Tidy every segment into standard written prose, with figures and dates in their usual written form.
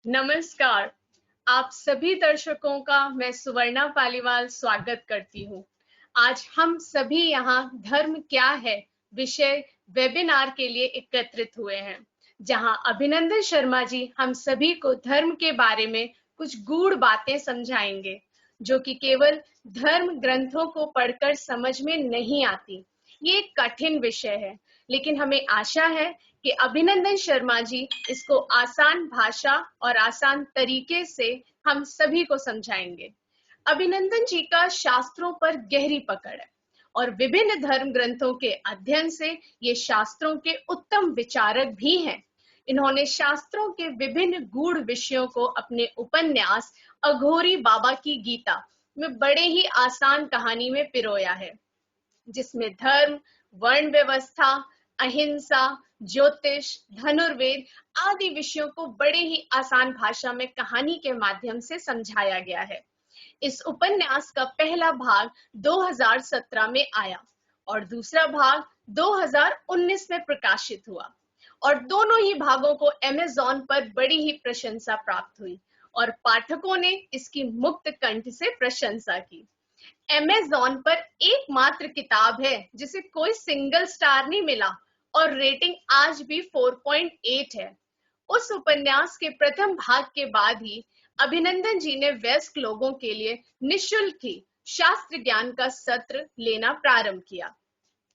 नमस्कार। आप सभी दर्शकों का मैं सुवर्णा पालीवाल स्वागत करती हूँ। आज हम सभी यहाँ धर्म क्या है विषय वेबिनार के लिए एकत्रित हुए हैं, जहाँ अभिनंदन शर्मा जी हम सभी को धर्म के बारे में कुछ गूढ़ बातें समझाएंगे, जो कि केवल धर्म ग्रंथों को पढ़कर समझ में नहीं आती। ये एक कठिन विषय है, लेकिन हमें आशा है कि अभिनंदन शर्मा जी इसको आसान भाषा और आसान तरीके से हम सभी को समझाएंगे। अभिनंदन जी का शास्त्रों पर गहरी पकड़ है और विभिन्न धर्म ग्रंथों के अध्ययन से ये शास्त्रों के उत्तम विचारक भी हैं। इन्होंने शास्त्रों के विभिन्न गूढ़ विषयों को अपने उपन्यास अघोरी बाबा की गीता में बड़े ही आसान कहानी में पिरोया है, जिसमें धर्म, वर्ण व्यवस्था, अहिंसा, ज्योतिष, धनुर्वेद आदि विषयों को बड़े ही आसान भाषा में कहानी के माध्यम से समझाया गया है। इस उपन्यास का पहला भाग 2017 में आया और दूसरा भाग 2019 में प्रकाशित हुआ और दोनों ही भागों को अमेज़न पर बड़ी ही प्रशंसा प्राप्त हुई और पाठकों ने इसकी मुक्त कंठ से प्रशंसा की। अमेज़न पर एकमात्र किताब है जिसे कोई सिंगल स्टार नहीं मिला और रेटिंग आज भी 4.8 है। उस उपन्यास के प्रथम भाग के बाद ही अभिनंदन जी ने वयस्क लोगों के लिए निःशुल्क ही शास्त्र ज्ञान का सत्र लेना प्रारंभ किया,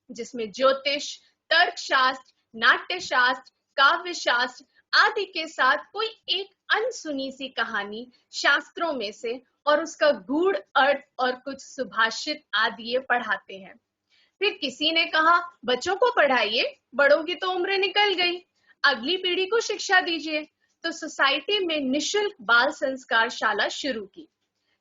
जिसमें ज्योतिष, तर्कशास्त्र, नाट्यशास्त्र, काव्यशास्त्र आदि के साथ कोई एक अनसुनी सी कहानी शास्त्रों में से और उसका गूढ़ अर्थ और कुछ सुभाषित आदि ये पढ़ाते हैं। फिर किसी ने कहा, बच्चों को पढ़ाइए, बड़ों की तो उम्र निकल गई, अगली पीढ़ी को शिक्षा दीजिए। तो सोसाइटी में निःशुल्क बाल संस्कार शाला शुरू की।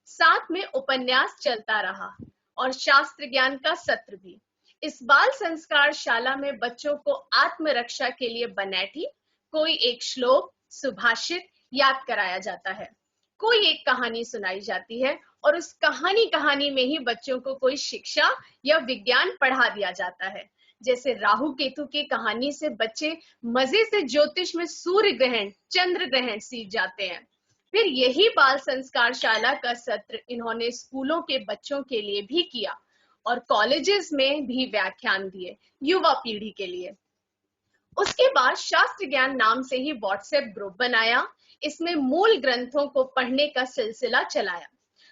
साथ में उपन्यास चलता रहा और शास्त्र ज्ञान का सत्र भी। इस बाल संस्कार शाला में बच्चों को आत्मरक्षा के लिए बनैठी कोई एक श्लोक, सुभाषित याद कराया जाता है, कोई एक कहानी सुनाई जाती है और उस कहानी में ही बच्चों को कोई शिक्षा या विज्ञान पढ़ा दिया जाता है। जैसे राहु केतु की कहानी से बच्चे मजे से ज्योतिष में सूर्य ग्रहण, चंद्र ग्रहण सीख जाते हैं। फिर यही बाल संस्कार शाला का सत्र इन्होंने स्कूलों के बच्चों के लिए भी किया और कॉलेजेस में भी व्याख्यान दिए युवा पीढ़ी के लिए। उसके बाद शास्त्र ज्ञान नाम से ही व्हाट्सएप ग्रुप बनाया। इसमें मूल ग्रंथों को पढ़ने का सिलसिला चलाया।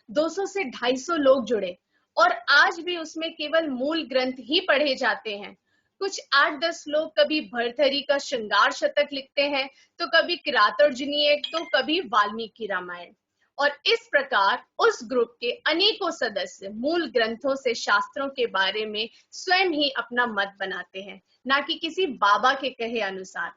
200 से 250 लोग जुड़े और आज भी उसमें केवल मूल ग्रंथ ही पढ़े जाते हैं। कुछ 8-10 लोग कभी भर्तृहरि का श्रृंगार शतक लिखते हैं, तो कभी किरातार्जुनीय, तो कभी वाल्मीकि रामायण। और इस प्रकार उस ग्रुप के अनेकों सदस्य मूल ग्रंथों से शास्त्रों के बारे में स्वयं ही अपना मत बनाते हैं, ना कि किसी बाबा के कहे अनुसार।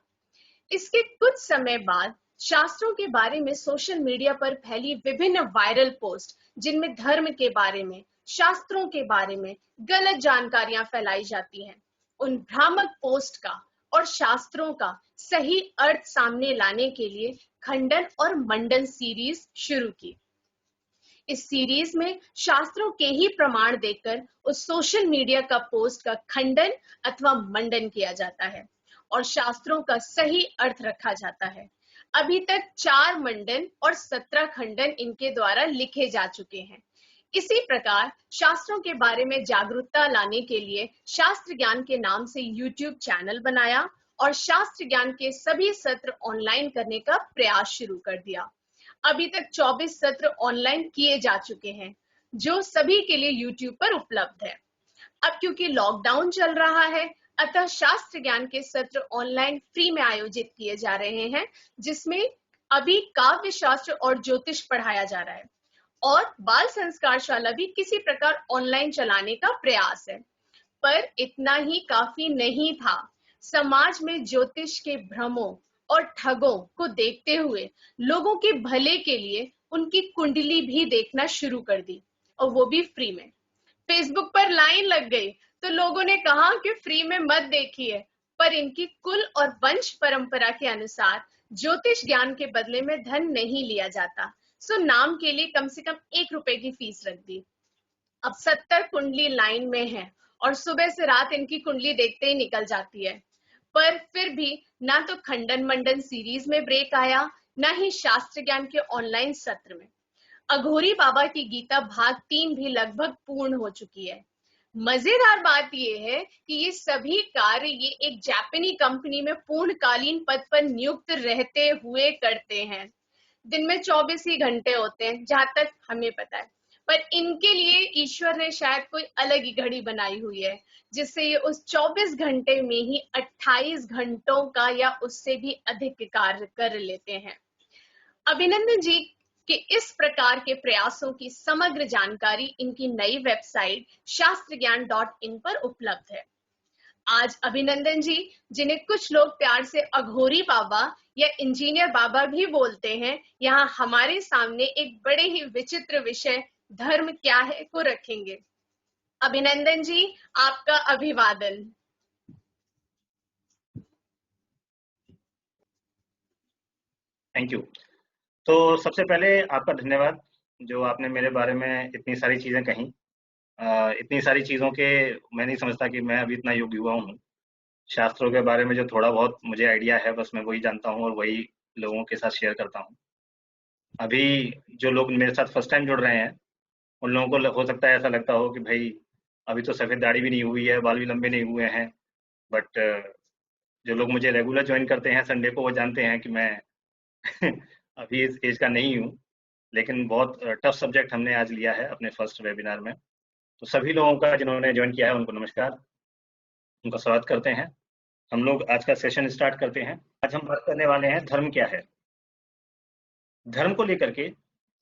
इसके कुछ समय बाद शास्त्रों के बारे में सोशल मीडिया पर फैली विभिन्न वायरल पोस्ट, जिनमें धर्म के बारे में, शास्त्रों के बारे में गलत जानकारियां फैलाई जाती हैं, उन भ्रामक पोस्ट का और शास्त्रों का सही अर्थ सामने लाने के लिए खंडन और मंडन सीरीज शुरू की। इस सीरीज में शास्त्रों के ही प्रमाण देकर उस सोशल मीडिया का पोस्ट का खंडन अथवा मंडन किया जाता है और शास्त्रों का सही अर्थ रखा जाता है। अभी तक 4 मंडन और 17 खंडन इनके द्वारा लिखे जा चुके हैं। इसी प्रकार शास्त्रों के बारे में जागरूकता लाने के लिए शास्त्र ज्ञान के नाम से यूट्यूब चैनल बनाया और शास्त्र ज्ञान के सभी सत्र ऑनलाइन करने का प्रयास शुरू कर दिया। अभी तक 24 सत्र ऑनलाइन किए जा चुके हैं, जो सभी के लिए यूट्यूब पर उपलब्ध है। अब क्योंकि लॉकडाउन चल रहा है, अतः शास्त्र ज्ञान के सत्र ऑनलाइन फ्री में आयोजित किए जा रहे हैं, जिसमें अभी काव्य शास्त्र और ज्योतिष पढ़ाया जा रहा है और बाल संस्कार शाला भी किसी प्रकार ऑनलाइन चलाने का प्रयास है। पर इतना ही काफी नहीं था। समाज में ज्योतिष के भ्रमों और ठगों को देखते हुए लोगों के भले के लिए उनकी कुंडली भी देखना शुरू कर दी, और वो भी फ्री में। फेसबुक पर लाइन लग गई तो लोगों ने कहा कि फ्री में मत देखिए, पर इनकी कुल और वंश परंपरा के अनुसार ज्योतिष ज्ञान के बदले में धन नहीं लिया जाता, सो नाम के लिए कम से कम 1 रुपए की फीस रख दी। अब 70 कुंडली लाइन में है और सुबह से रात इनकी कुंडली देखते ही निकल जाती है। पर फिर भी ना तो खंडन मंडन सीरीज में ब्रेक आया, न ही शास्त्र ज्ञान के ऑनलाइन सत्र में। अघोरी बाबा की गीता भाग 3 भी लगभग पूर्ण हो चुकी है। मजेदार बात यह है कि ये सभी कार्य ये एक जापानी कंपनी में पूर्णकालीन पद पर नियुक्त रहते हुए करते हैं। दिन में 24 ही घंटे होते हैं जहां तक हमें पता है, पर इनके लिए ईश्वर ने शायद कोई अलग ही घड़ी बनाई हुई है, जिससे ये उस 24 घंटे में ही 28 घंटों का या उससे भी अधिक कार्य कर लेते हैं। अभिनंदन जी के इस प्रकार के प्रयासों की समग्र जानकारी इनकी नई वेबसाइट शास्त्रज्ञान.in पर उपलब्ध है। आज अभिनंदन जी, जिन्हें कुछ लोग प्यार से अघोरी बाबा या इंजीनियर बाबा भी बोलते हैं, यहाँ हमारे सामने एक बड़े ही विचित्र विषय धर्म क्या है को रखेंगे। अभिनंदन जी, आपका अभिवादन। Thank you. तो सबसे पहले आपका धन्यवाद, जो आपने मेरे बारे में इतनी सारी चीजें कही। इतनी सारी चीजों के मैं नहीं समझता कि मैं अभी इतना योग्य हुआ हूँ। शास्त्रों के बारे में जो थोड़ा बहुत मुझे आइडिया है, बस मैं वही जानता हूँ और वही लोगों के साथ शेयर करता हूँ। अभी जो लोग मेरे साथ फर्स्ट टाइम जुड़ रहे हैं, उन लोगों को हो सकता है ऐसा लगता हो कि भाई अभी तो सफेद दाढ़ी भी नहीं हुई है, बाल भी लंबे नहीं हुए हैं। बट जो लोग मुझे रेगुलर ज्वाइन करते हैं संडे को, वो जानते हैं कि मैं अभी इस एज का नहीं हूँ, लेकिन बहुत टफ सब्जेक्ट हमने आज लिया है अपने फर्स्ट वेबिनार में। तो सभी लोगों का जिन्होंने ज्वाइन किया है उनको नमस्कार, उनका स्वागत करते हैं। हम लोग आज का सेशन स्टार्ट करते हैं। आज हम बात करने वाले हैं धर्म क्या है। धर्म को लेकर के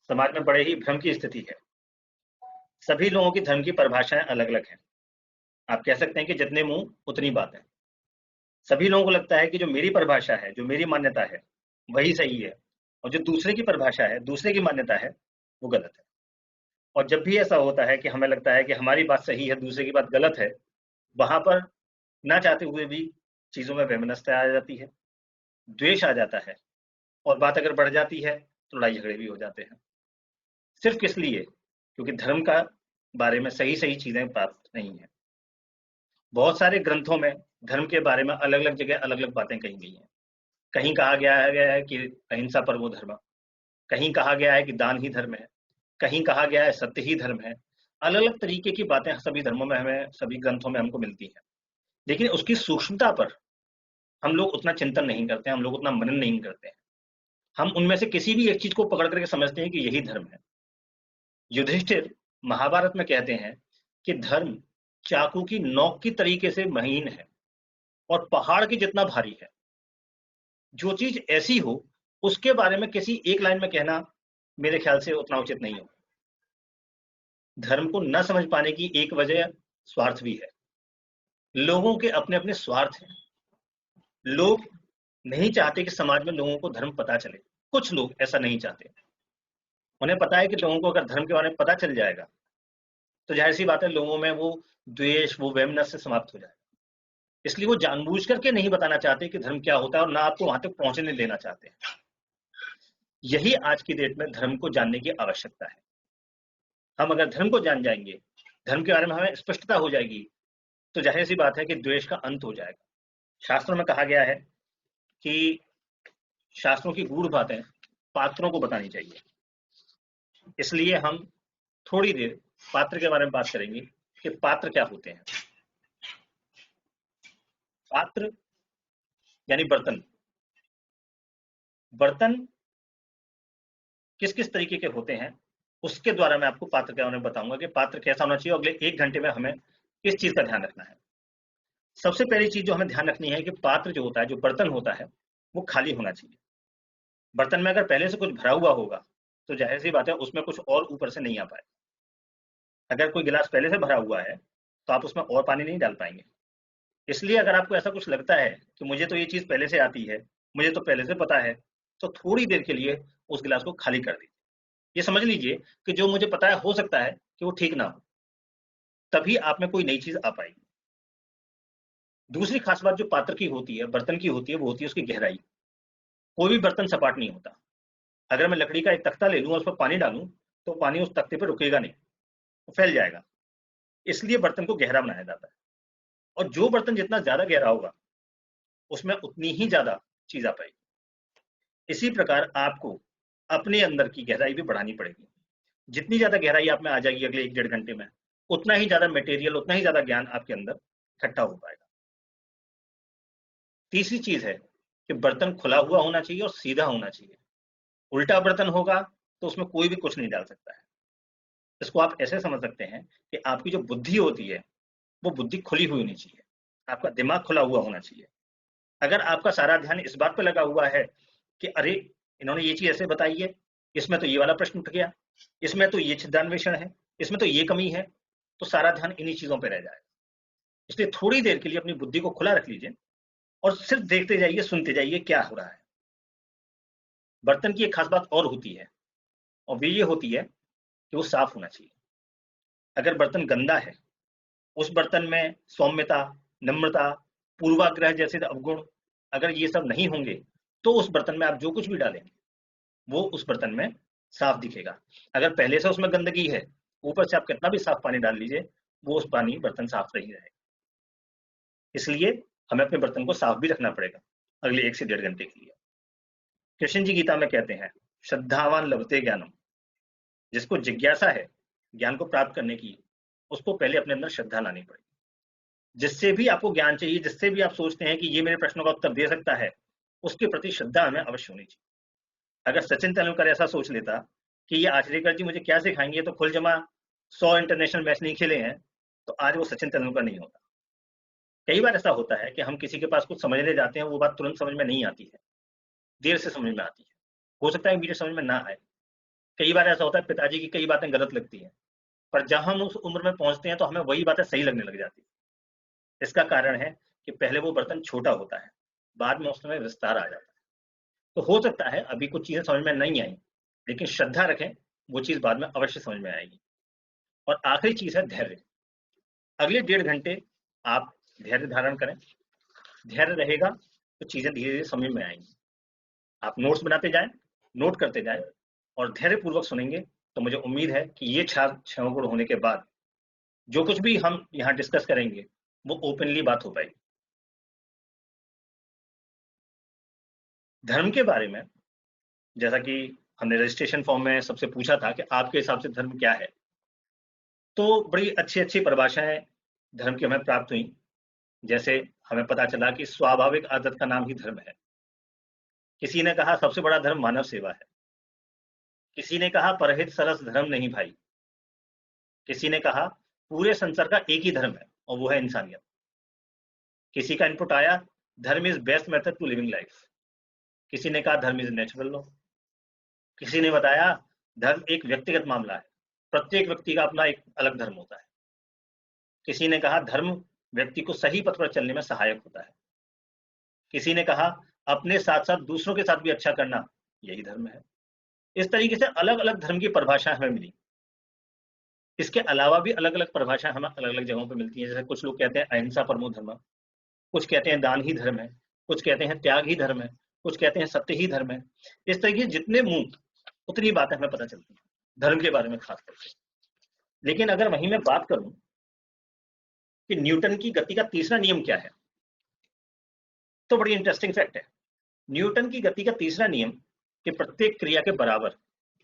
समाज में बड़े ही भ्रम की स्थिति है। सभी लोगों की धर्म की परिभाषाएं अलग अलग हैं। आप कह सकते हैं कि जितने मुंह उतनी बात है। सभी लोगों को लगता है कि जो मेरी परिभाषा है, जो मेरी मान्यता है, वही सही है, और जो दूसरे की परिभाषा है, दूसरे की मान्यता है, वो गलत है। और जब भी ऐसा होता है कि हमें लगता है कि हमारी बात सही है, दूसरे की बात गलत है, वहां पर ना चाहते हुए भी चीजों में वैमनस्यता आ जाती है, द्वेष आ जाता है, और बात अगर बढ़ जाती है तो लड़ाई झगड़े भी हो जाते हैं। सिर्फ किस लिए? क्योंकि धर्म का बारे में सही सही चीजें प्राप्त नहीं है। बहुत सारे ग्रंथों में धर्म के बारे में अलग अलग जगह अलग अलग बातें कही गई हैं। कहीं कहा गया है कि अहिंसा परमो धर्म, कहीं कहा गया है कि दान ही धर्म है, कहीं कहा गया है सत्य ही धर्म है। अलग अलग तरीके की बातें सभी धर्मों में हमें, सभी ग्रंथों में हमको मिलती है, लेकिन उसकी सूक्ष्मता पर हम लोग उतना चिंतन नहीं करते हैं, हम लोग उतना मनन नहीं करते हैं। हम उनमें से किसी भी एक चीज को पकड़ करके समझते हैं कि यही धर्म है। युधिष्ठिर महाभारत में कहते हैं कि धर्म चाकू की नोक की तरीके से महीन है और पहाड़ की जितना भारी है। जो चीज ऐसी हो उसके बारे में किसी एक लाइन में कहना मेरे ख्याल से उतना उचित नहीं हो। धर्म को न समझ पाने की एक वजह स्वार्थ भी है। लोगों के अपने अपने स्वार्थ हैं। लोग नहीं चाहते कि समाज में लोगों को धर्म पता चले। कुछ लोग ऐसा नहीं चाहते। उन्हें पता है कि लोगों को अगर धर्म के बारे में पता चल जाएगा तो जाहिर सी बात है लोगों में वो द्वेष, वो वैमनस्य समाप्त हो जाएगा। इसलिए वो जानबूझ करके नहीं बताना चाहते कि धर्म क्या होता है, और ना आपको वहां तक पहुंचने देना चाहते हैं। यही आज की डेट में धर्म को जानने की आवश्यकता है। हम अगर धर्म को जान जाएंगे, धर्म के बारे में हमें स्पष्टता हो जाएगी, तो जाहिर सी बात है कि द्वेष का अंत हो जाएगा। शास्त्रों में कहा गया है कि शास्त्रों की गूढ़ बातें पात्रों को बतानी चाहिए। इसलिए हम थोड़ी देर पात्र के बारे में बात करेंगे कि पात्र क्या होते हैं। पात्र यानी बर्तन। बर्तन किस किस तरीके के होते हैं उसके द्वारा मैं आपको पात्र के बारे में बताऊंगा कि पात्र कैसा होना चाहिए। अगले 1 घंटे में हमें किस चीज का ध्यान रखना है। सबसे पहली चीज जो हमें ध्यान रखनी है कि पात्र जो होता है, जो बर्तन होता है, वो खाली होना चाहिए। बर्तन में अगर पहले से कुछ भरा हुआ होगा तो जाहिर सी बात है उसमें कुछ और ऊपर से नहीं आ पाए। अगर कोई गिलास पहले से भरा हुआ है तो आप उसमें और पानी नहीं डाल पाएंगे। इसलिए अगर आपको ऐसा कुछ लगता है कि मुझे तो ये चीज पहले से आती है, मुझे तो पहले से पता है, तो थोड़ी देर के लिए उस गिलास को खाली कर दीजिए। ये समझ लीजिए कि जो मुझे पता है हो सकता है कि वो ठीक ना हो, तभी आप में कोई नई चीज आ पाएगी। दूसरी खास बात जो पात्र की होती है, बर्तन की होती है, वो होती है उसकी गहराई। कोई भी बर्तन सपाट नहीं होता। अगर मैं लकड़ी का एक तख्ता ले लूं और उस पर पानी डालूं तो पानी उस तख्ते पर रुकेगा नहीं, वो फैल जाएगा। इसलिए बर्तन को गहरा बनाया जाता है, और जो बर्तन जितना ज्यादा गहरा होगा उसमें उतनी ही ज्यादा चीज आ पाएगी। इसी प्रकार आपको अपने अंदर की गहराई भी बढ़ानी पड़ेगी। जितनी ज्यादा गहराई आप में आ जाएगी अगले 1-1.5 घंटे में, उतना ही ज्यादा मटेरियल, उतना ही ज्यादा ज्ञान आपके अंदर इकट्ठा हो पाएगा। तीसरी चीज है कि बर्तन खुला हुआ होना चाहिए और सीधा होना चाहिए। उल्टा बर्तन होगा तो उसमें कोई भी कुछ नहीं डाल सकता है। इसको आप ऐसे समझ सकते हैं कि आपकी जो बुद्धि होती है वो बुद्धि खुली हुई होनी चाहिए, आपका दिमाग खुला हुआ होना चाहिए। अगर आपका सारा ध्यान इस बात पे लगा हुआ है कि अरे इन्होंने ये चीज ऐसे बताई है, इसमें तो ये वाला प्रश्न उठ गया, इसमें तो ये छिद्रान्वेषण है, इसमें तो ये कमी है, तो सारा ध्यान इन्हीं चीजों पर रह जाएगा। इसलिए थोड़ी देर के लिए अपनी बुद्धि को खुला रख लीजिए और सिर्फ देखते जाइए, सुनते जाइए क्या हो रहा है। बर्तन की एक खास बात और होती है, और वो ये होती है कि वो साफ होना चाहिए। अगर बर्तन गंदा है, उस बर्तन में सौम्यता, नम्रता, पूर्वाग्रह जैसे अवगुण अगर ये सब नहीं होंगे, तो उस बर्तन में आप जो कुछ भी डालेंगे वो उस बर्तन में साफ दिखेगा। अगर पहले से उसमें गंदगी है, ऊपर से आप कितना भी साफ पानी डाल लीजिए, वो उस पानी बर्तन साफ नहीं रहेगा। इसलिए हमें अपने बर्तन को साफ भी रखना पड़ेगा अगले 1 से 1.5 घंटे के लिए। कृष्ण जी गीता में कहते हैं, श्रद्धावान लभते ज्ञानम। जिसको जिज्ञासा है ज्ञान को प्राप्त करने की, उसको पहले अपने अंदर श्रद्धा लानी पड़ेगी। जिससे भी आपको ज्ञान चाहिए, जिससे भी आप सोचते हैं कि ये मेरे प्रश्नों का उत्तर दे सकता है, उसके प्रति श्रद्धा हमें अवश्य होनी चाहिए। अगर सचिन तेंदुलकर ऐसा सोच लेता कि ये आचरेकर जी मुझे क्या सिखाएंगे, तो खुल जमा 100 इंटरनेशनल मैच नहीं खेले हैं, तो आज वो सचिन तेंदुलकर नहीं होता। कई बार ऐसा होता है कि हम किसी के पास कुछ समझने जाते हैं, वो बात तुरंत समझ में नहीं आती है, देर से समझ में आती है, हो सकता है मेरे समझ में ना आए। कई बार ऐसा होता है पिताजी की कई बातें गलत लगती हैं, पर जब हम उस उम्र में पहुंचते हैं तो हमें वही बातें सही लगने लग जाती है। इसका कारण है कि पहले वो बर्तन छोटा होता है, बाद में उसमें विस्तार आ जाता है। तो हो सकता है अभी कुछ चीजें समझ में नहीं आई, लेकिन श्रद्धा रखें, वो चीज बाद में अवश्य समझ में आएगी। और आखिरी चीज है धैर्य। अगले 1.5 घंटे आप धैर्य धारण करें। धैर्य रहेगा तो चीजें धीरे धीरे समझ में आएंगी। आप नोट्स बनाते जाएं, नोट करते जाएं और धैर्य पूर्वक सुनेंगे, तो मुझे उम्मीद है कि ये 6 गुण होने के बाद जो कुछ भी हम यहाँ डिस्कस करेंगे वो ओपनली बात हो पाएगी। धर्म के बारे में, जैसा कि हमने रजिस्ट्रेशन फॉर्म में सबसे पूछा था कि आपके हिसाब से धर्म क्या है, तो बड़ी अच्छी अच्छी परिभाषाएं धर्म की हमें प्राप्त हुई। जैसे हमें पता चला कि स्वाभाविक आदत का नाम ही धर्म है। किसी ने कहा सबसे बड़ा धर्म मानव सेवा है। किसी ने कहा परहित सरस धर्म नहीं भाई। किसी ने कहा पूरे संसार का एक ही धर्म है और वो है इंसानियत। किसी का इनपुट आया dharma is best method to living life. किसी ने कहा धर्म इज नेचुरल लॉ। किसी ने बताया धर्म एक व्यक्तिगत मामला है, प्रत्येक व्यक्ति का अपना एक अलग धर्म होता है। किसी ने कहा धर्म व्यक्ति को सही पथ पर चलने में सहायक होता है। किसी ने कहा अपने साथ साथ दूसरों के साथ भी अच्छा करना यही धर्म है। इस तरीके से अलग अलग धर्म की परिभाषा हमें मिली। इसके अलावा भी अलग अलग परिभाषा हमें अलग अलग जगहों पर मिलती है। जैसे कुछ लोग कहते हैं अहिंसा परमो धर्म, कुछ कहते हैं दान ही धर्म है, कुछ कहते हैं त्याग ही धर्म है, कुछ कहते हैं सत्य ही धर्म है। इस तरीके जितने मुंह उतनी बातें हमें पता चलती हैं धर्म के बारे में खास करके। लेकिन अगर वहीं मैं बात करूं कि न्यूटन की गति का तीसरा नियम क्या है, तो बड़ी इंटरेस्टिंग फैक्ट है। न्यूटन की गति का तीसरा नियम कि प्रत्येक क्रिया के बराबर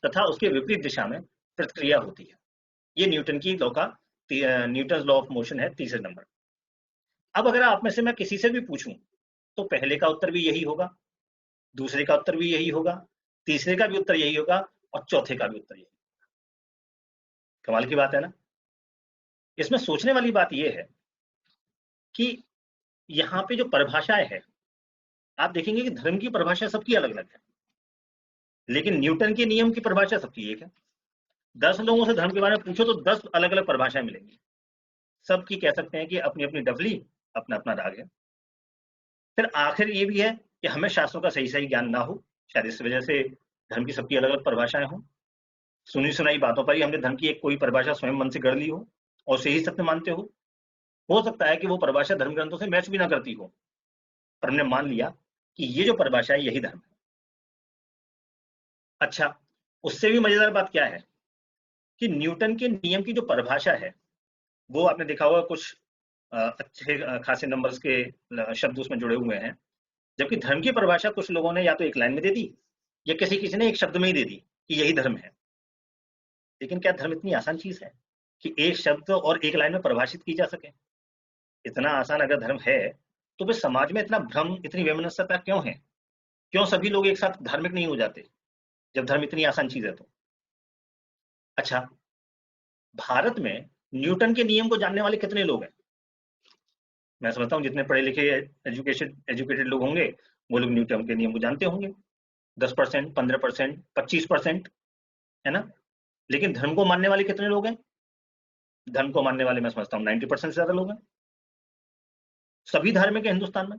तथा उसके विपरीत दिशा में प्रतिक्रिया होती है। ये न्यूटन की लॉ का, न्यूटन लॉ ऑफ मोशन है, तीसरे नंबर। अब अगर आप में से मैं किसी से भी पूछूं तो पहले का उत्तर भी यही होगा, दूसरे का उत्तर भी यही होगा, तीसरे का भी उत्तर यही होगा और चौथे का भी उत्तर यही। कमाल की बात है ना। इसमें सोचने वाली बात यह है कि यहाँ पे जो परिभाषाएं है, आप देखेंगे कि धर्म की परिभाषा सबकी अलग अलग है, लेकिन न्यूटन के नियम की परिभाषा सबकी एक है। 10 लोगों से धर्म के बारे में पूछो तो 10 अलग अलग परिभाषाएं मिलेंगी। सबकी कह सकते हैं कि अपनी अपनी डफली, अपना अपना राग है। फिर आखिर ये भी है कि हमें शास्त्रों का सही सही ज्ञान ना हो, शायद इस वजह से धर्म की सबकी अलग अलग परिभाषाएं हों। सुनी सुनाई बातों पर ही हमने धर्म की एक कोई परिभाषा स्वयं मन से गढ़ ली हो और उसे ही सत्य मानते हो सकता है कि वो परिभाषा धर्म ग्रंथों से मैच भी ना करती हो, पर हमने मान लिया कि ये जो परिभाषा है यही धर्म है। अच्छा, उससे भी मजेदार बात क्या है कि न्यूटन के नियम की जो परिभाषा है वो आपने देखा होगा कुछ अच्छे खासे नंबर्स के शब्द उसमें जुड़े हुए हैं, जबकि धर्म की परिभाषा कुछ लोगों ने या तो एक लाइन में दे दी या किसी किसी ने एक शब्द में ही दे दी कि यही धर्म है। लेकिन क्या धर्म इतनी आसान चीज है कि एक शब्द और एक लाइन में परिभाषित की जा सके? इतना आसान अगर धर्म है तो फिर समाज में इतना भ्रम, इतनी वैमनस्यता क्यों है? क्यों सभी लोग एक साथ धार्मिक नहीं हो जाते जब धर्म इतनी आसान चीज है तो? अच्छा, भारत में न्यूटन के नियम को जानने वाले कितने लोग हैं? मैं समझता हूँ जितने पढ़े लिखे एजुकेटेड लोग होंगे वो लोग न्यूटन के नियम को जानते होंगे। 10%, 15%, 25%, है ना? लेकिन धर्म को मानने वाले कितने लोग हैं? धर्म को मानने वाले मैं समझता हूँ 90% से ज्यादा लोग हैं। सभी धार्मिक है हिंदुस्तान में,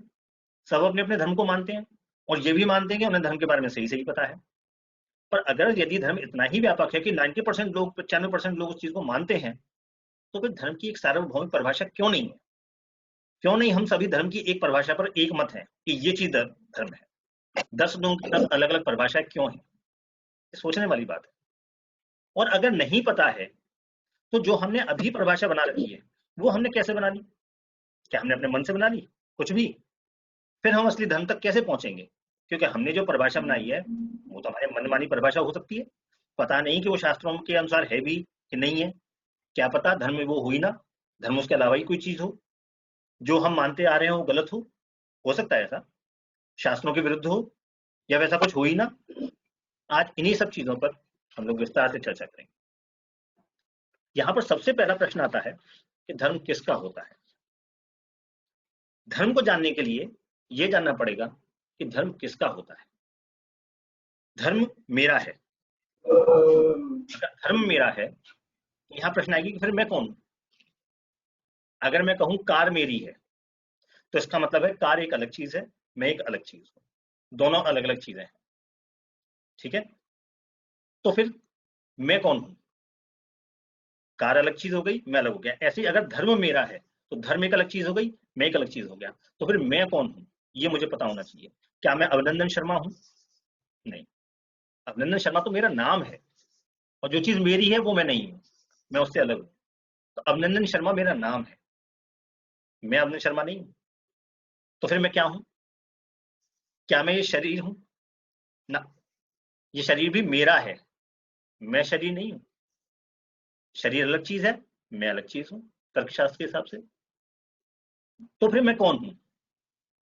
सब अपने अपने धर्म को मानते हैं और ये भी मानते हैं कि उन्हें धर्म के बारे में सही सही पता है। पर अगर यदि धर्म इतना ही व्यापक है कि 90% लोग, 95% लोग उस चीज को मानते हैं, तो फिर धर्म की एक सार्वभौमिक परिभाषा क्यों नहीं है? क्यों नहीं हम सभी धर्म की एक परिभाषा पर एक मत है कि ये चीज धर्म है? 10 लोगों की 10 अलग अलग परिभाषाएं क्यों है? सोचने वाली बात है। और अगर नहीं पता है तो जो हमने अभी परिभाषा बना रखी है वो हमने कैसे बना ली? क्या हमने अपने मन से बना ली कुछ भी? फिर हम असली धर्म तक कैसे पहुंचेंगे? क्योंकि हमने जो परिभाषा बनाई है वो तो हमारे मनमानी परिभाषा हो सकती है। पता नहीं कि वो शास्त्रों के अनुसार है भी कि नहीं है। क्या पता धर्म में वो हुई ना, धर्म उसके अलावा ही कोई चीज हो, जो हम मानते आ रहे हो गलत हो सकता है ऐसा, शास्त्रों के विरुद्ध हो, या वैसा कुछ हो ही ना। आज इन्हीं सब चीजों पर हम लोग विस्तार से चर्चा करेंगे। यहां पर सबसे पहला प्रश्न आता है कि धर्म किसका होता है? धर्म को जानने के लिए यह जानना पड़ेगा कि धर्म किसका होता है। धर्म मेरा है। अगर धर्म मेरा है तो यहां प्रश्न आएगी कि फिर मैं कौन हूं? अगर मैं कहूं कार मेरी है तो इसका मतलब है कार एक अलग चीज है, मैं एक अलग चीज हूं, दोनों अलग अलग चीजें हैं। ठीक है, तो फिर मैं कौन हूं? कार अलग चीज हो गई, मैं अलग हो गया। ऐसे ही अगर धर्म मेरा है तो धर्म एक अलग चीज हो गई, मैं एक अलग चीज हो गया। तो फिर मैं कौन हूं ये मुझे पता होना चाहिए। क्या मैं अभिनंदन शर्मा हूं? नहीं, अभिनंदन शर्मा तो मेरा नाम है और जो चीज मेरी है वो मैं नहीं हूं, मैं उससे अलग हूं। तो अभिनंदन शर्मा मेरा नाम है, मैं अभिनंदन शर्मा नहीं हूं। तो फिर मैं क्या हूं? क्या मैं ये शरीर हूं? ना, ये शरीर भी मेरा है, मैं शरीर नहीं हूं। शरीर अलग चीज है, मैं अलग चीज हूं तर्कशास्त्र के हिसाब से। तो फिर मैं कौन हूं?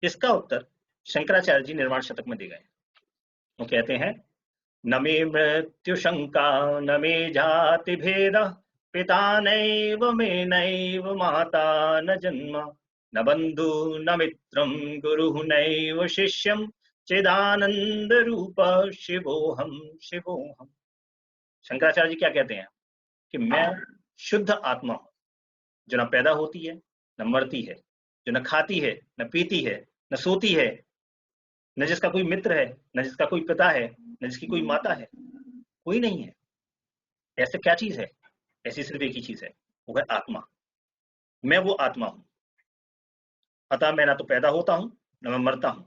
इसका उत्तर शंकराचार्य जी निर्वाण शतक में दे गए। वो कहते हैं, न मे मृत्यु शंका न मे जाति भेद, पिता नैव मे नैव माता न जन्म, न बंधु न मित्रम गुरु नैव शिष्यम, चिदानंद रूप शिवोहम शिवोहम। शंकराचार्य जी क्या कहते हैं कि मैं शुद्ध आत्मा हूं, जो न पैदा होती है न मरती है, जो न खाती है न पीती है न सोती है, न जिसका कोई मित्र है न जिसका कोई पिता है न जिसकी कोई माता है, कोई नहीं है। ऐसे क्या चीज है? ऐसी सिर्फ एक ही चीज है, वो है आत्मा। मैं वो आत्मा हूं। अतः मैं ना तो पैदा होता हूं न मैं मरता हूं।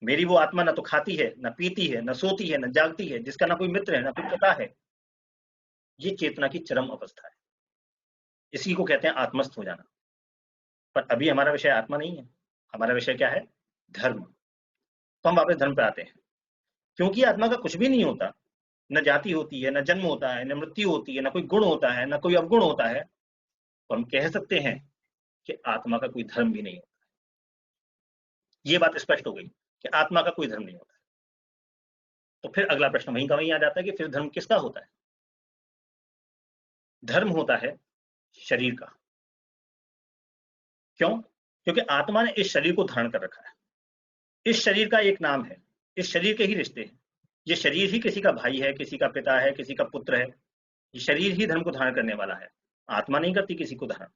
मेरी वो आत्मा ना तो खाती है न पीती है न सोती है न जागती है, जिसका ना कोई मित्र है ना कोई पिता है। ये चेतना की चरम अवस्था है, इसी को कहते हैं आत्मस्थ हो जाना। पर अभी हमारा विषय आत्मा नहीं है, हमारा विषय क्या है? धर्म। तो हम वापस धर्म पे आते हैं। क्योंकि आत्मा का कुछ भी नहीं होता, न जाति होती है, न जन्म होता है, न मृत्यु होती है, न कोई गुण होता है, न कोई अवगुण होता है, तो हम कह सकते हैं कि आत्मा का कोई धर्म भी नहीं होता। ये बात स्पष्ट हो गई कि आत्मा का कोई धर्म नहीं होता। तो फिर अगला प्रश्न वहीं का वहीं आ जाता है कि फिर धर्म किसका होता है? धर्म होता है शरीर का। क्यों? क्योंकि आत्मा ने इस शरीर को धारण कर रखा है। इस शरीर का एक नाम है, इस शरीर के ही रिश्ते हैं। ये शरीर ही किसी का भाई है, किसी का पिता है, किसी का पुत्र है। ये शरीर ही धर्म को धारण करने वाला है, आत्मा नहीं करती किसी को धारण।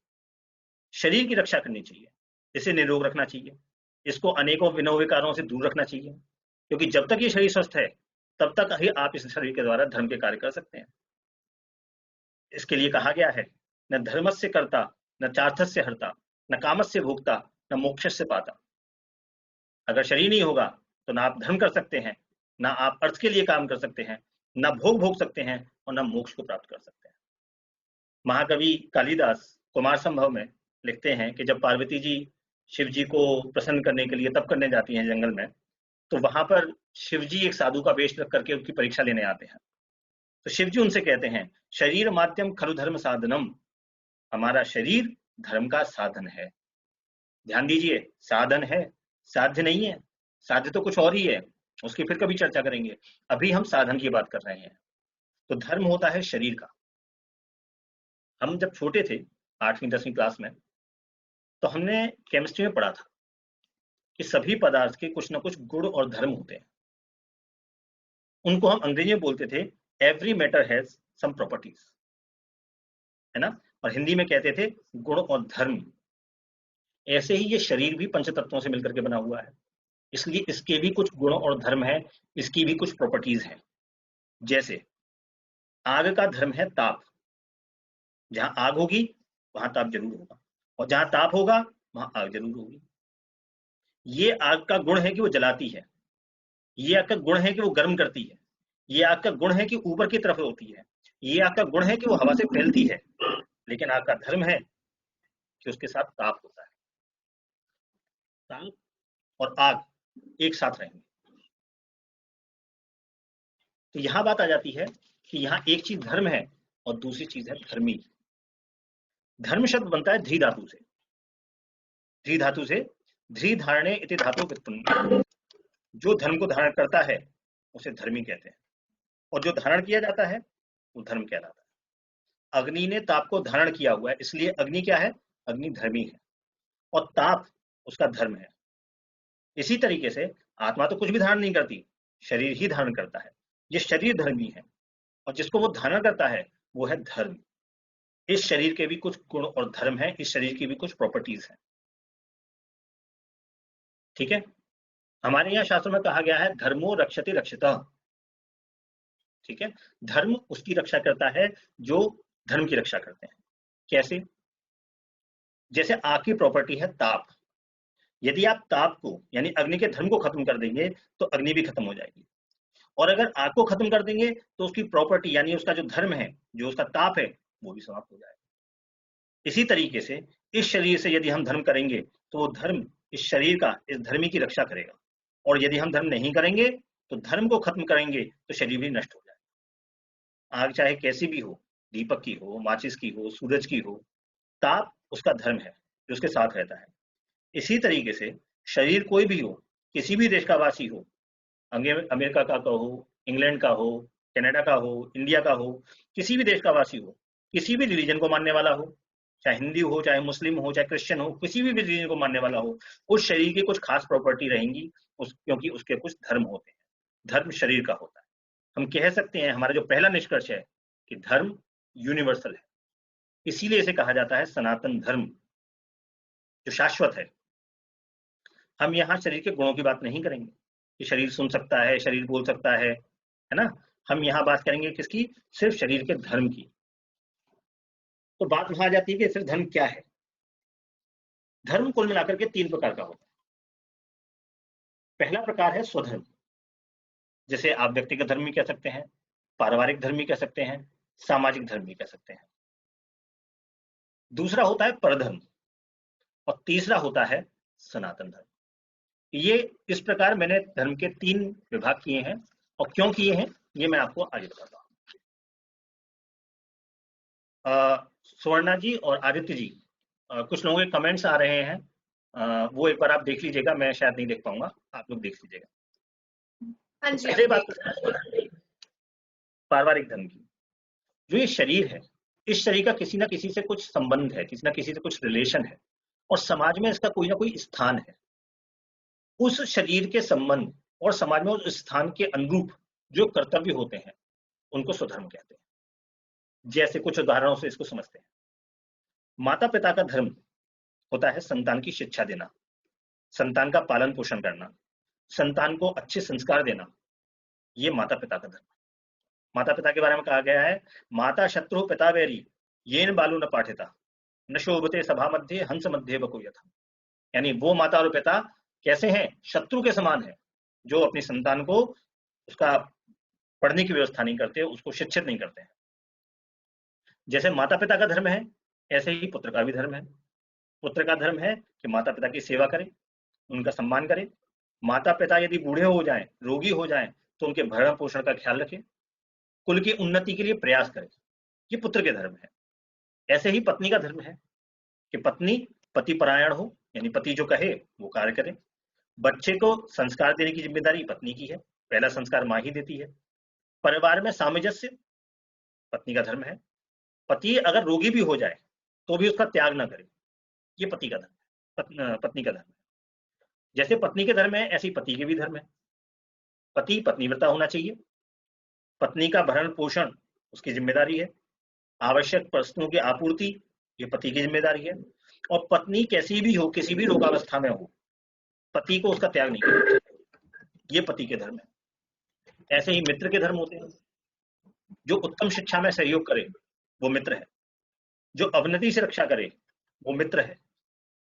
शरीर की रक्षा करनी चाहिए, इसे निरोग रखना चाहिए, इसको अनेकों विनोविकारों से दूर रखना चाहिए। क्योंकि जब तक ये शरीर स्वस्थ है तब तक ही आप इस शरीर के द्वारा धर्म के कार्य कर सकते हैं। इसके लिए कहा गया है, न धर्मस्य कर्ता न चार्थस्य हर्ता न कामस्य भोक्ता न मोक्षस्य पाता। अगर शरीर नहीं होगा तो ना आप धर्म कर सकते हैं, ना आप अर्थ के लिए काम कर सकते हैं, ना भोग सकते हैं और ना मोक्ष को प्राप्त कर सकते हैं। महाकवि कालिदास कुमार संभव में लिखते हैं कि जब पार्वती जी शिव जी को प्रसन्न करने के लिए तप करने जाती हैं जंगल में, तो वहां पर शिव जी एक साधु का वेश रख करके उनकी परीक्षा लेने आते हैं। तो शिव जी उनसे कहते हैं, शरीर माध्यम खलु धर्म साधनम, हमारा शरीर धर्म का साधन है। ध्यान दीजिए, साधन है, साध्य नहीं है। साध्य तो कुछ और ही है, उसकी फिर कभी चर्चा करेंगे। अभी हम साधन की बात कर रहे हैं। तो धर्म होता है शरीर का। हम जब छोटे थे 8वीं 10वीं क्लास में, तो हमने केमिस्ट्री में पढ़ा था कि सभी पदार्थ के कुछ ना कुछ गुण और धर्म होते हैं। उनको हम अंग्रेजी में बोलते थे every matter has some properties, है ना, और हिंदी में कहते थे गुण और धर्म। ऐसे ही ये शरीर भी पंच तत्वों से मिलकर के बना हुआ है, इसलिए इसके भी कुछ गुण और धर्म है, इसकी भी कुछ प्रॉपर्टीज हैं। जैसे आग का धर्म है ताप, जहां आग होगी वहां ताप जरूर होगा, और जहां ताप होगा वहां आग जरूर होगी। ये आग का गुण है कि वो जलाती है, ये आग का गुण है कि वो गर्म करती है, ये आग का गुण है कि ऊपर की तरफ होती है, ये आग का गुण है कि वो हवा से फैलती है। लेकिन आग का धर्म है कि उसके साथ ताप होता है। ताप और आग एक साथ रहेंगे। तो यहां बात आ जाती है कि यहां एक चीज धर्म है और दूसरी चीज है धर्मी। धर्म शब्द बनता है धी धातु से। धी धातु से धी धारणे इति धातु व्युत्पन्न। जो धर्म को धारण करता है उसे धर्मी कहते हैं, और जो धारण किया जाता है वो धर्म कहलाता है। अग्नि ने ताप को धारण किया हुआ है, इसलिए अग्नि क्या है? अग्नि धर्मी है, और ताप उसका धर्म है। इसी तरीके से आत्मा तो कुछ भी धारण नहीं करती, शरीर ही धारण करता है। ये शरीर धर्मी है, और जिसको वो धारण करता है वो है धर्म। इस शरीर के भी कुछ गुण और धर्म है, इस शरीर की भी कुछ प्रॉपर्टीज हैं। ठीक है, हमारे यहाँ शास्त्रों में कहा गया है धर्मो रक्षति रक्षितः। ठीक है, धर्म उसकी रक्षा करता है जो धर्म की रक्षा करते हैं। कैसे? जैसे आग की प्रॉपर्टी है ताप। यदि आप ताप को यानी अग्नि के धर्म को खत्म कर देंगे तो अग्नि भी खत्म हो जाएगी, और अगर आग को खत्म कर देंगे तो उसकी प्रॉपर्टी यानी उसका जो धर्म है, जो उसका ताप है, वो भी समाप्त हो जाएगा। इसी तरीके से इस शरीर से यदि हम धर्म करेंगे तो वो धर्म इस शरीर का, इस धर्मी की रक्षा करेगा, और यदि हम धर्म नहीं करेंगे तो धर्म को खत्म करेंगे तो शरीर भी नष्ट हो जाएगा। आग चाहे कैसी भी हो, दीपक की हो, माचिस की हो, सूरज की हो, ताप उसका धर्म है जो उसके साथ रहता है। इसी तरीके से शरीर कोई भी हो, किसी भी देश का वासी हो, अमेरिका का हो, इंग्लैंड का हो, कनाडा का हो, इंडिया का हो, किसी भी देश का वासी हो, किसी भी रिलीजन को मानने वाला हो, चाहे हिंदी हो, चाहे मुस्लिम हो, चाहे क्रिश्चियन हो, किसी भी रिलीजन को मानने वाला हो, उस शरीर की कुछ खास प्रॉपर्टी रहेंगी, क्योंकि उसके कुछ धर्म होते हैं। धर्म शरीर का होता है। हम कह सकते हैं, हमारा जो पहला निष्कर्ष है कि धर्म यूनिवर्सल है, इसीलिए इसे कहा जाता है सनातन धर्म, जो शाश्वत है। हम यहाँ शरीर के गुणों की बात नहीं करेंगे कि शरीर सुन सकता है, शरीर बोल सकता है ना। हम यहाँ बात करेंगे किसकी? सिर्फ शरीर के धर्म की। तो बात वहां आ जाती है कि सिर्फ धर्म क्या है। धर्म कुल मिलाकर के 3 प्रकार का होता है। पहला प्रकार है स्वधर्म, जैसे आप व्यक्तिगत धर्म भी कह सकते हैं, पारिवारिक धर्म भी कह सकते हैं, सामाजिक धर्म भी कह सकते हैं। दूसरा होता है परधर्म, और तीसरा होता है सनातन धर्म। ये इस प्रकार मैंने धर्म के 3 विभाग किए हैं, और क्यों किए हैं ये मैं आपको आगे बताता हूँ। स्वर्णा जी और आदित्य जी, कुछ लोगों के कमेंट्स आ रहे हैं, वो एक बार आप देख लीजिएगा, मैं शायद नहीं देख पाऊंगा, आप लोग देख लीजिएगा। हाँ तो जी, पहले बात पारिवारिक धर्म की। जो ये शरीर है, इस शरीर का किसी ना किसी से कुछ संबंध है, किसी ना किसी से कुछ रिलेशन है, और समाज में इसका कोई ना कोई स्थान है। उस शरीर के संबंध और समाज में उस स्थान के अनुरूप जो कर्तव्य होते हैं उनको स्वधर्म कहते हैं। जैसे कुछ उदाहरणों से इसको समझते हैं। माता पिता का धर्म होता है संतान की शिक्षा देना, संतान का पालन पोषण करना, संतान को अच्छे संस्कार देना। ये माता पिता का धर्म। माता पिता के बारे में कहा गया है, माता शत्रु पिता वैरी येन बालू न पाठिता न शोभते सभा मध्य हंस मध्य बको यथा। यानी वो माता और पिता कैसे हैं? शत्रु के समान है, जो अपनी संतान को उसका पढ़ने की व्यवस्था नहीं करते, उसको शिक्षित नहीं करते हैं। जैसे माता पिता का धर्म है, ऐसे ही पुत्र का भी धर्म है। पुत्र का धर्म है कि माता पिता की सेवा करे, उनका सम्मान करे, माता पिता यदि बूढ़े हो जाएं, रोगी हो जाएं, तो उनके भरण पोषण का ख्याल रखें, कुल की उन्नति के लिए प्रयास करें। ये पुत्र के धर्म है। ऐसे ही पत्नी का धर्म है कि पत्नी पति परायण हो, यानी पति जो कहे वो कार्य करे। बच्चे को संस्कार देने की जिम्मेदारी पत्नी की है, पहला संस्कार माँ ही देती है। परिवार में सामंजस्य पत्नी का धर्म है। पति अगर रोगी भी हो जाए तो भी उसका त्याग न करे, ये पति का धर्म है, पत्नी का धर्म है। जैसे पत्नी के धर्म है, ऐसे ही पति के भी धर्म है। पति पत्नीव्रता होना चाहिए, पत्नी का भरण पोषण उसकी जिम्मेदारी है, आवश्यक वस्तुओं की आपूर्ति ये पति की जिम्मेदारी है, और पत्नी कैसी भी हो, किसी भी रोगावस्था में हो, पति को उसका त्याग नहीं करना, ये पति के धर्म है। ऐसे ही मित्र के धर्म होते हैं। जो उत्तम शिक्षा में सहयोग करे वो मित्र है, जो अवनति से रक्षा करे वो मित्र है,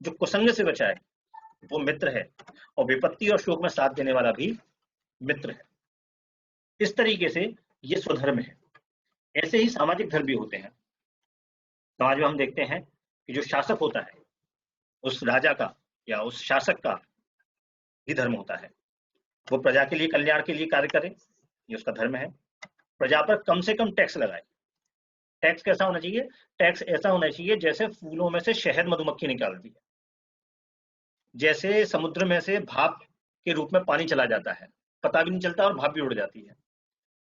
जो कुसंग से बचाए वो मित्र है, और विपत्ति और शोक में साथ देने वाला भी मित्र है। इस तरीके से ये स्वधर्म है। ऐसे ही सामाजिक धर्म भी होते हैं। समाज में हम देखते हैं कि जो शासक होता है उस राजा का या उस शासक का भी धर्म होता है। वो प्रजा के लिए, कल्याण के लिए कार्य करे, ये उसका धर्म है। प्रजा पर कम से कम टैक्स लगाए। टैक्स कैसा होना चाहिए? टैक्स ऐसा होना चाहिए जैसे फूलों में से शहद मधुमक्खी निकालती है, जैसे समुद्र में से भाप के रूप में पानी चला जाता है, पता भी नहीं चलता और भाप भी उड़ जाती है।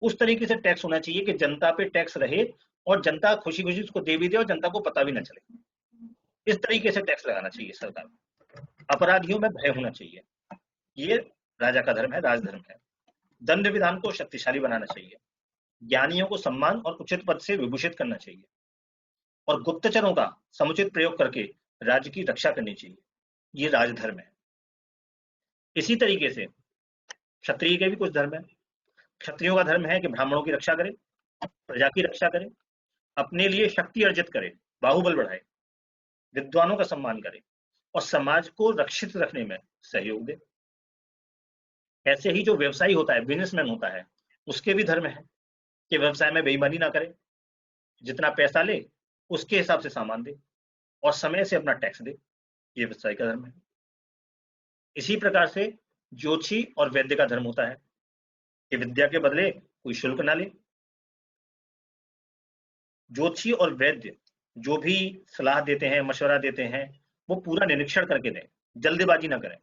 उस तरीके से टैक्स होना चाहिए कि जनता पे टैक्स रहे और जनता खुशी खुशी उसको दे भी दे और जनता को पता भी ना चले। इस तरीके से टैक्स लगाना चाहिए सरकार। अपराधियों में भय होना चाहिए, ये राजा का धर्म है, राजधर्म है। दंड विधान को शक्तिशाली बनाना चाहिए, ज्ञानियों को सम्मान और उचित पद से विभूषित करना चाहिए, और गुप्तचरों का समुचित प्रयोग करके राज्य की रक्षा करनी चाहिए, ये राजधर्म है। इसी तरीके से क्षत्रिय के भी कुछ धर्म है। क्षत्रियों का धर्म है कि ब्राह्मणों की रक्षा करे, प्रजा की रक्षा करे, अपने लिए शक्ति अर्जित करे, बाहुबल बढ़ाए, विद्वानों का सम्मान करे और समाज को रक्षित रखने में सहयोग दे। ऐसे ही जो व्यवसायी होता है, बिजनेसमैन होता है, उसके भी धर्म है कि व्यवसाय में बेईमानी ना करे, जितना पैसा ले उसके हिसाब से सामान दे और समय से अपना टैक्स दे, ये व्यवसाय का धर्म है। इसी प्रकार से ज्योतिषी और वैद्य का धर्म होता है कि विद्या के बदले कोई शुल्क ना ले। ज्योतिषी और वैद्य जो भी सलाह देते हैं, मशवरा देते हैं, वो पूरा निरीक्षण करके दें, जल्दबाजी ना करें,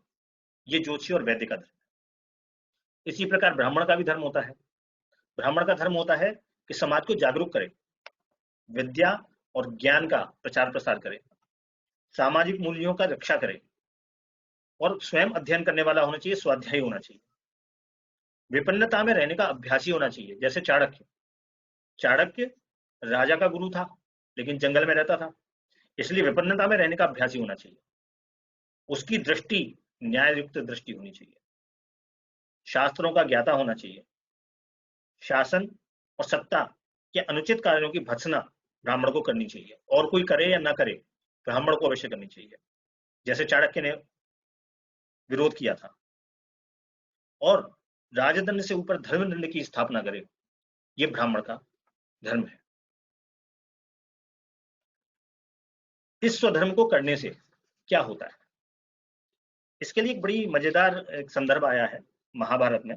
ये ज्योतिषी और वैद्य का धर्म है। इसी प्रकार ब्राह्मण का भी धर्म होता है। ब्राह्मण का धर्म होता है कि समाज को जागरूक करे, विद्या और ज्ञान का प्रचार प्रसार करे, सामाजिक मूल्यों का रक्षा करे और स्वयं अध्ययन करने वाला होना चाहिए, स्वाध्यायी होना चाहिए। विपन्नता में रहने का अभ्यासी होना चाहिए, जैसे चाणक्य। चाणक्य राजा का गुरु था लेकिन जंगल में रहता था, इसलिए विपन्नता में रहने का अभ्यासी होना चाहिए। उसकी दृष्टि न्याययुक्त दृष्टि होनी चाहिए, शास्त्रों का ज्ञाता होना चाहिए। शासन और सत्ता के अनुचित कार्यों की भर्त्सना ब्राह्मण को करनी चाहिए, और कोई करे या ना करे ब्राह्मण को अवश्य करनी चाहिए, जैसे चाणक्य ने विरोध किया था। और राजदंड से ऊपर धर्मदंड की स्थापना करे, ये ब्राह्मण का धर्म है। इस स्वधर्म को करने से क्या होता है, इसके लिए एक बड़ी मजेदार एक संदर्भ आया है महाभारत में,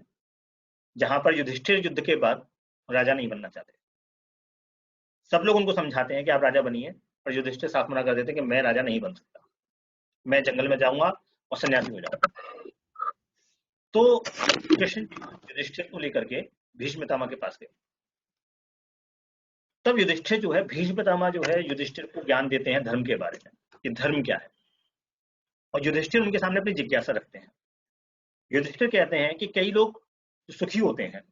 जहां पर युधिष्ठिर युद्ध के बाद राजा नहीं बनना चाहते। सब लोग उनको समझाते हैं कि आप राजा बनिए, पर युधिष्ठिर साफ मना कर देते हैं कि मैं राजा नहीं बन सकता, मैं जंगल में जाऊंगा और सन्यासी हो जाऊंगा। तो कृष्ण युधिष्ठिर को लेकर के भीष्म पितामह के पास गए। तब युधिष्ठिर जो है, भीष्म पितामह जो है युधिष्ठिर को ज्ञान देते हैं धर्म के बारे में कि धर्म क्या है, और युधिष्ठिर उनके सामने अपनी जिज्ञासा रखते हैं। युधिष्ठिर कहते हैं कि कई लोग सुखी होते हैं,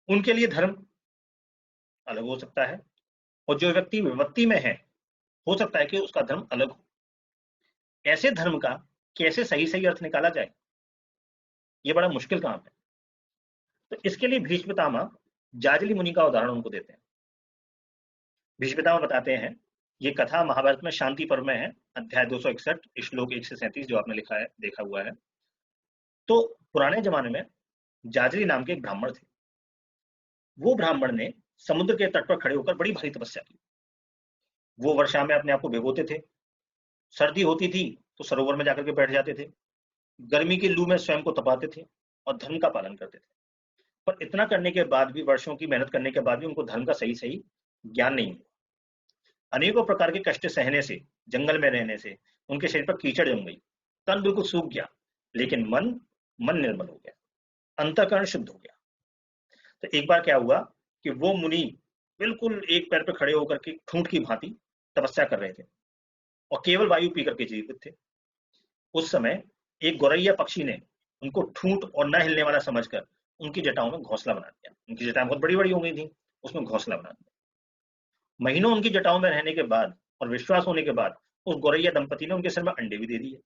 उनके लिए धर्म अलग हो सकता है, और जो व्यक्ति विपत्ति में है, हो सकता है कि उसका धर्म अलग हो। ऐसे धर्म का कैसे सही सही अर्थ निकाला जाए, ये बड़ा मुश्किल काम है। तो इसके लिए भीष्म पितामह जाजली मुनि का उदाहरण उनको देते हैं। भीष्म पितामह बताते हैं, ये कथा महाभारत में शांति पर्व में है, अध्याय 261 श्लोक 1 से 37 जो आपने लिखा है, देखा हुआ है। तो पुराने जमाने में जाजली नाम के एक ब्राह्मण थे। वो ब्राह्मण ने समुद्र के तट पर खड़े होकर बड़ी भारी तपस्या की। वो वर्षा में अपने आप को भिगोते थे, सर्दी होती थी तो सरोवर में जाकर के बैठ जाते थे, गर्मी की लू में स्वयं को तपाते थे और धर्म का पालन करते थे। पर इतना करने के बाद भी, वर्षों की मेहनत करने के बाद भी उनको धर्म का सही सही ज्ञान नहीं हुआ। अनेकों प्रकार के कष्ट सहने से, जंगल में रहने से उनके शरीर पर कीचड़ जम गई, तन बिल्कुल सूख गया, लेकिन मन मन निर्मल हो गया, अंतःकरण शुद्ध हो गया। तो एक बार क्या हुआ कि वो मुनि बिल्कुल एक पैर पे खड़े होकर के ठूंठ की भांति तपस्या कर रहे थे और केवल वायु पी करके जीवित थे। उस समय एक गौरैया पक्षी ने उनको ठूंठ और न हिलने वाला समझकर उनकी जटाओं में घोंसला बना दिया। उनकी जटाएं बहुत बड़ी बड़ी हो गई थी, उसमें घोंसला बना दिया। महीनों उनकी जटाओं में रहने के बाद और विश्वास होने के बाद उस गौरैया दंपति ने उनके सिर में अंडे भी दे दिए।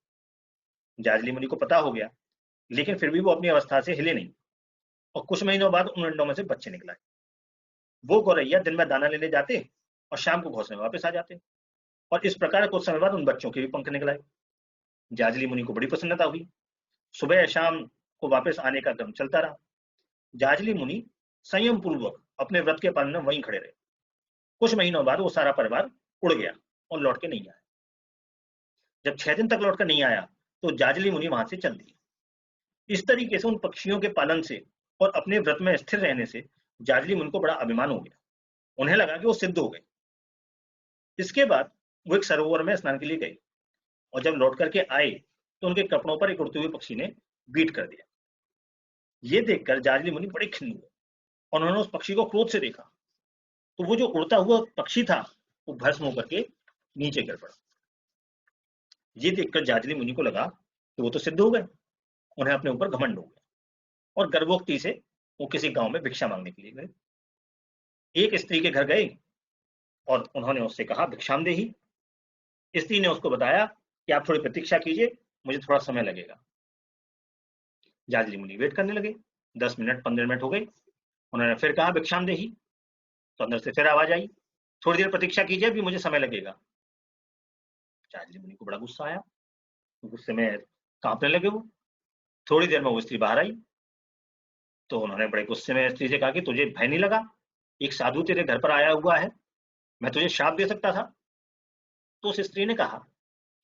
जाजली मुनि को पता हो गया, लेकिन फिर भी वो अपनी अवस्था से हिले नहीं और कुछ महीनों बाद उन अंडों में से बच्चे निकलाए। वो गौरैया दिन में दाना लेने जाते और शाम को घोंसले में वापस आ जाते और इस प्रकार कुछ समय बाद उन बच्चों के भी पंख निकलाए। जाजली मुनि को बड़ी प्रसन्नता हुई। सुबह या शाम को वापस आने का क्रम चलता रहा। जाजली मुनि संयम पूर्वक अपने व्रत के पालन में वहीं खड़े रहे। कुछ महीनों बाद वो सारा परिवार उड़ गया और लौट के नहीं आया। जब 6 दिन तक लौटकर नहीं आया तो जाजली मुनि वहां से चल दिए। इस तरीके से उन पक्षियों के पालन से और अपने व्रत में स्थिर रहने से जाजली मुनि को बड़ा अभिमान हो गया। उन्हें लगा कि वो सिद्ध हो गए। इसके बाद वो एक सरोवर में स्नान के लिए गए और जब लौट करके आए तो उनके कपड़ों पर एक उड़ते हुए पक्षी ने बीट कर दिया। ये देखकर जाजली मुनि बड़े खिन्न हुए और उन्होंने उस पक्षी को क्रोध से देखा तो वो जो उड़ता हुआ पक्षी था वो भस्म होकर के नीचे गिर पड़ा। ये देखकर जाजली मुनि को लगा कि वो तो सिद्ध हो गए। उन्हें अपने ऊपर घमंड हो गया और गर्भोक्ति से वो किसी गांव में भिक्षा मांगने के लिए गए। एक स्त्री के घर गए और उन्होंने उससे कहा, भिक्षाम देही। स्त्री ने उसको बताया कि आप थोड़ी प्रतीक्षा कीजिए, मुझे थोड़ा समय लगेगा। जाजली मुनि वेट करने लगे। 10 मिनट 15 मिनट हो गए। उन्होंने फिर कहा, भिक्षाम देही। तो अंदर से फिर आवाज आई, थोड़ी देर प्रतीक्षा कीजिए, अभी मुझे समय लगेगा। जाजली मुनि को बड़ा गुस्सा आया, गुस्से में कांपने लगे वो। थोड़ी देर में वो स्त्री बाहर आई तो उन्होंने बड़े गुस्से में स्त्री से कहा कि तुझे भय नहीं लगा? एक साधु तेरे घर पर आया हुआ है, मैं तुझे श्राप दे सकता था। तो उस स्त्री ने कहा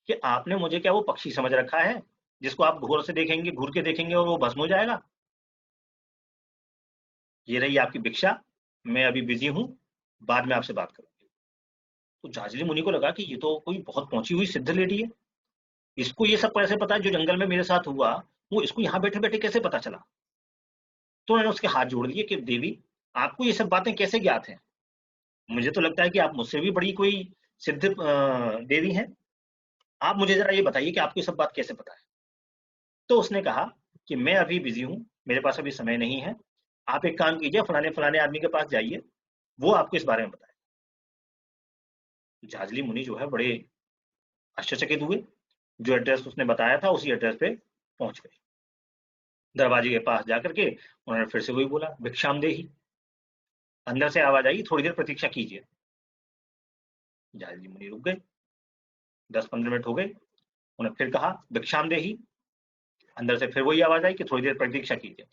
कि आपने मुझे क्या वो पक्षी समझ रखा है जिसको आप घूर से देखेंगे, घूर के देखेंगे और वो भस्म हो जाएगा? ये रही आपकी भिक्षा, मैं अभी बिजी हूं, बाद में आपसे बात करूंगी। तो जाजली मुनि को लगा कि ये तो कोई बहुत पहुंची हुई सिद्ध लेडी है, इसको ये सब कैसे पता है जो जंगल में मेरे साथ हुआ वो इसको यहाँ बैठे बैठे कैसे पता चला। तो उन्होंने उसके हाथ जोड़ लिए कि देवी, आपको ये सब बातें कैसे ज्ञात हैं? मुझे तो लगता है कि आप मुझसे भी बड़ी कोई सिद्ध देवी हैं। आप मुझे जरा ये बताइए कि आपको ये सब बात कैसे पता है? तो उसने कहा कि मैं अभी बिजी हूँ, मेरे पास अभी समय नहीं है, आप एक काम कीजिए, फलाने फलाने आदमी के पास जाइए, वो आपको इस बारे में बताए। जाजली मुनि जो है बड़े आश्चर्यचकित हुए। जो एड्रेस उसने बताया था उसी एड्रेस पे पहुंच गए। दरवाजे के पास जाकर के उन्होंने फिर से वही बोला, भिक्षाम देही। अंदर से आवाज आई, थोड़ी देर प्रतीक्षा कीजिए। जाजली मुनि रुक गए। 10-15 मिनट हो गए। उन्हें फिर कहा, भिक्षाम देही। अंदर से फिर वही आवाज आई कि थोड़ी देर प्रतीक्षा कीजिए।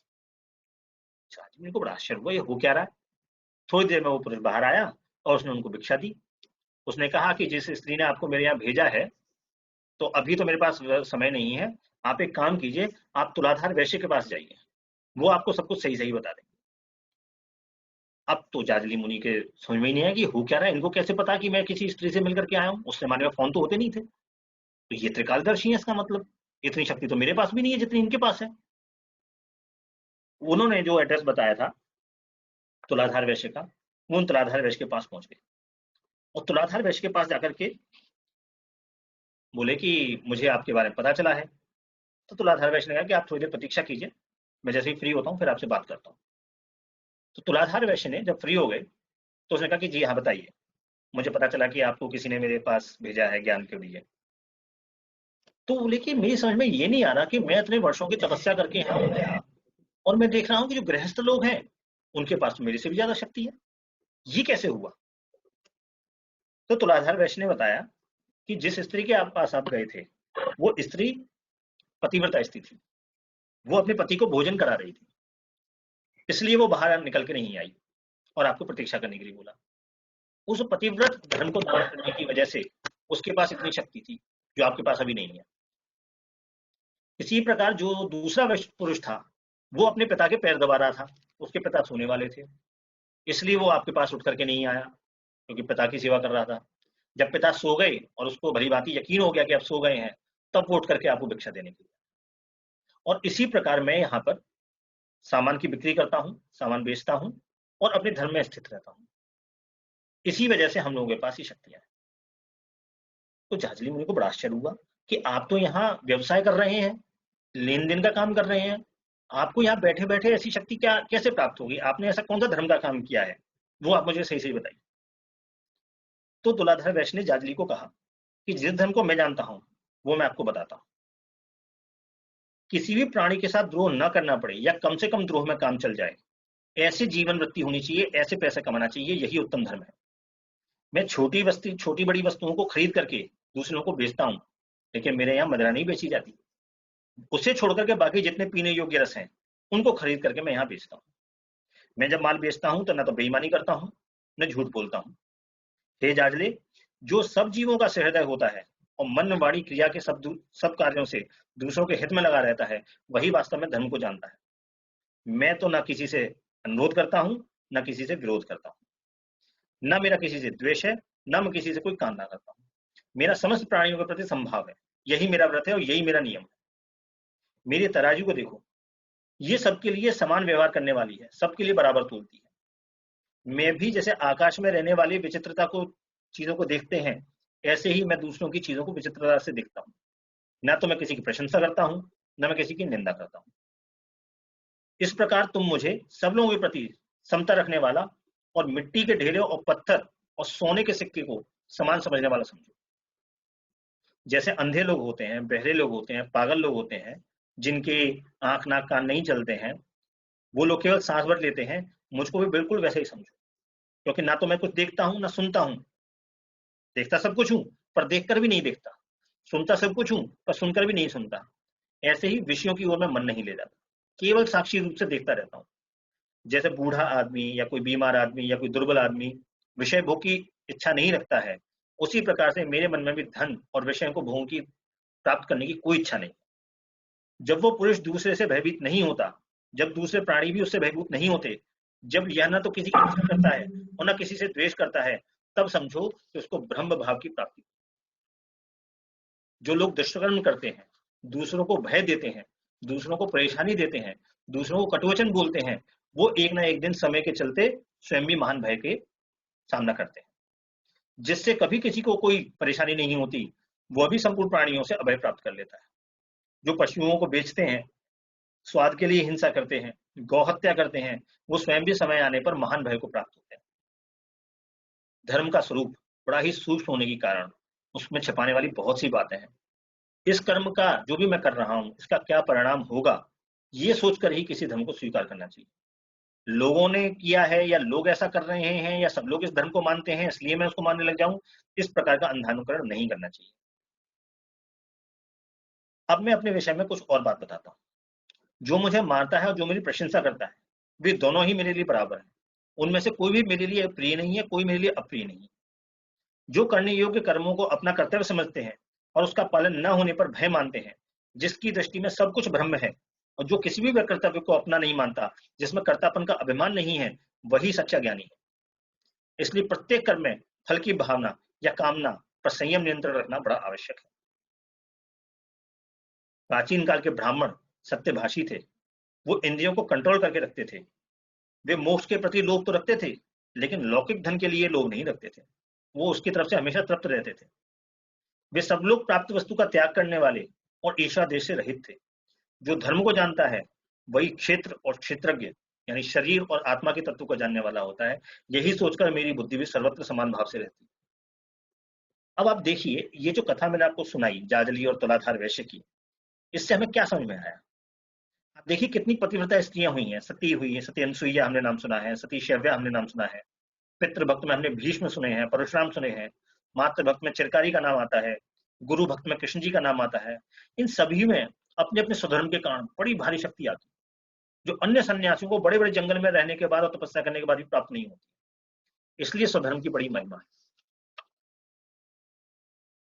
जाजली मुनि को बड़ा आश्चर्य हुआ, ये हो क्या रहा है? थोड़ी देर में वो पुरुष बाहर आया और उसने उनको भिक्षा दी। उसने कहा कि जिस स्त्री ने आपको मेरे यहाँ भेजा है, तो अभी तो मेरे पास समय नहीं है, आप एक काम कीजिए, आप तुलाधार वैश्य के पास जाइए, वो आपको सब कुछ सही सही बता देंगे। अब तो जाजली मुनि के समझ में ही नहीं आया कि हो क्या रहा है, इनको कैसे पता कि मैं किसी स्त्री से मिलकर के आया हूँ? उस जमाने में फोन तो होते नहीं थे, तो ये त्रिकालदर्शी है इसका मतलब। इतनी शक्ति तो मेरे पास भी नहीं है जितनी इनके पास है। उन्होंने जो एड्रेस बताया था तुलाधार वैश्य का, वो उन तुलाधार वैश्य के पास पहुंच गए और तुलाधार वैश्य के पास जाकर के बोले कि मुझे आपके बारे में पता चला है। तो तुलाधार वैश्य ने कहा कि आप थोड़ी देर प्रतीक्षा कीजिए, मैं जैसे ही फ्री होता हूँ फिर आपसे बात करता हूँ। तो तुलाधार वैश्य ने जब फ्री हो गए तो उसने कहा कि जी हाँ बताइए, मुझे पता चला कि आपको किसी ने मेरे पास भेजा है ज्ञान के लिए। तो बोले कि मेरी समझ में ये नहीं आ रहा कि मैं इतने वर्षों की तपस्या करके यहाँ आया और मैं देख रहा हूँ कि जो गृहस्थ लोग हैं उनके पास तो मेरे से भी ज्यादा शक्ति है, ये कैसे हुआ? तो तुलाधार वैश्य ने बताया कि जिस स्त्री के पास आप गए थे वो स्त्री पतिव्रता स्त्री थी, वो अपने पति को भोजन करा रही थी, इसलिए वो बाहर निकल के नहीं आई और आपको प्रतीक्षा करने के लिए बोला। उस पतिव्रत धर्म को धारण करने की वजह से उसके पास इतनी शक्ति थी जो आपके पास अभी नहीं है। इसी प्रकार जो दूसरा पुरुष था वो अपने पिता के पैर दबा रहा था, उसके पिता सोने वाले थे, इसलिए वो आपके पास उठ करके नहीं आया, क्योंकि पिता की सेवा कर रहा था। जब पिता सो गए और उसको भली भांति यकीन हो गया कि अब सो गए हैं, तब वो उठ करके आपको भिक्षा देने के लिए। और इसी प्रकार मैं यहाँ पर सामान की बिक्री करता हूँ, सामान बेचता हूँ और अपने धर्म में स्थित रहता हूँ। इसी वजह से हम लोगों के पास ये शक्तियां हैं। तो जाजली मुनि को बड़ा आश्चर्य हुआ कि आप तो यहाँ व्यवसाय कर रहे हैं, लेन देन का काम कर रहे हैं, आपको यहाँ बैठे बैठे ऐसी शक्ति क्या कैसे प्राप्त होगी? आपने ऐसा कौन सा धर्म का काम किया है, वो आप मुझे सही सही बताइए। तो तुलाधर वैश्य ने जाजली को कहा कि जिस धर्म को मैं जानता हूं वो मैं आपको बताता हूं। किसी भी प्राणी के साथ द्रोह न करना पड़े या कम से कम द्रोह में काम चल जाए, ऐसी जीवन वृत्ति होनी चाहिए, ऐसे पैसे कमाना चाहिए, यही उत्तम धर्म है। मैं छोटी बड़ी वस्तुओं को खरीद करके दूसरों को बेचता हूँ, लेकिन मेरे यहाँ मदिरा नहीं बेची जाती। उसे छोड़ करके बाकी जितने पीने योग्य रस हैं उनको खरीद करके मैं यहाँ बेचता हूँ। मैं जब माल बेचता हूँ तो न तो बेईमानी करता हूँ न झूठ बोलता हूँ। हे जाजले, जो सब जीवों का सहृदय होता है और मन वाणी क्रिया के सब कार्यों से दूसरों के हित में लगा रहता है, वही वास्तव में धर्म को जानता है। मैं तो न किसी से अनुरोध करता हूँ न किसी से विरोध करता हूँ, न मेरा किसी से द्वेष है, न मैं किसी से कोई कामना करता हूँ। मेरा समस्त प्राणियों के प्रति संभाव है, यही मेरा व्रत है और यही मेरा नियम है। मेरी तराजू को देखो, ये सबके लिए समान व्यवहार करने वाली है, सबके लिए बराबर तोलती है। मैं भी जैसे आकाश में रहने वाली विचित्रता को चीजों को देखते हैं, ऐसे ही मैं दूसरों की चीजों को विचित्रता से देखता हूँ। न तो मैं किसी की प्रशंसा करता हूँ न मैं किसी की निंदा करता हूँ। इस प्रकार तुम मुझे सब लोगों के प्रति समता रखने वाला और मिट्टी के ढेले और पत्थर और सोने के सिक्के को समान समझने वाला समझो। जैसे अंधे लोग होते हैं, बहरे लोग होते हैं, पागल लोग होते हैं, जिनके आंख नाक कान नहीं चलते हैं, वो लोग केवल सांस भर लेते हैं, मुझको भी बिल्कुल वैसे ही समझो। क्योंकि ना तो मैं कुछ देखता हूं ना सुनता हूं। देखता सब कुछ हूं पर देखकर भी नहीं देखता, सुनता सब कुछ हूं पर सुनकर भी नहीं सुनता। ऐसे ही विषयों की ओर मैं मन नहीं ले जाता, केवल साक्षी रूप से देखता रहता हूँ। जैसे बूढ़ा आदमी या कोई बीमार आदमी या कोई दुर्बल आदमी विषय भोग की इच्छा नहीं रखता है, उसी प्रकार से मेरे मन में भी धन और विषयों को भोग की प्राप्त करने की कोई इच्छा नहीं। जब वो पुरुष दूसरे से भयभीत नहीं होता, जब दूसरे प्राणी भी उससे भयभीत नहीं होते, जब यह न तो किसी की इच्छा करता है और न किसी से द्वेष करता है, तब समझो कि उसको ब्रह्म भाव की प्राप्ति। जो लोग दुष्कर्म करते हैं, दूसरों को भय देते हैं, दूसरों को परेशानी देते हैं, दूसरों को कटुवचन बोलते हैं, वो एक ना एक दिन समय के चलते स्वयं भी महान भय के सामना करते हैं। जिससे कभी किसी को कोई परेशानी नहीं होती, वह भी संपूर्ण प्राणियों से अभय प्राप्त कर लेता है। जो पशुओं को बेचते हैं, स्वाद के लिए हिंसा करते हैं, गौहत्या करते हैं, वो स्वयं भी समय आने पर महान भय को प्राप्त होते हैं। धर्म का स्वरूप बड़ा ही सूक्ष्म होने के कारण उसमें छिपाने वाली बहुत सी बातें हैं। इस कर्म का जो भी मैं कर रहा हूं, इसका क्या परिणाम होगा, ये सोचकर ही किसी धर्म को स्वीकार करना चाहिए। लोगों ने किया है या लोग ऐसा कर रहे हैं या सब लोग इस धर्म को मानते हैं इसलिए मैं उसको मानने लग जाऊं, इस प्रकार का अंधानुकरण नहीं करना चाहिए। अब मैं अपने विषय में कुछ और बात बताता हूँ। जो मुझे मानता है और जो मेरी प्रशंसा करता है, वे दोनों ही मेरे लिए बराबर हैं। उनमें से कोई भी मेरे लिए प्रिय नहीं है, कोई मेरे लिए अप्रिय नहीं है। जो करने योग्य कर्मों को अपना कर्तव्य समझते हैं और उसका पालन न होने पर भय मानते हैं, जिसकी दृष्टि में सब कुछ ब्रह्म है, और जो किसी भी कर्तव्य को अपना नहीं मानता, जिसमें कर्तापन का अभिमान नहीं है, वही सच्चा ज्ञानी है। इसलिए प्रत्येक कर्म में फल की भावना या कामना पर संयम नियंत्रण रखना बड़ा आवश्यक है। प्राचीन काल के ब्राह्मण सत्यभाषी थे। वो इंद्रियों को कंट्रोल करके रखते थे। वे मोक्ष के प्रति लोभ तो रखते थे, लेकिन लौकिक धन के लिए लोभ नहीं रखते थे। वो उसकी तरफ से हमेशा तृप्त रहते थे। वे सब लोग प्राप्त वस्तु का त्याग करने वाले और ईर्ष्या देश से रहित थे। जो धर्म को जानता है वही क्षेत्र और क्षेत्रज्ञ यानी शरीर और आत्मा के तत्व को जानने वाला होता है। यही सोचकर मेरी बुद्धि भी सर्वत्र समान भाव से रहती है। अब आप देखिए, ये जो कथा मैंने आपको सुनाई जाजली और तुलाधार वैश्य की, इससे हमें क्या समझ में आया? आप देखिए कितनी पतिव्रता स्त्रियां हुई हैं, सती हुई है, सती अनुसुईया हमने नाम सुना है, सती शव्या हमने नाम सुना है, पितृभक्त में हमने भीष्म सुने हैं, परशुराम सुने हैं, मातृभक्त में चिरकारी का नाम आता है, गुरु भक्त में कृष्ण जी का नाम आता है। इन सभी में अपने अपने स्वधर्म के कारण बड़ी भारी शक्ति आती है, जो अन्य सन्यासियों को बड़े बड़े जंगल में रहने के बाद और तपस्या करने के बाद भी प्राप्त नहीं होती। इसलिए स्वधर्म की बड़ी महिमा है।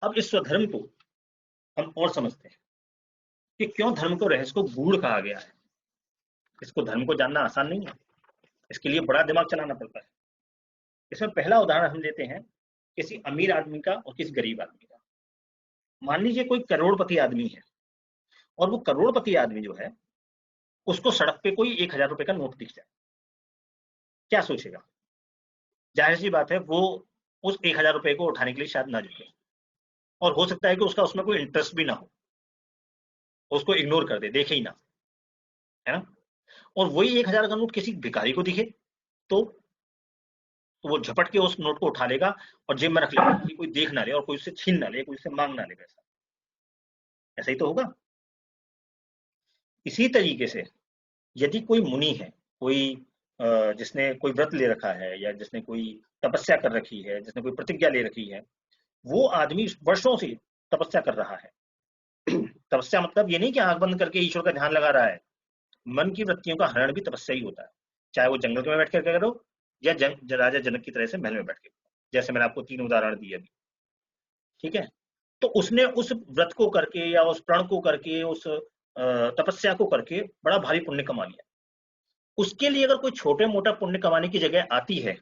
अब इस स्वधर्म को हम और समझते हैं। कि क्यों धर्म को रहस्य को गूढ़ कहा गया है। इसको धर्म को जानना आसान नहीं है, इसके लिए बड़ा दिमाग चलाना पड़ता है। इसमें पहला उदाहरण हम लेते हैं किसी अमीर आदमी का और किसी गरीब आदमी का। मान लीजिए कोई करोड़पति आदमी है, और वो करोड़पति आदमी जो है उसको सड़क पे कोई 1000 रुपए का नोट दिख जाए, क्या सोचेगा? जाहिर सी बात है वो उस 1000 रुपए को उठाने के लिए शायद ना झुके, और हो सकता है कि उसका उसमें कोई इंटरेस्ट भी ना हो, उसको इग्नोर कर दे, देखे ही ना, है ना। और वही 1000 का नोट किसी भिखारी को दिखे तो वो झपट के उस नोट को उठा लेगा और जेब में रख लेगा कि कोई देख ना ले और कोई उससे छीन ना ले, कोई उससे मांग ना ले पैसा। ऐसा ही तो होगा। इसी तरीके से यदि कोई मुनि है, कोई जिसने कोई व्रत ले रखा है, या जिसने कोई तपस्या कर रखी है, जिसने कोई प्रतिज्ञा ले रखी है, वो आदमी वर्षों से तपस्या कर रहा है। तपस्या मतलब ये नहीं कि आंख बंद करके ईश्वर का ध्यान लगा रहा है। मन की वृत्तियों का हरण भी तपस्या ही होता है, चाहे वो जंगल में बैठ कर करो या राजा जनक की तरह से महल में बैठ के, जैसे मैंने आपको 3 उदाहरण दिए अभी। ठीक है, तो उसने उस व्रत को करके या उस प्रण को करके, उस तपस्या को करके बड़ा भारी पुण्य कमा लिया। उसके लिए अगर कोई छोटे मोटा पुण्य कमाने की जगह आती है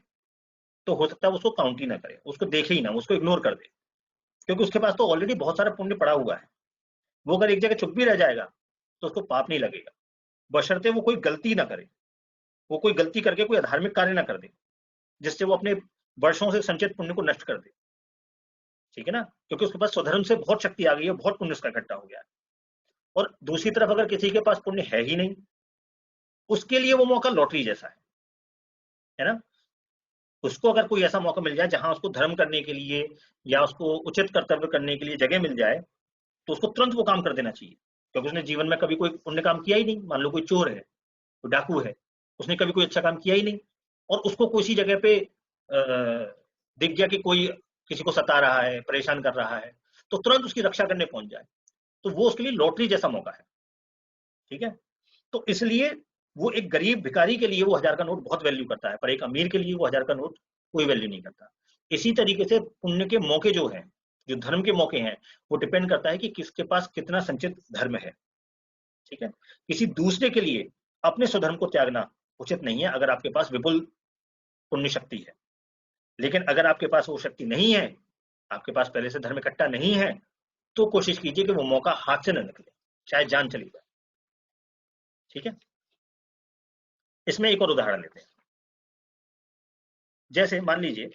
तो हो सकता है उसको काउंट ही ना करे, उसको देखे ही ना, उसको इग्नोर कर दे, क्योंकि उसके पास तो ऑलरेडी बहुत सारा पुण्य पड़ा हुआ है। वो अगर एक जगह चुप भी रह जाएगा तो उसको पाप नहीं लगेगा, बशर्ते वो कोई गलती ना करे, वो कोई गलती करके कोई अधार्मिक कार्य ना कर दे जिससे वो अपने वर्षों से संचित पुण्य को नष्ट कर दे। ठीक है ना, क्योंकि उसके पास स्वधर्म से बहुत शक्ति आ गई है, बहुत पुण्य उसका इकट्ठा हो गया है। और दूसरी तरफ अगर किसी के पास पुण्य है ही नहीं, उसके लिए वो मौका लॉटरी जैसा है ना। उसको अगर कोई ऐसा मौका मिल जाए जहां उसको धर्म करने के लिए या उसको उचित कर्तव्य करने के लिए जगह मिल जाए, तो उसको तुरंत वो काम कर देना चाहिए, क्योंकि उसने जीवन में कभी कोई पुण्य काम किया ही नहीं। मान लो कोई चोर है, कोई डाकू है, उसने कभी कोई अच्छा काम किया ही नहीं, और उसको किसी जगह पे दिख गया कि कोई किसी को सता रहा है, परेशान कर रहा है, तो तुरंत उसकी रक्षा करने पहुंच जाए, तो वो उसके लिए लॉटरी जैसा मौका है। ठीक है, तो इसलिए वो एक गरीब भिखारी के लिए वो 1000 का नोट बहुत वैल्यू करता है, पर एक अमीर के लिए वो 1000 का नोट कोई वैल्यू नहीं करता। इसी तरीके से पुण्य के मौके जो हैं, जो धर्म के मौके हैं, वो डिपेंड करता है कि किसके पास कितना संचित धर्म है। ठीक है, किसी दूसरे के लिए अपने स्वधर्म को त्यागना उचित नहीं है अगर आपके पास विपुल पुण्य शक्ति है। लेकिन अगर आपके पास वो शक्ति नहीं है, आपके पास पहले से धर्म इकट्ठा नहीं है, तो कोशिश कीजिए कि वो मौका हाथ से न निकले, चाहे जान चली जाए। ठीक है, इसमें एक और उदाहरण लेते हैं। जैसे मान लीजिए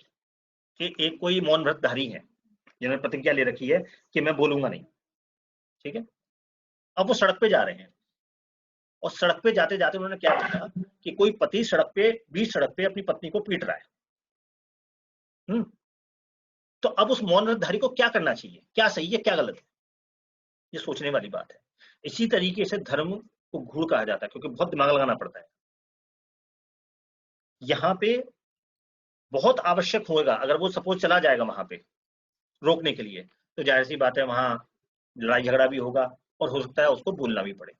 कि एक कोई मौन व्रतधारी है, जिन्होंने प्रतिज्ञा ले रखी है कि मैं बोलूंगा नहीं। ठीक है, अब वो सड़क पे जा रहे हैं, और सड़क पे जाते जाते उन्होंने क्या देखा कि कोई पति सड़क पे, बीच सड़क पे अपनी पत्नी को पीट रहा है। तो अब उस मौन व्रतधारी को क्या करना चाहिए, क्या सही है क्या गलत है, ये सोचने वाली बात है। इसी तरीके से धर्म को गूढ़ कहा जाता है, क्योंकि बहुत दिमाग लगाना पड़ता है। यहाँ पे बहुत आवश्यक होगा, अगर वो सपोज चला जाएगा वहां पे रोकने के लिए, तो जाहिर सी बात है वहां लड़ाई झगड़ा भी होगा, और हो सकता है उसको बोलना भी पड़े।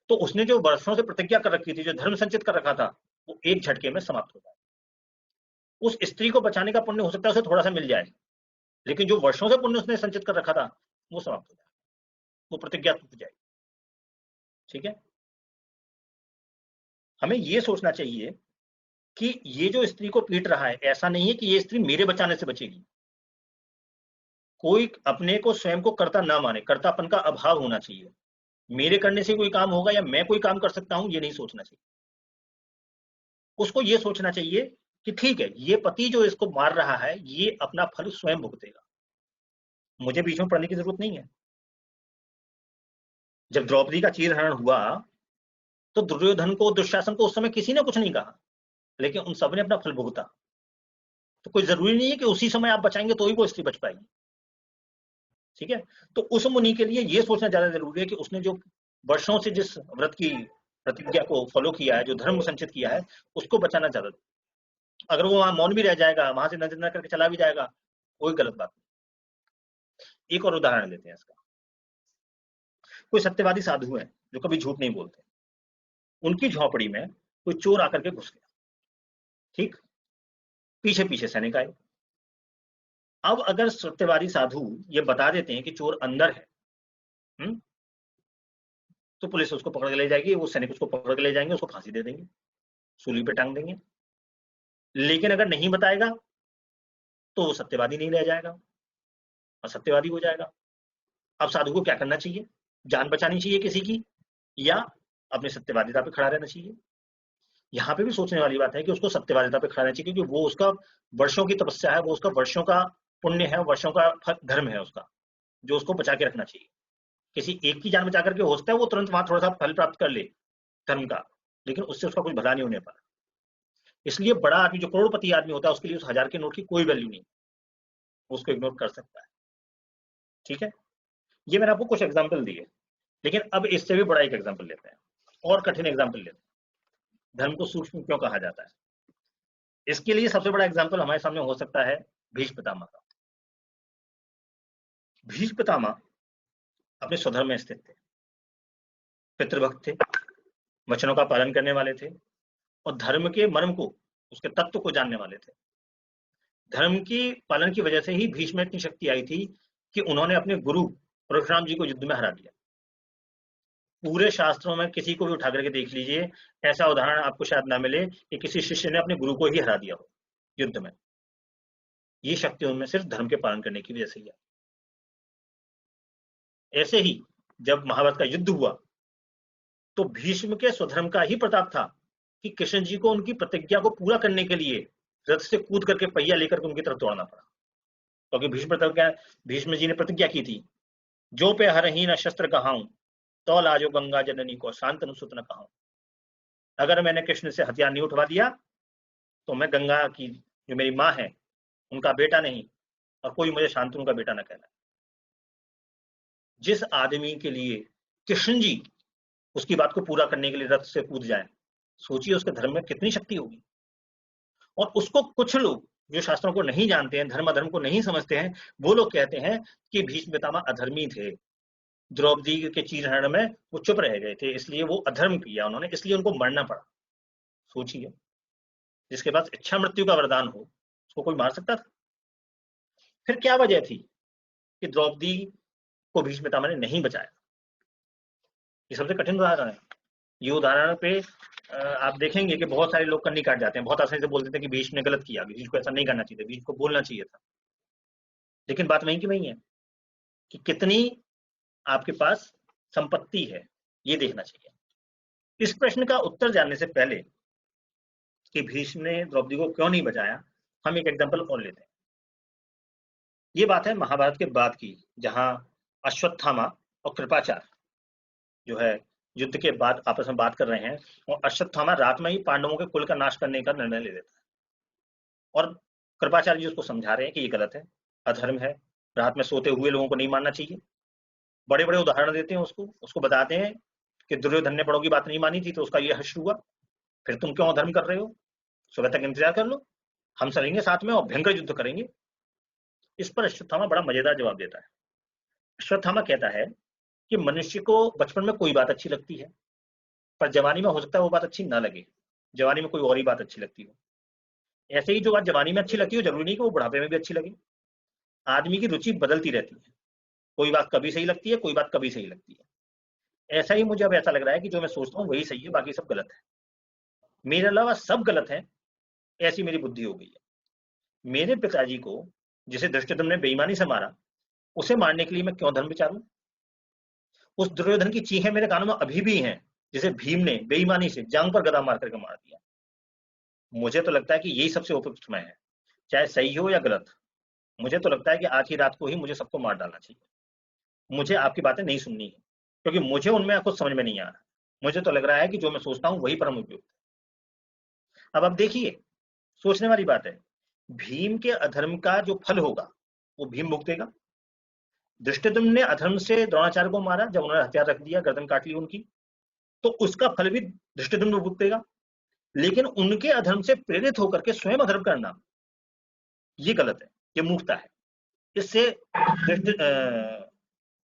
तो उसने जो वर्षों से प्रतिज्ञा कर रखी थी, जो धर्म संचित कर रखा था, वो एक झटके में समाप्त हो जाए। उस स्त्री को बचाने का पुण्य हो सकता है उसे थोड़ा सा मिल जाए, लेकिन जो वर्षों से पुण्य उसने संचित कर रखा था वो समाप्त हो जाए, वो प्रतिज्ञा टूट जाएगी। ठीक है, हमें ये सोचना चाहिए कि ये जो स्त्री को पीट रहा है, ऐसा नहीं है कि ये स्त्री मेरे बचाने से बचेगी। कोई अपने को स्वयं को कर्ता ना माने, कर्तापन का अभाव होना चाहिए। मेरे करने से कोई काम होगा या मैं कोई काम कर सकता हूं, ये नहीं सोचना चाहिए। उसको ये सोचना चाहिए कि ठीक है, ये पति जो इसको मार रहा है, ये अपना फल स्वयं भुगतेगा, मुझे बीच में पड़ने की जरूरत नहीं है। जब द्रौपदी का चीरहरण हुआ तो दुर्योधन को, दुशासन को उस समय किसी ने कुछ नहीं कहा, लेकिन उन सबने अपना फल भुगता। तो कोई जरूरी नहीं है कि उसी समय आप बचाएंगे तो ही वो स्त्री बच पाएगी। ठीक है, तो उस मुनि के लिए ये सोचना ज्यादा जरूरी है कि उसने जो वर्षों से जिस व्रत की प्रतिज्ञा को फॉलो किया है, जो धर्म संचित किया है, उसको बचाना ज्यादा। अगर वो वहां मौन भी रह जाएगा, वहां से नजर न करके चला भी जाएगा, कोई गलत बात नहीं। एक और उदाहरण लेते हैं इसका। कोई सत्यवादी साधु है जो कभी झूठ नहीं बोलते, उनकी झोपड़ी में कोई चोर आकर के घुस गया। ठीक, पीछे पीछे सैनिक आए। अब अगर सत्यवादी साधु ये बता देते हैं कि चोर अंदर है, तो पुलिस उसको पकड़ के ले जाएगी, वो सैनिक उसको पकड़ के ले जाएंगे, उसको फांसी दे देंगे, सूली पे टांग देंगे। लेकिन अगर नहीं बताएगा तो वो सत्यवादी नहीं रह जाएगा और सत्यवादी हो जाएगा। अब साधु को क्या करना चाहिए? जान बचानी चाहिए किसी की या अपनी सत्यवादिता पे खड़ा रहना चाहिए? यहाँ पे भी सोचने वाली बात है कि उसको सत्यवादिता पे खड़ा रहना चाहिए, क्योंकि वो उसका वर्षों की तपस्या है, वो उसका वर्षों का पुण्य है, वर्षों का धर्म है उसका, जो उसको बचा के रखना चाहिए। किसी एक की जान बचा करके हो सकता है वो तुरंत वहां थोड़ा सा फल प्राप्त कर ले धर्म का, लेकिन उससे उसका कुछ भला नहीं होने पाता। इसलिए बड़ा आदमी, जो करोड़पति आदमी होता है, उसके लिए उस 1000 के नोट की कोई वैल्यू नहीं, उसको इग्नोर कर सकता है। ठीक है, ये मैंने आपको कुछ एग्जाम्पल दिए, लेकिन अब इससे भी बड़ा एक एग्जाम्पल लेते हैं, और कठिन एग्जाम्पल लेते हैं। धर्म को सूक्ष्म क्यों कहा जाता है? इसके लिए सबसे बड़ा एग्जाम्पल हमारे सामने हो सकता है भीष्म पितामह का। भीष्म पितामह अपने स्वधर्म में स्थित थे, पितृभक्त थे, वचनों का पालन करने वाले थे और धर्म के मर्म को, उसके तत्व को जानने वाले थे। धर्म की पालन की वजह से ही भीष्म में इतनी शक्ति आई थी कि उन्होंने अपने गुरु परशुराम जी को युद्ध में हरा दिया। पूरे शास्त्रों में किसी को भी उठा करके देख लीजिए, ऐसा उदाहरण आपको शायद ना मिले कि किसी शिष्य ने अपने गुरु को ही हरा दिया हो युद्ध में। ये शक्ति उनमें सिर्फ धर्म के पालन करने की वजह से ही आई। ऐसे ही जब महाभारत का युद्ध हुआ तो भीष्म के स्वधर्म का ही प्रताप था कि कृष्ण जी को उनकी प्रतिज्ञा को पूरा करने के लिए रथ से कूद करके पहिया लेकर के उनकी तरफ दौड़ना पड़ा, क्योंकि भीष्म जी ने प्रतिज्ञा की थी, जो पे हरही न शस्त्र कहाऊं तो लाजो गंगा जननी को शांतनु सुत न कहाऊं। अगर मैंने कृष्ण से हथियार नहीं उठवा दिया तो मैं गंगा की जो मेरी माँ है उनका बेटा नहीं, और कोई मुझे शांतनु का बेटा न कहना। जिस आदमी के लिए कृष्ण जी उसकी बात को पूरा करने के लिए रथ से कूद जाए, सोचिए उसके धर्म में कितनी शक्ति होगी। और उसको कुछ लोग जो शास्त्रों को नहीं जानते हैं, धर्म अधर्म को नहीं समझते हैं, वो लोग कहते हैं कि भीष्म पितामह अधर्मी थे, द्रौपदी के चीरहरण में वो चुप रह गए थे, इसलिए वो अधर्म किया उन्होंने, इसलिए उनको मरना पड़ा। सोचिए, जिसके पास इच्छा मृत्यु का वरदान हो उसको कोई मार सकता था? फिर क्या वजह थी कि द्रौपदी को भीष्म पितामह ने नहीं बचाया? ये सबसे कठिन उदाहरण है। ये उदाहरण पे आप देखेंगे कि बहुत सारे लोग कन्नी काट जाते हैं, बहुत आसानी से बोल देते हैं कि भीष्म ने गलत किया, भीष्म को ऐसा नहीं करना चाहिए, भीष्म को बोलना चाहिए था। लेकिन बात वहीं की वहीं है कि कितनी आपके पास संपत्ति है, ये देखना चाहिए। इस प्रश्न का उत्तर जानने से पहले कि भीष्म ने द्रौपदी को क्यों नहीं बचाया, हम एक एग्जाम्पल और लेते हैं। ये बात है महाभारत के बाद की, जहां अश्वत्थामा और कृपाचार्य जो है युद्ध के बाद आपस में बात कर रहे हैं, और अश्वत्थामा रात में ही पांडवों के कुल का नाश करने का निर्णय ले लेता है, और कृपाचार्य जी उसको समझा रहे हैं कि ये गलत है, अधर्म है, रात में सोते हुए लोगों को नहीं मानना चाहिए। बड़े बड़े उदाहरण देते हैं, उसको बताते हैं कि दुर्योधन ने बड़ों की बात नहीं मानी थी तो उसका ये हश्र हुआ, फिर तुम क्यों अधर्म कर रहे हो, सुबह तक इंतजार कर लो, हम चलेंगे साथ में और भयंकर युद्ध करेंगे। इस पर अश्वत्थामा बड़ा मजेदार जवाब देता है। अश्वत्थामा कहता है कि मनुष्य को बचपन में कोई बात अच्छी लगती है, पर जवानी में हो सकता है वो बात अच्छी ना लगे, जवानी में कोई और ही बात अच्छी लगती हो। ऐसे ही जो बात जवानी में अच्छी लगती हो जरूरी नहीं कि वो बुढ़ापे में भी अच्छी लगे। आदमी की रुचि बदलती रहती है, कोई बात कभी सही लगती है, कोई बात कभी सही लगती है। ऐसा ही मुझे अब ऐसा लग रहा है कि जो मैं सोचता हूँ वही सही है, बाकी सब गलत है, मेरे अलावा सब गलत है, ऐसी मेरी बुद्धि हो गई है। मेरे पिताजी को जिसे धृष्टद्युम्न ने बेईमानी से मारा, उसे मारने के लिए मैं क्यों धर्म विचारूं? उस दुर्योधन की चीखें मेरे कानों में अभी भी हैं, जिसे भीम ने बेईमानी से जांग पर गदा मार करके मार दिया। मुझे तो लगता है कि यही सबसे उपयुक्त समय है, चाहे सही हो या गलत। मुझे तो लगता है कि आज ही रात को ही मुझे सबको मार डालना चाहिए। मुझे आपकी बातें नहीं सुननी है, क्योंकि मुझे उनमें कुछ समझ में नहीं आ रहा। मुझे तो लग रहा है कि जो मैं सोचता हूं वही परम उपयुक्त है। अब आप देखिए, सोचने वाली बात है, भीम के अधर्म का जो फल होगा वो भीम भुगतेगा। धृष्टद्युम्न ने अधर्म से द्रोणाचार्य को मारा, जब उन्होंने हथियार रख दिया, गर्दन काट ली उनकी, तो उसका फल भी धृष्टद्युम्न भुगतेगा। लेकिन उनके अधर्म से प्रेरित होकर के स्वयं अधर्म करना, ये गलत है, ये मूर्खता है। इससे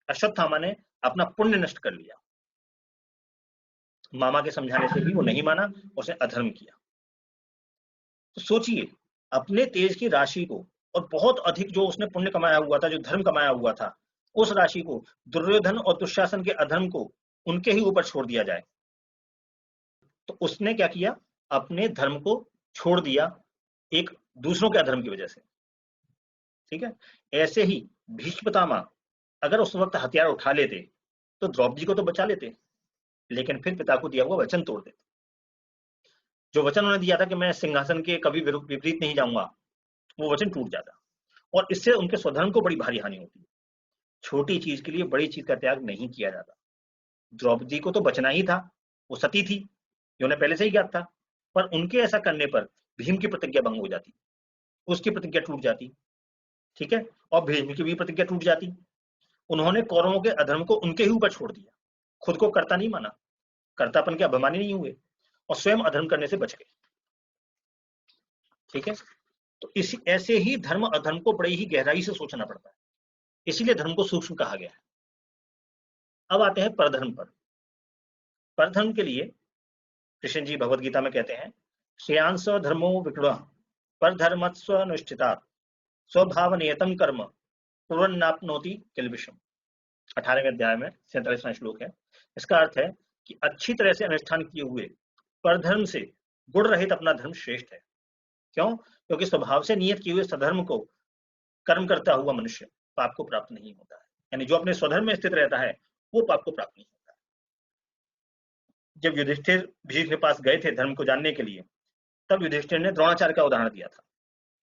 अश्वत्थामा ने अपना पुण्य नष्ट कर लिया। मामा के समझाने से भी वो नहीं माना, उसने अधर्म किया। तो सोचिए, अपने तेज की राशि को और बहुत अधिक जो उसने पुण्य कमाया हुआ था, जो धर्म कमाया हुआ था, उस राशि को दुर्योधन और दुशासन के अधर्म को उनके ही ऊपर छोड़ दिया जाए। तो उसने क्या किया, अपने धर्म को छोड़ दिया एक दूसरों के अधर्म की वजह से। ठीक है, ऐसे ही भीष्म पितामह अगर उस वक्त हथियार उठा लेते तो द्रौपदी को तो बचा लेते, लेकिन फिर पिता को दिया हुआ वचन तोड़ देते। जो वचन उन्होंने दिया था कि मैं सिंहासन के कभी विपरीत नहीं जाऊंगा, वो वचन टूट जाता और इससे उनके स्वधर्म को बड़ी भारी हानि होती। छोटी चीज के लिए बड़ी चीज का त्याग नहीं किया जाता। द्रौपदी को तो बचना ही था, वो सती थी, ये उन्हें पहले से ही ज्ञात था, पर उनके ऐसा करने पर भीम की प्रतिज्ञा भंग हो जाती, उसकी प्रतिज्ञा टूट जाती। ठीक है, और भीम की भी प्रतिज्ञा टूट जाती। उन्होंने कौरवों के अधर्म को उनके ही ऊपर छोड़ दिया, खुद को कर्ता नहीं माना, कर्तापन के अभिमानी नहीं हुए और स्वयं अधर्म करने से बच गए। ठीक है, तो इसी ऐसे ही धर्म अधर्म को बड़ी ही गहराई से सोचना पड़ता है, इसीलिए धर्म को सूक्ष्म कहा गया है। अब आते हैं परधर्म पर। परधर्म के लिए कृष्ण जी भगवत गीता में कहते हैं, श्रेयांस धर्मो विकृण परधर्मस्वनुष्ठिता स्वभाव नियतम कर्म कुर्वन्नाप्नोति किल्बिषम। 18वें अध्याय में 47वां श्लोक है। इसका अर्थ है कि अच्छी तरह से अनुष्ठान किए हुए परधर्म से गुण रहित अपना धर्म श्रेष्ठ है। क्यों? क्योंकि स्वभाव से नियत किए हुए सधर्म को कर्म करता हुआ मनुष्य पाप को प्राप्त नहीं होता है। यानी जो अपने स्वधर्म में स्थित रहता है वो पाप को प्राप्त नहीं होता है। जब युधिष्ठिर भीष्म के पास गए थे धर्म को जानने के लिए, तब युधिष्ठिर ने द्रोणाचार्य का उदाहरण दिया था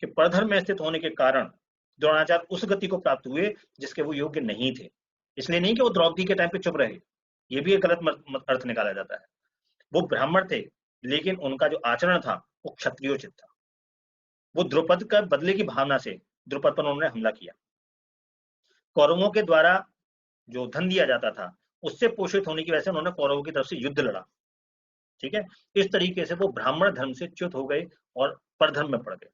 कि परधर्म में स्थित होने के कारण द्रोणाचार्य उस गति को प्राप्त हुए जिसके वो योग्य नहीं थे। इसलिए नहीं कि वो द्रौपदी के टाइम पे चुप रहे, ये भी एक गलत अर्थ निकाला जाता है। वो ब्राह्मण थे, लेकिन उनका जो आचरण था वो क्षत्रियोचित था। वो द्रुपद का बदले की भावना से द्रुपद पर उन्होंने हमला किया। कौरवों के द्वारा जो धन दिया जाता था उससे पोषित होने की वजह से उन्होंने कौरवों की तरफ से युद्ध लड़ा। ठीक है, इस तरीके से वो ब्राह्मण धर्म से च्युत हो गए और परधर्म में पड़ गए।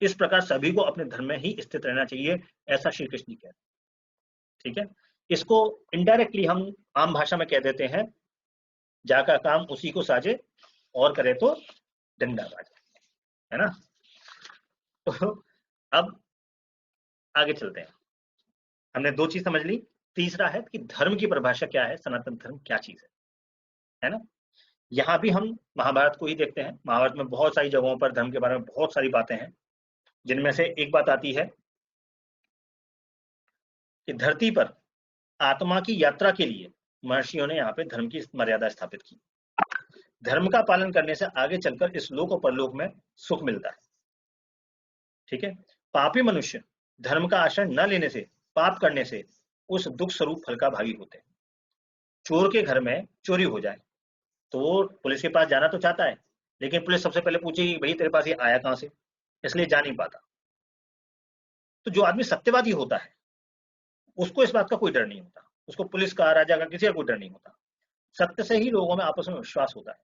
इस प्रकार सभी को अपने धर्म में ही स्थित रहना चाहिए, ऐसा श्री कृष्ण कहते हैं। ठीक है, इसको इनडायरेक्टली हम आम भाषा में कह देते हैं, जाका काम उसी को साजे और करे तो डंडा बाजे, है ना। तो अब आगे चलते हैं। हमने दो चीज समझ ली। तीसरा है कि धर्म की परिभाषा क्या है, सनातन धर्म क्या चीज है ना। यहां भी हम महाभारत को ही देखते हैं। महाभारत में बहुत सारी जगहों पर धर्म के बारे में बहुत सारी बातें हैं, जिनमें से एक बात आती है कि धरती पर आत्मा की यात्रा के लिए महर्षियों ने यहाँ पे धर्म की मर्यादा स्थापित की। धर्म का पालन करने से आगे चलकर इस लोक और परलोक में सुख मिलता है। ठीक है, पापी मनुष्य धर्म का आश्रय न लेने से, पाप करने से उस दुख स्वरूप फल का भागी होते हैं। चोर के घर में चोरी हो जाए तो वो पुलिस के पास जाना तो चाहता है, लेकिन पुलिस सबसे पहले पूछेगी भाई तेरे पास ये आया कहां से, इसलिए जा नहीं पाता। तो जो आदमी सत्यवादी होता है उसको इस बात का कोई डर नहीं होता, उसको पुलिस का, राजा का, किसी का कोई डर नहीं होता। सत्य से ही लोगों में आपस में विश्वास होता है,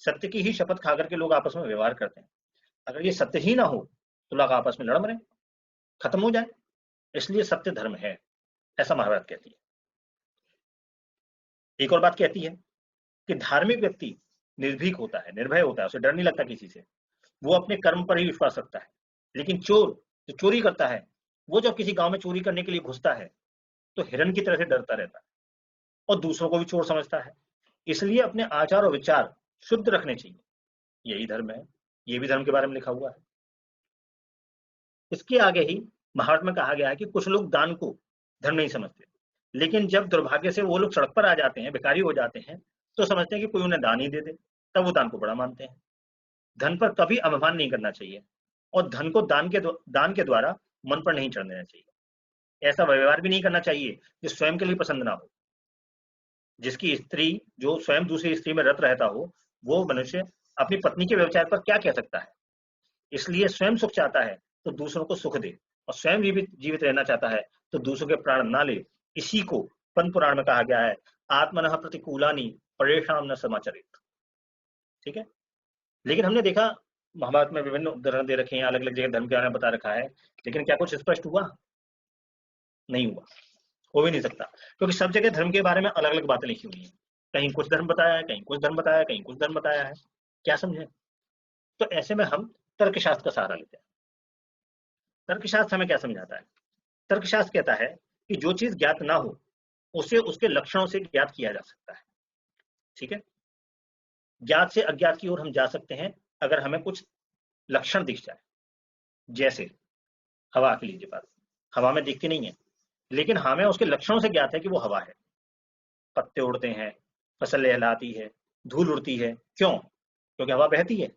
सत्य की ही शपथ खाकर के लोग आपस में व्यवहार करते हैं। अगर ये सत्य ही ना हो तो लोग आपस में लड़ मरे, खत्म हो जाए। इसलिए सत्य धर्म है, ऐसा महाभारत कहती है। एक और बात कहती है कि धार्मिक व्यक्ति निर्भीक होता है, निर्भय होता है, उसे डर नहीं लगता किसी से, वो अपने कर्म पर ही विश्वास रखता है। लेकिन चोर जो चोरी करता है, वो जब किसी गांव में चोरी करने के लिए घुसता है तो हिरण की तरह से डरता रहता है और दूसरों को भी चोर समझता है। इसलिए अपने आचार और विचार शुद्ध रखने चाहिए, यही धर्म है। ये भी धर्म के बारे में लिखा हुआ है। इसके आगे ही महाभारत में कहा गया है कि कुछ लोग दान को धर्म नहीं समझते, लेकिन जब दुर्भाग्य से वो लोग सड़क पर आ जाते हैं, भिखारी हो जाते हैं, तो समझते हैं कि कोई उन्हें दान ही दे दे, तब वो दान को बड़ा मानते हैं। धन पर कभी अभिमान नहीं करना चाहिए और धन को दान के द्वारा मन पर नहीं चढ़ देना चाहिए। ऐसा व्यवहार भी नहीं करना चाहिए जो स्वयं के लिए पसंद ना हो। जिसकी स्त्री जो स्वयं दूसरी स्त्री में रत रहता हो, वो मनुष्य अपनी पत्नी के व्यवचार पर क्या कह सकता है। इसलिए स्वयं सुख चाहता है तो दूसरों को सुख दे, और स्वयं जीवित रहना चाहता है तो दूसरों के प्राण ना ले। इसी को पद्म पुराण में कहा गया है, आत्मनः प्रतिकूलानि परेषाम न समाचरित। ठीक है, लेकिन हमने देखा महाभारत में विभिन्न उदाहरण दे रखे हैं, अलग अलग जगह धर्म के बारे में बता रखा है, लेकिन क्या कुछ स्पष्ट हुआ? नहीं हुआ, हो भी नहीं सकता, क्योंकि सब जगह धर्म के बारे में अलग अलग बातें लिखी हुई है। कहीं कुछ धर्म बताया है, कहीं कुछ धर्म बताया है, कहीं कुछ धर्म बताया है। क्या समझे? तो ऐसे में हम तर्कशास्त्र का सहारा लेते हैं। तर्कशास्त्र हमें क्या समझाता है? तर्कशास्त्र कहता है कि जो चीज ज्ञात ना हो उसे उसके लक्षणों से ज्ञात किया जा सकता है। ठीक है, ज्ञात से अज्ञात की ओर हम जा सकते हैं अगर हमें कुछ लक्षण दिख जाए। जैसे हवा के लीजिए बात, हवा में दिखती नहीं है, लेकिन हमें उसके लक्षणों से ज्ञात है कि वो हवा है। पत्ते उड़ते हैं, फसल लहलाती है, धूल उड़ती है। क्यों? क्योंकि हवा बहती है,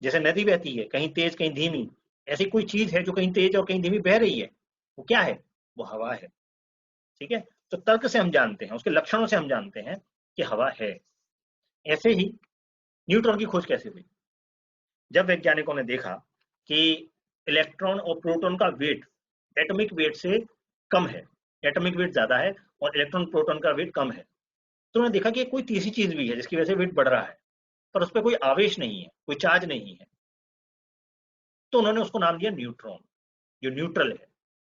जैसे नदी बहती है, कहीं तेज कहीं धीमी। ऐसी कोई चीज है जो कहीं तेज और कहीं धीमी बह रही है, वो क्या है? वो हवा है। ठीक है, तो तर्क से हम जानते हैं, उसके लक्षणों से हम जानते हैं कि हवा है। ऐसे ही न्यूट्रॉन की खोज कैसे हुई? जब वैज्ञानिकों ने देखा कि इलेक्ट्रॉन और प्रोटॉन का वेट एटॉमिक वेट से कम है, एटॉमिक वेट ज्यादा है और इलेक्ट्रॉन प्रोटॉन का वेट कम है, तो उन्होंने देखा कि कोई तीसरी चीज भी है जिसकी वजह से वेट बढ़ रहा है, पर उस पर कोई आवेश नहीं है, कोई चार्ज नहीं है। तो उन्होंने उसको नाम दिया न्यूट्रॉन, जो न्यूट्रल है,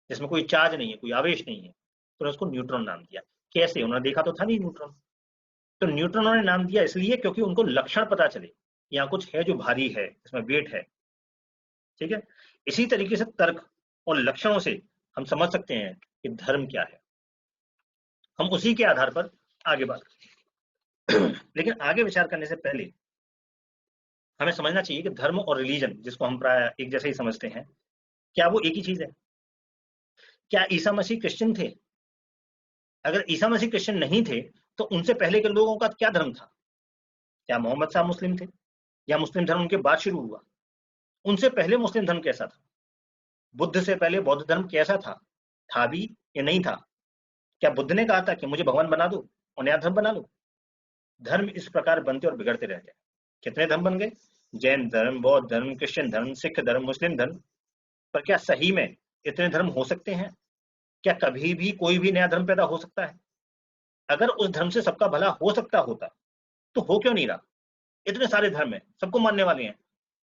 जिसमें कोई चार्ज नहीं है, कोई आवेश नहीं है, तो उन्होंने उसको न्यूट्रॉन नाम दिया। कैसे? उन्होंने देखा तो था नहीं न्यूट्रॉन, तो न्यूट्रॉन उन्होंने नाम दिया इसलिए क्योंकि उनको लक्षण पता चले, यहाँ कुछ है जो भारी है, इसमें वेट है। ठीक है, इसी तरीके से तर्क और लक्षणों से हम समझ सकते हैं कि धर्म क्या है। हम उसी के आधार पर आगे बात करें। लेकिन आगे विचार करने से पहले हमें समझना चाहिए कि धर्म और रिलीजन, जिसको हम प्राय एक जैसे ही समझते हैं, क्या वो एक ही चीज है? क्या ईसा मसीह क्रिश्चियन थे? अगर ईसा मसीह क्रिश्चियन नहीं थे तो उनसे पहले के लोगों का क्या धर्म था? क्या मोहम्मद साहब मुस्लिम थे, या मुस्लिम धर्म उनके बाद शुरू हुआ? उनसे पहले मुस्लिम धर्म कैसा था? बुद्ध से पहले बौद्ध धर्म कैसा था भी या नहीं था? क्या बुद्ध ने कहा था कि मुझे भगवान बना दो और नया धर्म बना लो? धर्म इस प्रकार बनते और बिगड़ते रह गए। कितने धर्म बन गए? जैन धर्म, बौद्ध धर्म, क्रिश्चियन धर्म, सिख धर्म, मुस्लिम धर्म। पर क्या सही में इतने धर्म हो सकते हैं? क्या कभी भी कोई भी नया धर्म पैदा हो सकता है? अगर उस धर्म से सबका भला हो सकता होता तो हो क्यों नहीं रहा? इतने सारे धर्म है, सबको मानने वाले हैं,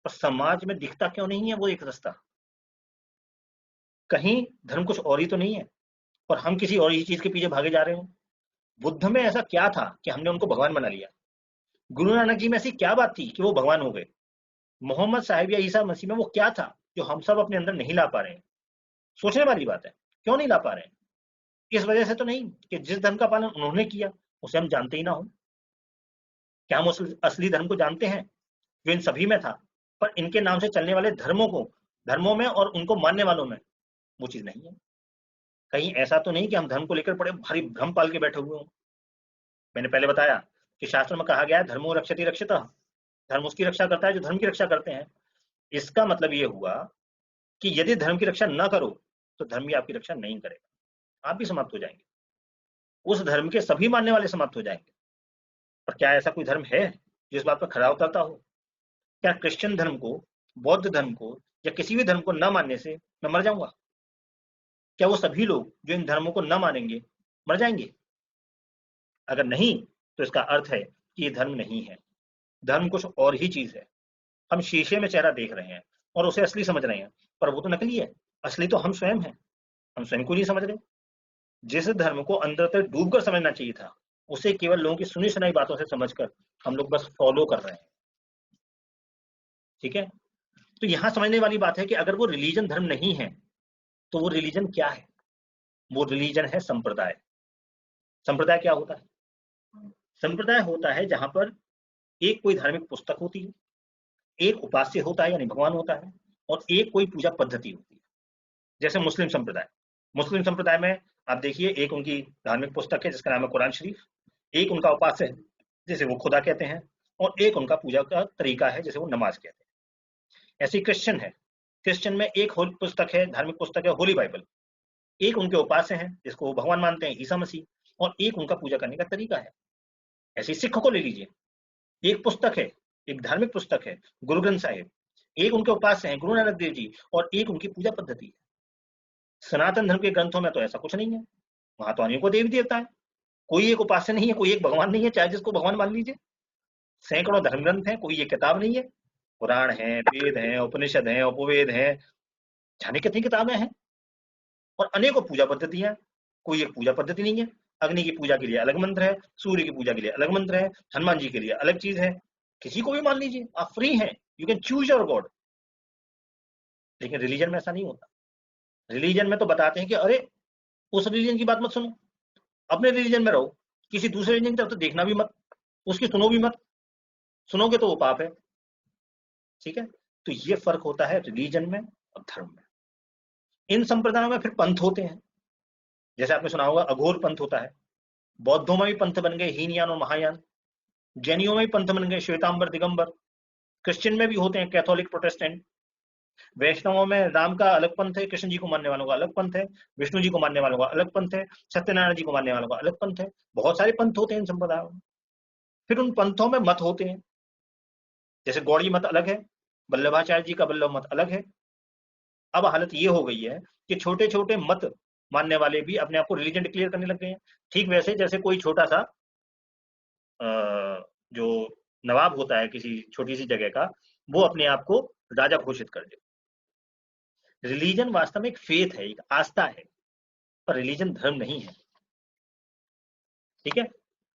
पर समाज में दिखता क्यों नहीं है वो एक रास्ता? कहीं धर्म कुछ और ही तो नहीं है और हम किसी और ही चीज के पीछे भागे जा रहे हो? बुद्ध में ऐसा क्या था कि हमने उनको भगवान बना लिया? गुरु नानक जी में ऐसी क्या बात थी कि वो भगवान हो गए? मोहम्मद साहिब या ईसा मसीह में वो क्या था जो हम सब अपने अंदर नहीं ला पा रहे हैं? सोचने वाली बात है, क्यों नहीं ला पा रहे हैं? इस वजह से तो नहीं कि जिस धर्म का पालन उन्होंने किया उसे हम जानते ही ना हो। क्या हम उस असली धर्म को जानते हैं जो इन सभी में था? पर इनके नाम से चलने वाले धर्मों में और उनको मानने वालों में वो चीज नहीं है। कहीं ऐसा तो नहीं कि हम धर्म को लेकर बड़े भारी भ्रम पाल के बैठे हुए हों। मैंने पहले बताया कि शास्त्र में कहा गया है धर्मो रक्षति रक्षितः, धर्म उसकी रक्षा करता है जो धर्म की रक्षा करते हैं। इसका मतलब ये हुआ कि यदि धर्म की रक्षा न करो तो धर्म भी आपकी रक्षा नहीं करेगा, आप भी समाप्त हो जाएंगे, उस धर्म के सभी मानने वाले समाप्त हो जाएंगे। पर क्या ऐसा कोई धर्म है जो इस बात पर खरा उतरता हो? क्या क्रिश्चियन धर्म को, बौद्ध धर्म को या किसी भी धर्म को न मानने से मैं मर जाऊंगा? क्या वो सभी लोग जो इन धर्मों को न मानेंगे मर जाएंगे? अगर नहीं तो इसका अर्थ है कि ये धर्म नहीं है, धर्म कुछ और ही चीज है। हम शीशे में चेहरा देख रहे हैं और उसे असली समझ रहे हैं, पर वो तो नकली है, असली तो हम स्वयं हैं। हम स्वयं को नहीं समझ रहे। जिस धर्म को अंदर तक डूब कर समझना चाहिए था उसे केवल लोगों की सुनी सुनाई बातों से समझकर हम लोग बस फॉलो कर रहे हैं। ठीक है, तो यहां समझने वाली बात है कि अगर वो रिलीजन धर्म नहीं है तो वो रिलीजन क्या है? वो रिलीजन है संप्रदाय। संप्रदाय क्या होता है? संप्रदाय होता है जहां पर एक कोई धार्मिक पुस्तक होती है, एक उपास्य होता है यानी भगवान होता है, और एक कोई पूजा पद्धति होती है। जैसे मुस्लिम संप्रदाय, मुस्लिम संप्रदाय में आप देखिए एक उनकी धार्मिक पुस्तक है जिसका नाम है कुरान शरीफ, एक उनका उपास्य है जिसे वो खुदा कहते हैं, और एक उनका पूजा का तरीका है जिसे वो नमाज कहते हैं। ऐसी क्रिश्चियन है, क्रिश्चियन में एक पुस्तक है, धार्मिक पुस्तक है होली बाइबल, एक उनके उपास्य हैं जिसको वो भगवान मानते हैं ईसा मसीह, और एक उनका पूजा करने का तरीका है। ऐसे सिख को ले लीजिए, एक पुस्तक है, एक धार्मिक पुस्तक है गुरु ग्रंथ साहिब, एक उनके उपास्य हैं गुरु नानक देव जी, और एक उनकी पूजा पद्धति है। सनातन धर्म के ग्रंथों में तो ऐसा कुछ नहीं है, वहां तो अनेकों देवी देवता है, कोई एक उपास्य नहीं है, कोई एक भगवान नहीं है, चाहे जिसको भगवान मान लीजिए। सैकड़ों धर्म ग्रंथ है, कोई एक किताब नहीं है। पुराण है, वेद है, उपनिषद है, उपवेद है, जाने कितनी किताबें हैं, और अनेकों पूजा पद्धतियां, कोई एक पूजा पद्धति नहीं है। अग्नि की पूजा के लिए अलग मंत्र है, सूर्य की पूजा के लिए अलग मंत्र है, हनुमान जी के लिए अलग चीज है। किसी को भी मान लीजिए, आप फ्री हैं, you can choose your God. लेकिन रिलीजन में ऐसा नहीं होता। रिलीजन में तो बताते हैं कि अरे उस रिलीजन की बात मत सुनो, अपने रिलीजन में रहो, किसी दूसरे रिलीजन की तरफ तो देखना भी मत, उसकी सुनो भी मत, सुनोगे तो वो पाप है। ठीक है, तो ये फर्क होता है रिलीजन में और धर्म में। इन संप्रदायों में फिर पंथ होते हैं, जैसे आपने सुना होगा अघोर पंथ होता है, बौद्धों में भी पंथ बन गए हीनयान और महायान, जैनियों में भी पंथ बन गए श्वेतांबर दिगंबर, क्रिश्चियन में भी होते हैं कैथोलिक प्रोटेस्टेंट, वैष्णवों में राम का अलग पंथ है, कृष्ण जी को मानने वालों का अलग पंथ है, विष्णु जी को मानने वालों का अलग पंथ है, सत्यनारायण जी को मानने वालों का अलग पंथ है। बहुत सारे पंथ होते हैं इन संप्रदायों में। फिर उन पंथों में मत होते हैं, जैसे गौड़ी मत अलग है, वल्लभाचार्य जी का वल्लभ मत अलग है। अब हालत ये हो गई है कि छोटे छोटे मत मानने वाले भी अपने आप को रिलीजन डिक्लेयर करने लग गए हैं। ठीक वैसे जैसे कोई छोटा सा जो नवाब होता है किसी छोटी सी जगह का, वो अपने आप को राजा घोषित कर दे। रिलीजन वास्तव में एक फेथ है, एक आस्था है, पर रिलीजन धर्म नहीं है। ठीक है,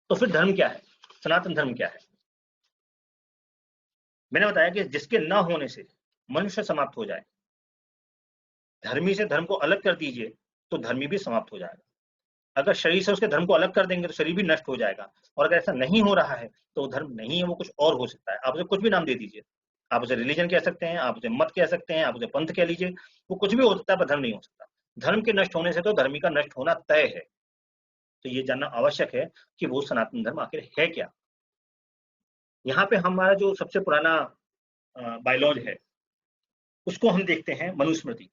तो फिर धर्म क्या है, सनातन धर्म क्या है? मैंने बताया कि जिसके न होने से मनुष्य समाप्त हो जाए, धर्मी से धर्म को अलग कर दीजिए तो धर्मी भी समाप्त हो जाएगा। अगर शरीर से उसके धर्म को अलग कर देंगे तो शरीर भी नष्ट हो जाएगा। और अगर ऐसा नहीं हो रहा है तो वो धर्म नहीं है, वो कुछ और हो सकता है। आप उसे कुछ भी नाम दे दीजिए, आप उसे रिलीजन कह सकते हैं, आप उसे मत कह सकते हैं, आप उसे पंथ कह लीजिए, वो कुछ भी हो सकता है, पर धर्म नहीं हो सकता। धर्म के नष्ट होने से तो धर्मी का नष्ट होना तय है। तो ये जानना आवश्यक है कि वो सनातन धर्म आखिर है क्या। यहाँ पे हमारा जो सबसे पुराना बायोलॉज है उसको हम देखते हैं मनुस्मृति।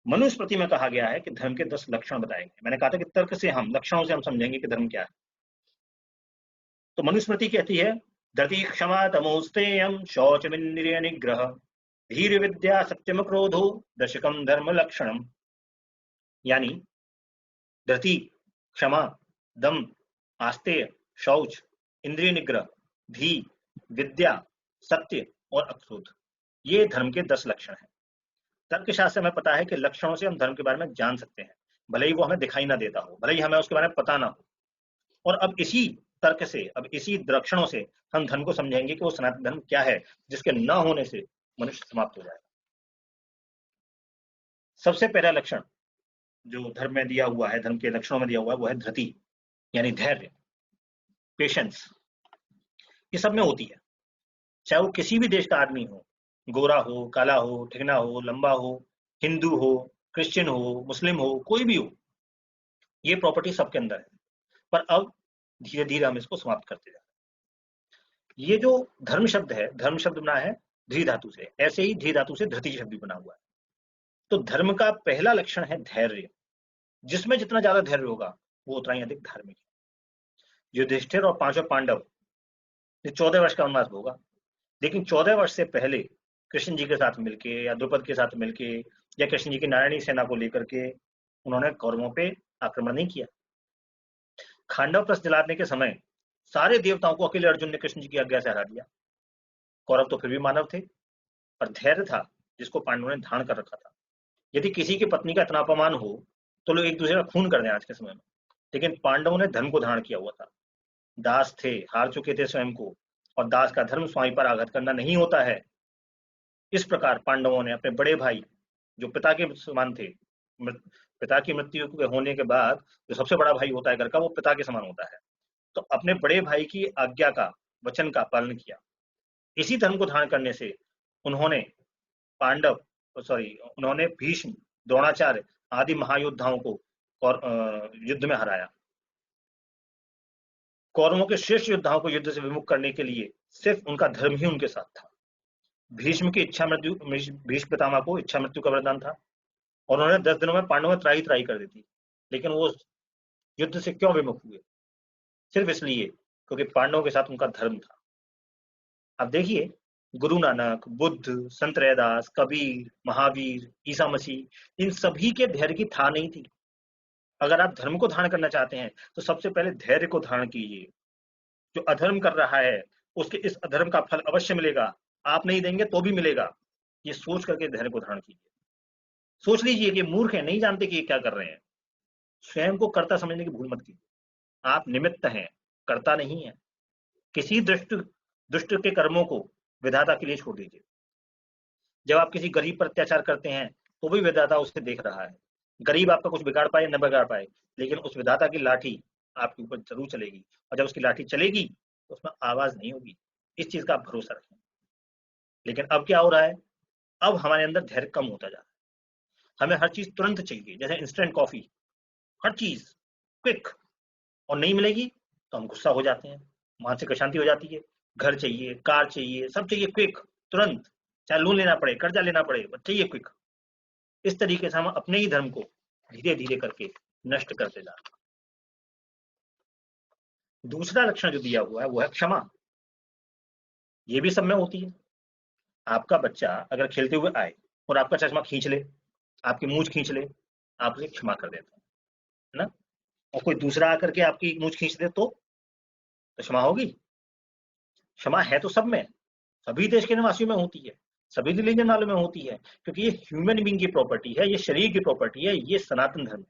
मनुस्मृति में कहा गया है कि धर्म के 10 लक्षण बताए गए। मैंने कहा था कि तर्क से हम, लक्षणों से हम समझेंगे कि धर्म क्या है। तो मनुस्मृति कहती है, धृति क्षमा तमोस्तेयम शौचमिंद्रिय निग्रह धीर विद्या सत्यम क्रोधो दशकम धर्म लक्षणम। यानी धृति, क्षमा, दम, आस्तेय, शौच, इंद्रिय निग्रह, धी, विद्या, सत्य और अक्रोध, ये धर्म के 10 लक्षण हैं। तर्कशास्त्र में पता है कि लक्षणों से हम धर्म के बारे में जान सकते हैं, भले ही वो हमें दिखाई ना देता हो, भले ही हमें उसके बारे में पता ना हो। और अब इसी तर्क से, अब इसी लक्षणों से हम धर्म को समझेंगे कि वो सनातन धर्म क्या है, जिसके न होने से मनुष्य समाप्त हो जाएगा। सबसे पहला लक्षण जो धर्म में दिया हुआ है, धर्म के लक्षणों में दिया हुआ है, वो है धृति, यानी धैर्य, पेशेंस। ये सब में होती है, चाहे वो किसी भी देश का आदमी हो, गोरा हो, काला हो, ठिगना हो, लंबा हो, हिंदू हो, क्रिश्चियन हो, मुस्लिम हो, कोई भी हो, ये प्रॉपर्टी सबके अंदर है। पर अब धीरे धीरे हम इसको समाप्त करते जा रहे हैं। ये जो धर्म शब्द है, धर्म शब्द बना है धी धातु से, ऐसे ही धी धातु से धृति शब्द भी बना हुआ है। तो धर्म का पहला लक्षण है धैर्य। जिसमें जितना ज्यादा धैर्य होगा वो उतना ही अधिक धार्मिक है। युधिष्ठिर और 5 पांडव 14 वर्ष का वनवास होगा, लेकिन 14 वर्ष से पहले कृष्ण जी के साथ मिलके या द्रुपद के साथ मिलके या कृष्ण जी की नारायणी सेना को लेकर के उन्होंने कौरवों पे आक्रमण नहीं किया। खांडव प्रस्थ जलाने के समय सारे देवताओं को अकेले अर्जुन ने कृष्ण जी की आज्ञा से हरा दिया। कौरव तो फिर भी मानव थे, पर धैर्य था जिसको पांडवों ने धारण कर रखा था। यदि किसी की पत्नी का इतना अपमान हो तो लोग एक दूसरे का खून कर दें आज के समय में, लेकिन पांडवों ने धर्म को धारण किया हुआ था। दास थे, हार चुके थे स्वयं को, और दास का धर्म स्वामी पर आघात करना नहीं होता है। इस प्रकार पांडवों ने अपने बड़े भाई, जो पिता के समान थे, पिता की मृत्यु होने के बाद जो सबसे बड़ा भाई होता है घर का, वो पिता के समान होता है, तो अपने बड़े भाई की आज्ञा का, वचन का पालन किया। इसी धर्म को धारण करने से उन्होंने उन्होंने भीष्म, द्रोणाचार्य आदि महायोद्धाओं को युद्ध में हराया। कौरवों के श्रेष्ठ योद्धाओं को युद्ध से विमुख करने के लिए सिर्फ उनका धर्म ही उनके साथ था। भीष्म पितामह को इच्छा मृत्यु का वरदान था, और उन्होंने 10 दिनों में पांडवों में त्राही त्राही कर दी थी। लेकिन वो युद्ध से क्यों विमुख हुए? सिर्फ इसलिए क्योंकि पांडवों के साथ उनका धर्म था। अब देखिए, गुरु नानक, बुद्ध, संत रैदास, कबीर, महावीर, ईसा मसीह, इन सभी के धैर्य की था नहीं थी। अगर आप धर्म को धारण करना चाहते हैं तो सबसे पहले धैर्य को धारण कीजिए। जो अधर्म कर रहा है उसके इस अधर्म का फल अवश्य मिलेगा, आप नहीं देंगे तो भी मिलेगा। ये सोच करके धैर्य को धारण कीजिए। सोच लीजिए कि मूर्ख है, नहीं जानते कि ये क्या कर रहे हैं। स्वयं को कर्ता समझने की भूल मत कीजिए। आप निमित्त हैं, कर्ता नहीं है। किसी दुष्ट के कर्मों को विधाता के लिए छोड़ दीजिए। जब आप किसी गरीब पर अत्याचार करते हैं तो भी विधाता उसे देख रहा है। गरीब आपका कुछ बिगाड़ पाए न बिगाड़ पाए, लेकिन उस विधाता की लाठी आपके ऊपर जरूर चलेगी, और जब उसकी लाठी चलेगी तो उसमें आवाज नहीं होगी। इस चीज का आप भरोसा रखें। लेकिन अब क्या हो रहा है, अब हमारे अंदर धैर्य कम होता जा रहा है। हमें हर चीज तुरंत चाहिए, जैसे इंस्टेंट कॉफी, हर चीज क्विक, और नहीं मिलेगी तो हम गुस्सा हो जाते हैं, मानसिक अशांति हो जाती है। घर चाहिए, कार चाहिए, सब चाहिए क्विक, तुरंत, चाहे लोन लेना पड़े, कर्जा लेना पड़े, बस चाहिए क्विक। इस तरीके से हम अपने ही धर्म को धीरे धीरे करके नष्ट करते जा रहे हैं। दूसरा लक्षण जो दिया हुआ है वो है क्षमा। ये भी सब में होती है। आपका बच्चा अगर खेलते हुए आए और आपका चश्मा खींच ले, आपकी मूंछ खींच ले, आप उसे क्षमा कर देते हैं, है ना। और कोई दूसरा आकर के आपकी मूंछ खींच दे तो क्षमा होगी? क्षमा है तो सब में, सभी देश के निवासियों में होती है, सभी रिलीजन वालों में होती है, क्योंकि ये ह्यूमन बीइंग की प्रॉपर्टी है, ये शरीर की प्रॉपर्टी है, ये सनातन धर्म है।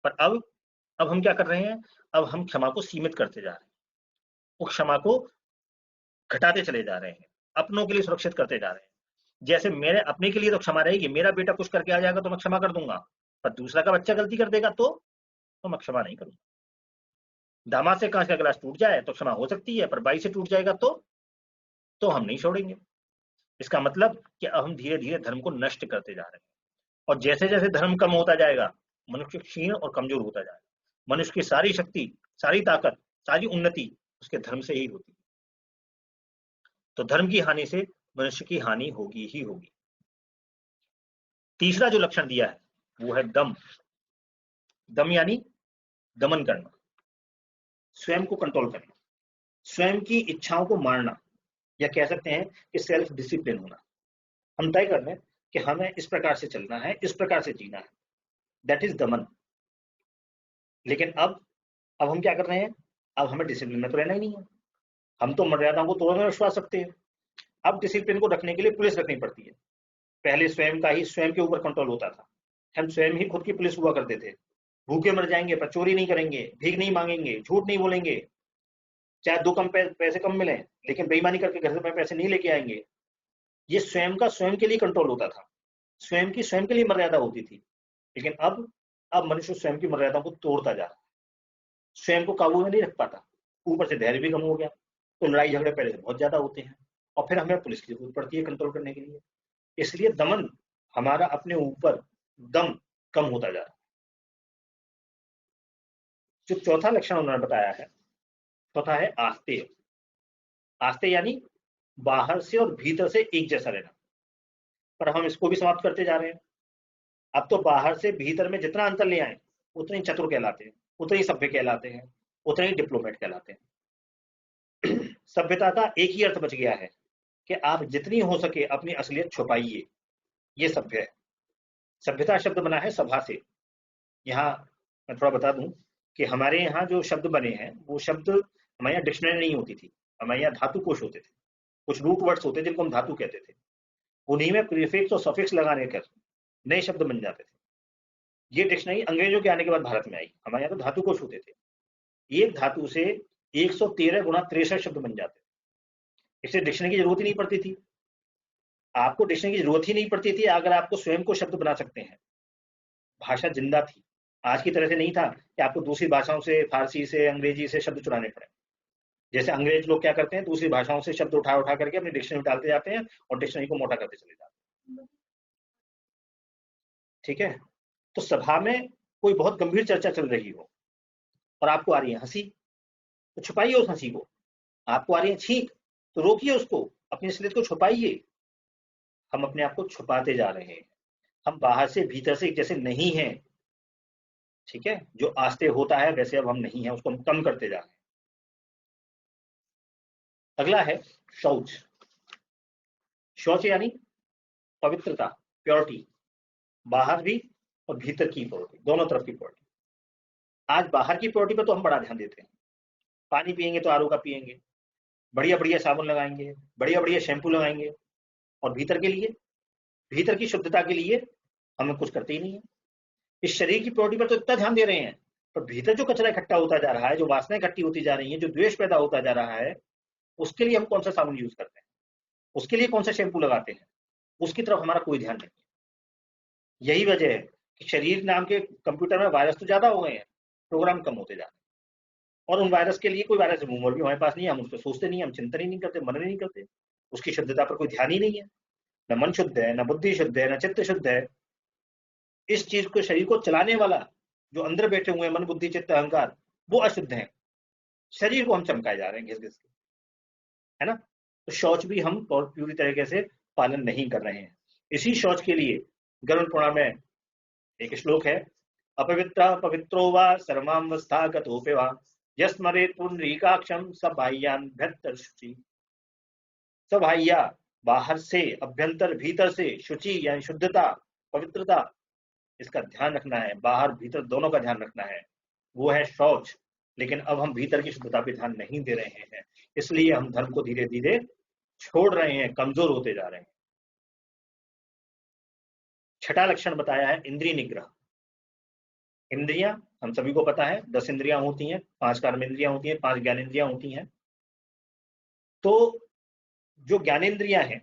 पर अब हम क्या कर रहे हैं, अब हम क्षमा को सीमित करते जा रहे हैं, वो क्षमा को घटाते चले जा रहे हैं, अपनों के लिए सुरक्षित करते जा रहे हैं। जैसे मेरे अपने के लिए तो क्षमा रहेगी, मेरा बेटा कुछ करके आ जाएगा तो मैं क्षमा कर दूंगा, पर दूसरा का बच्चा गलती कर देगा तो मैं क्षमा नहीं करूंगा। दामाद से कांच का गिलास टूट जाए तो क्षमा हो सकती है, पर बाई से टूट जाएगा तो हम नहीं छोड़ेंगे। इसका मतलब कि अब हम धीरे धीरे धर्म को नष्ट करते जा रहे हैं, और जैसे जैसे धर्म कम होता जाएगा, मनुष्य क्षीण और कमजोर होता जाएगा। मनुष्य की सारी शक्ति, सारी ताकत, सारी उन्नति उसके धर्म से ही होती है। तो धर्म की हानि से मनुष्य की हानि होगी ही होगी। तीसरा जो लक्षण दिया है वो है दम। दम यानी दमन करना, स्वयं को कंट्रोल करना, स्वयं की इच्छाओं को मारना, या कह सकते हैं कि सेल्फ डिसिप्लिन होना। हम तय कर लें कि हमें इस प्रकार से चलना है, इस प्रकार से जीना है, दैट इज दमन। लेकिन अब हम क्या कर रहे हैं, अब हमें डिसिप्लिन में तो रहना ही नहीं है, हम तो मर्यादाओं को तोड़ने में विश्वास रखते हैं। अब डिसिप्लिन को रखने के लिए पुलिस रखनी पड़ती है। पहले स्वयं का ही स्वयं के ऊपर कंट्रोल होता था, हम स्वयं ही खुद की पुलिस हुआ करते थे। भूखे मर जाएंगे पर चोरी नहीं करेंगे, भीख नहीं मांगेंगे, झूठ नहीं बोलेंगे, चाहे दो कम पैसे कम मिले, लेकिन बेईमानी करके घर से पैसे नहीं लेके आएंगे। ये स्वयं का स्वयं के लिए कंट्रोल होता था, स्वयं की स्वयं के लिए मर्यादा होती थी। लेकिन अब मनुष्य स्वयं की मर्यादाओं को तोड़ता जा रहा है, स्वयं को काबू में नहीं रख पाता, ऊपर से धैर्य भी कम हो गया, तो लड़ाई झगड़े पहले से बहुत ज्यादा होते हैं, और फिर हमें पुलिस की जरूरत पड़ती है कंट्रोल करने के लिए। इसलिए दमन हमारा अपने ऊपर दम कम होता जा रहा है। जो चौथा लक्षण उन्होंने बताया है, चौथा है आस्तेय। आस्तेय यानी बाहर से और भीतर से एक जैसा रहना, पर हम इसको भी समाप्त करते जा रहे हैं। अब तो बाहर से भीतर में जितना अंतर ले आए उतने ही चतुर कहलाते हैं, उतने ही सभ्य कहलाते हैं, उतने ही डिप्लोमेट कहलाते हैं। सभ्यता का एक ही अर्थ बच गया है कि आप जितनी हो सके अपनी असलियत छुपाइए, ये सभ्य है। सभ्यता शब्द बना है सभा से। यहाँ मैं थोड़ा बता दूं कि हमारे यहाँ जो शब्द बने हैं वो शब्द, हमारे यहाँ डिक्शनरी नहीं होती थी, हमारे यहाँ धातु कोश होते थे, कुछ रूट वर्ड्स होते जिनको हम धातु कहते थे, उन्हीं में प्रीफिक्स और सफिक्स लगाने कर नए शब्द बन जाते थे। ये डिक्शनरी अंग्रेजों के आने के बाद भारत में आई, हमारे यहाँ तो धातु कोश होते थे। एक धातु से 113 गुना 63 शब्द बन जाते, इससे डिक्शनरी की जरूरत ही नहीं पड़ती थी। आपको डिक्शनरी की जरूरत ही नहीं पड़ती थी अगर आपको स्वयं को शब्द बना सकते हैं। भाषा जिंदा थी, आज की तरह से नहीं था कि आपको दूसरी भाषाओं से, फारसी से, अंग्रेजी से शब्द चुराने पड़े। जैसे अंग्रेज लोग क्या करते हैं, दूसरी भाषाओं से शब्द उठा उठा करके अपनी डिक्शनरी में डालते जाते हैं और डिक्शनरी को मोटा करते चले जाते हैं। ठीक है, तो सभा में कोई बहुत गंभीर चर्चा चल रही हो और आपको आ रही है हंसी, तो छुपाइए उस हंसी को। आपको आ रही है छींक, तो रोकिए उसको, अपनी असलियत को छुपाइए। हम अपने आप को छुपाते जा रहे हैं, हम बाहर से भीतर से एक जैसे नहीं हैं। ठीक है, जो आस्ते होता है वैसे अब हम नहीं हैं, उसको हम कम करते जा रहे हैं। अगला है शौच। शौच यानी पवित्रता, प्योरिटी, बाहर भी और भीतर की प्योरिटी, दोनों तरफ की प्योरिटी। आज बाहर की प्योरिटी पर तो हम बड़ा ध्यान देते हैं, पानी पिएंगे तो आरओ का पिएंगे, बढ़िया बढ़िया साबुन लगाएंगे, बढ़िया बढ़िया शैम्पू लगाएंगे, और भीतर के लिए, भीतर की शुद्धता के लिए हम कुछ करते ही नहीं है। इस शरीर की प्योरिटी पर तो इतना ध्यान दे रहे हैं, पर भीतर जो कचरा इकट्ठा होता जा रहा है, जो वासनाएं इकट्ठी होती जा रही हैं, जो द्वेष पैदा होता जा रहा है, उसके लिए हम कौन सा साबुन यूज करते हैं, उसके लिए कौन सा शैम्पू लगाते हैं, उसकी तरफ हमारा कोई ध्यान नहीं है। यही वजह है शरीर नाम के कंप्यूटर में वायरस तो ज्यादा हो गए हैं, प्रोग्राम कम होते जा रहे हैं। और उन वायरस के लिए कोई वायरस रिमूवर भी हमारे पास नहीं है, हम उस पर सोचते नहीं, हम चिंतन ही नहीं करते, मनन ही नहीं करते, उसकी शुद्धता पर कोई ध्यान ही नहीं है। न मन शुद्ध है, न बुद्धि शुद्ध है, न चित्त शुद्ध है। इस चीज को, शरीर को चलाने वाला जो अंदर बैठे हुए हैं मन बुद्धि चित्त अहंकार, वो अशुद्ध है। शरीर को हम चमकाए जा रहे हैं घिस घिस के, है ना। तो शौच भी हम और पूरी तरीके से पालन नहीं कर रहे हैं। इसी शौच के लिए गरुड़ पुराण में एक श्लोक है, अपवित्र पवित्रो वा सर्वावस्था गतोपि वा यस्मरेत् पुंडरीकाक्षं स बाह्याभ्यंतर शुचि। स बाह्या बाहर से, अभ्यंतर भीतर से, शुचि यानी शुद्धता पवित्रता, इसका ध्यान रखना है। बाहर भीतर दोनों का ध्यान रखना है, वो है शौच। लेकिन अब हम भीतर की शुद्धता पे ध्यान नहीं दे रहे हैं, इसलिए हम धर्म को धीरे धीरे छोड़ रहे हैं, कमजोर होते जा रहे हैं। छठा लक्षण बताया है इंद्रिय निग्रह। इंद्रियां हम सभी को पता है 10 इंद्रियां होती हैं, 5 कर्म इंद्रियां होती हैं, 5 ज्ञानेंद्रियां होती हैं। तो जो ज्ञानेंद्रियां हैं,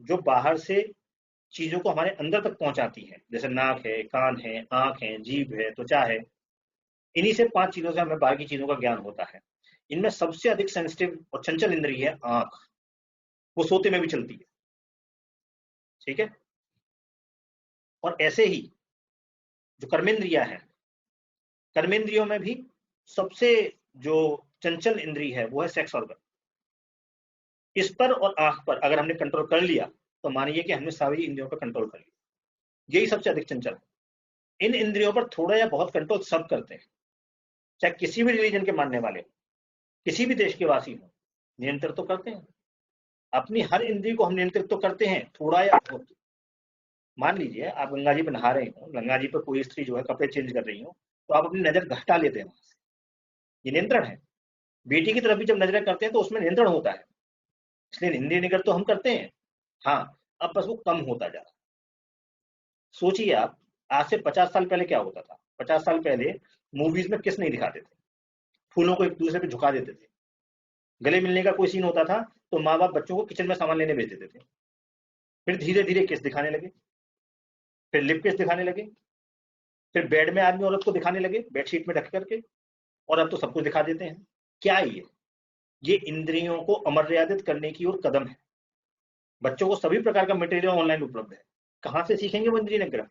जो बाहर से चीजों को हमारे अंदर तक पहुंचाती हैं, जैसे नाक है, कान है, आंख है, जीभ है, त्वचा है, इन्हीं से 5 चीजों से हमें बाकी चीजों का ज्ञान होता है। इनमें सबसे अधिक सेंसिटिव और चंचल इंद्रिय है आंख, वो सोते में भी चलती है, ठीक है। और ऐसे ही जो कर्मेंद्रियां हैं, कर्मेंद्रियों में भी सबसे जो चंचल इंद्रिय है वो है सेक्स ऑर्गन। इस पर और आंख पर अगर हमने कंट्रोल कर लिया तो मानिए कि हमने सारी इंद्रियों पर कंट्रोल कर लिया, यही सबसे अधिक चंचल है। इन इंद्रियों पर थोड़ा या बहुत कंट्रोल सब करते हैं, चाहे किसी भी रिलीजन के मानने वाले, किसी भी देश के वासी हो, नियंत्रित तो करते हैं। अपनी हर इंद्रिय को हम नियंत्रित तो करते हैं, थोड़ा या बहुत। मान लीजिए आप गंगा जी पर नहा रहे हो, गंगा जी पर कोई स्त्री जो है कपड़े चेंज कर रही हो, तो आप अपनी नजर घटा लेते हैं वहां से, ये नियंत्रण है। बेटी की तरफ भी जब नजरें करते हैं तो उसमें नियंत्रण होता है, इसलिए इंद्रिय निग्रह तो हम करते हैं। हाँ, अब बस वो कम होता जा रहा है। सोचिए आप, आज से 50 साल पहले क्या होता था। 50 साल पहले मूवीज में किस नहीं दिखाते थे, फूलों को एक दूसरे पे झुका देते थे। गले मिलने का कोई सीन होता था तो माँ बाप बच्चों को किचन में सामान लेने भेज देते थे। फिर धीरे धीरे किस दिखाने लगे, फिर लिप किस दिखाने लगे, फिर बेड में आदमी औरत को दिखाने लगे बेडशीट में ढक करके, और अब तो सब कुछ दिखा देते हैं। क्या ये इंद्रियों को अमर्यादित करने की ओर कदम है। बच्चों को सभी प्रकार का मटेरियल ऑनलाइन उपलब्ध है, कहां से सीखेंगे वो इंद्रिय निग्रह।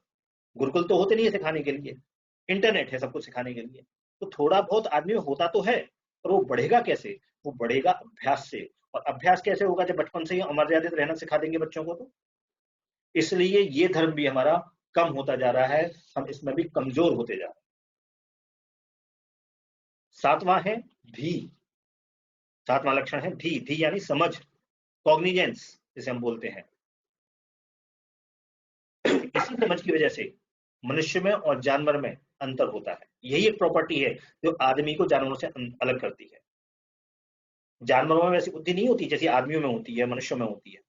गुरुकुल तो होते नहीं है सिखाने के लिए, इंटरनेट है सब कुछ सिखाने के लिए। तो थोड़ा बहुत आदमी में होता तो है, पर वो बढ़ेगा कैसे, वो बढ़ेगा अभ्यास से। और अभ्यास कैसे होगा, जब बचपन से ही अमर्यादित रहना सिखा देंगे बच्चों को। तो इसलिए ये धर्म भी हमारा कम होता जा रहा है, हम इसमें भी कमजोर होते जा रहे हैं। सातवां है धी। सातवां लक्षण है धी। धी यानी समझ, कॉग्निजेंस जिसे हम बोलते हैं। इसी समझ की वजह से मनुष्य में और जानवर में अंतर होता है। यही एक प्रॉपर्टी है जो आदमी को जानवरों से अलग करती है। जानवरों में वैसी बुद्धि नहीं होती जैसी आदमियों में होती है, मनुष्यों में होती है।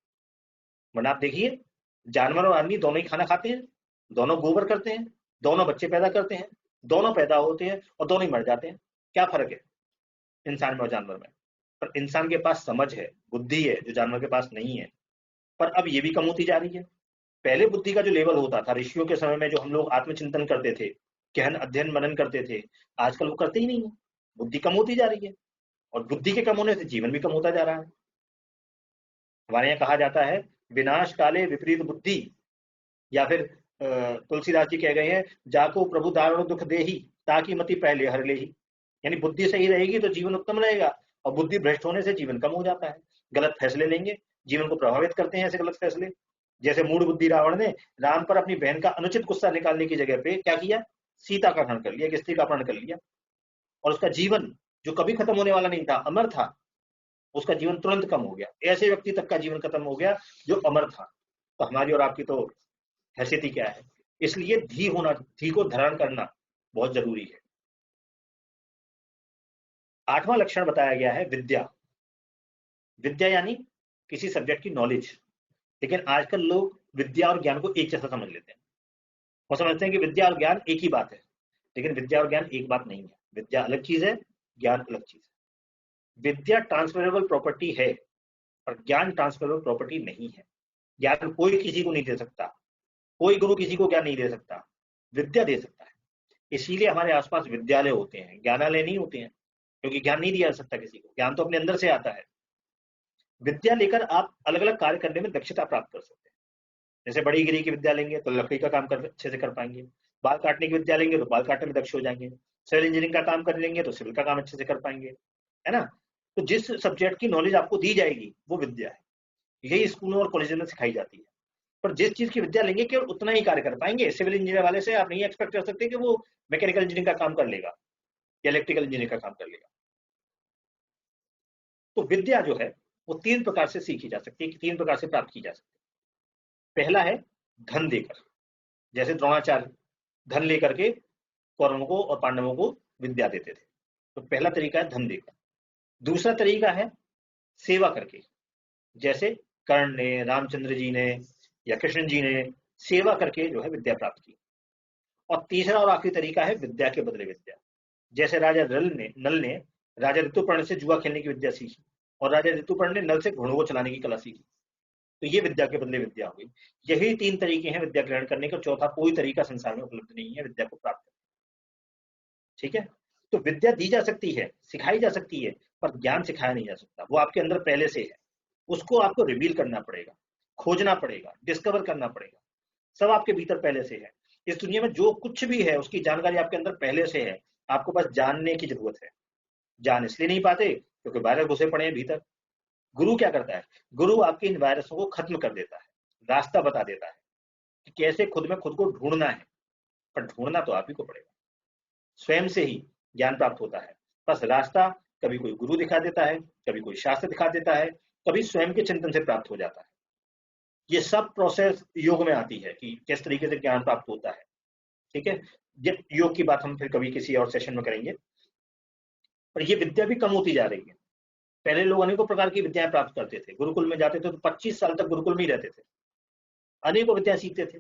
वरना आप देखिए, जानवर और आदमी दोनों ही खाना खाते हैं, दोनों गोबर करते हैं, दोनों बच्चे पैदा करते हैं, दोनों पैदा होते हैं और दोनों ही मर जाते हैं। क्या फर्क है इंसान में और जानवर में? पर इंसान के पास समझ है, बुद्धि है, जो जानवर के पास नहीं है। पर अब ये भी कम होती जा रही है। पहले बुद्धि का जो लेवल होता था ऋषियों के समय में, जो हम लोग आत्मचिंतन करते थे, गहन अध्ययन मनन करते थे, आजकल वो करते ही नहीं है। बुद्धि कम होती जा रही है, और बुद्धि के कम होने से जीवन भी कम होता जा रहा है। हमारे यहाँ कहा जाता है, विनाश काले विपरीत बुद्धि, या फिर तुलसीदास जी कह गए हैं, जाको प्रभु दारुण दुख देही ताकि मति पहले हर ले ही। यानी बुद्धि सही रहेगी तो जीवन उत्तम रहेगा, और बुद्धि भ्रष्ट होने से जीवन कम हो जाता है। गलत फैसले लेंगे, जीवन को प्रभावित करते हैं ऐसे गलत फैसले। जैसे मूढ़ बुद्धि रावण ने राम पर अपनी बहन का अनुचित गुस्सा निकालने की जगह पे क्या किया, सीता का अपहरण कर लिया, एक स्त्री का अपहरण कर लिया, और उसका जीवन जो कभी खत्म होने वाला नहीं था, अमर था, उसका जीवन तुरंत कम हो गया। ऐसे व्यक्ति तक का जीवन खत्म हो गया जो अमर था। तो हमारी और आपकी तो हैसियत ही क्या है। इसलिए धी होना, धी को धारण करना बहुत जरूरी है। आठवां लक्षण बताया गया है विद्या। विद्या यानी किसी सब्जेक्ट की नॉलेज। लेकिन आजकल लोग विद्या और ज्ञान को एक जैसा समझ लेते हैं। वो समझते हैं कि विद्या और ज्ञान एक ही बात है, लेकिन विद्या और ज्ञान एक बात नहीं है। विद्या अलग चीज है, ज्ञान अलग चीज है। विद्या ट्रांसफरेबल प्रॉपर्टी है, और ज्ञान ट्रांसफरेबल प्रॉपर्टी नहीं है। ज्ञान कोई किसी को नहीं दे सकता, कोई गुरु किसी को ज्ञान नहीं दे सकता। विद्या दे सकता है। इसीलिए हमारे आसपास विद्यालय होते हैं, ज्ञानालय नहीं होते हैं, क्योंकि ज्ञान नहीं दिया जा सकता किसी को, ज्ञान तो अपने अंदर से आता है। विद्या लेकर आप अलग अलग कार्य करने में दक्षता प्राप्त कर सकते हैं। जैसे बड़ी गिरी की विद्या लेंगे तो लकड़ी का काम अच्छे से कर पाएंगे, बाल काटने की विद्या लेंगे तो बाल काटने में दक्ष हो जाएंगे, सिविल इंजीनियरिंग का काम कर लेंगे तो सिविल का काम अच्छे से कर पाएंगे, है ना। तो जिस सब्जेक्ट की नॉलेज आपको दी जाएगी वो विद्या है, यही स्कूलों और कॉलेजों में सिखाई जाती है। पर जिस चीज की विद्या लेंगे केवल उतना ही कार्य कर पाएंगे। सिविल इंजीनियर वाले से आप नहीं एक्सपेक्ट कर सकते कि वो मैकेनिकल इंजीनियरिंग का काम कर लेगा या इलेक्ट्रिकल इंजीनियरिंग का काम कर लेगा। तो विद्या जो है वो 3 प्रकार से सीखी जा सकती है, 3 प्रकार से प्राप्त की जा सकती है। पहला है धन देकर, जैसे द्रोणाचार्य धन लेकर के कौरवों को और पांडवों को विद्या देते थे, तो पहला तरीका है धन देकर। दूसरा तरीका है सेवा करके, जैसे कर्ण ने, रामचंद्र जी ने या कृष्ण जी ने सेवा करके जो है विद्या प्राप्त की। और तीसरा और आखिरी तरीका है विद्या के बदले विद्या, जैसे राजा नल ने राजा ऋतुपर्ण से जुआ खेलने की विद्या सीखी और राजा ऋतुपर्ण ने नल से घोड़ों को चलाने की कला सीखी, तो ये विद्या के बदले विद्या हो गई। यही 3 तरीके हैं विद्या ग्रहण करने के, चौथा कोई तरीका संसार में उपलब्ध नहीं है विद्या को प्राप्त करने। ठीक है, तो विद्या दी जा सकती है, सिखाई जा सकती है, पर ज्ञान सिखाया नहीं जा सकता, वो आपके अंदर पहले से है, उसको आपको रिवील करना पड़ेगा, खोजना पड़ेगा, डिस्कवर करना पड़ेगा। सब आपके भीतर पहले से है। इस दुनिया में जो कुछ भी है उसकी जानकारी आपके अंदर पहले से है, आपको बस जानने की जरूरत है। जान इसलिए नहीं पाते क्योंकि वायरस घुसे पड़े हैं भीतर। गुरु क्या करता है? गुरु आपके इन वायरसों को खत्म कर देता है, रास्ता बता देता है कि कैसे खुद में खुद को ढूंढना है, पर ढूंढना तो आप ही को पड़ेगा। स्वयं से ही ज्ञान प्राप्त होता है, बस रास्ता कभी कोई गुरु दिखा देता है, कभी कोई शास्त्र दिखा देता है, कभी स्वयं के चिंतन से प्राप्त हो जाता है। ये सब प्रोसेस योग में आती है कि किस तरीके से ज्ञान प्राप्त होता है। ठीक है, ये योग की बात हम फिर कभी किसी और सेशन में करेंगे। पर ये विद्या भी कम होती जा रही है। पहले लोग अनेकों प्रकार की विद्याएं प्राप्त करते थे, गुरुकुल में जाते थे तो 25 साल तक गुरुकुल में ही रहते थे, अनेकों विद्या सीखते थे,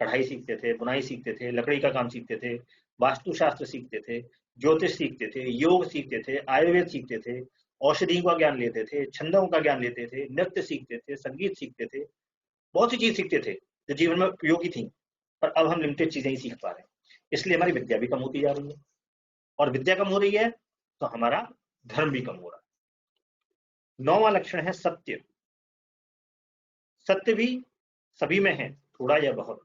कढ़ाई सीखते थे, बुनाई सीखते थे, लकड़ी का काम सीखते थे, वास्तुशास्त्र सीखते थे, ज्योतिष सीखते थे, योग सीखते थे, आयुर्वेद सीखते थे, औषधियों का ज्ञान लेते थे, छंदों का ज्ञान लेते थे, नृत्य सीखते थे, संगीत सीखते थे, बहुत सी चीज सीखते थे जो जीवन में उपयोगी थी। पर अब हम लिमिटेड चीजें ही सीख पा रहे हैं, इसलिए हमारी विद्या भी कम होती जा रही है, और विद्या कम हो रही है तो हमारा धर्म भी कम हो रहा है। 9वां लक्षण है सत्य। सत्य भी सभी में है, थोड़ा या बहुत।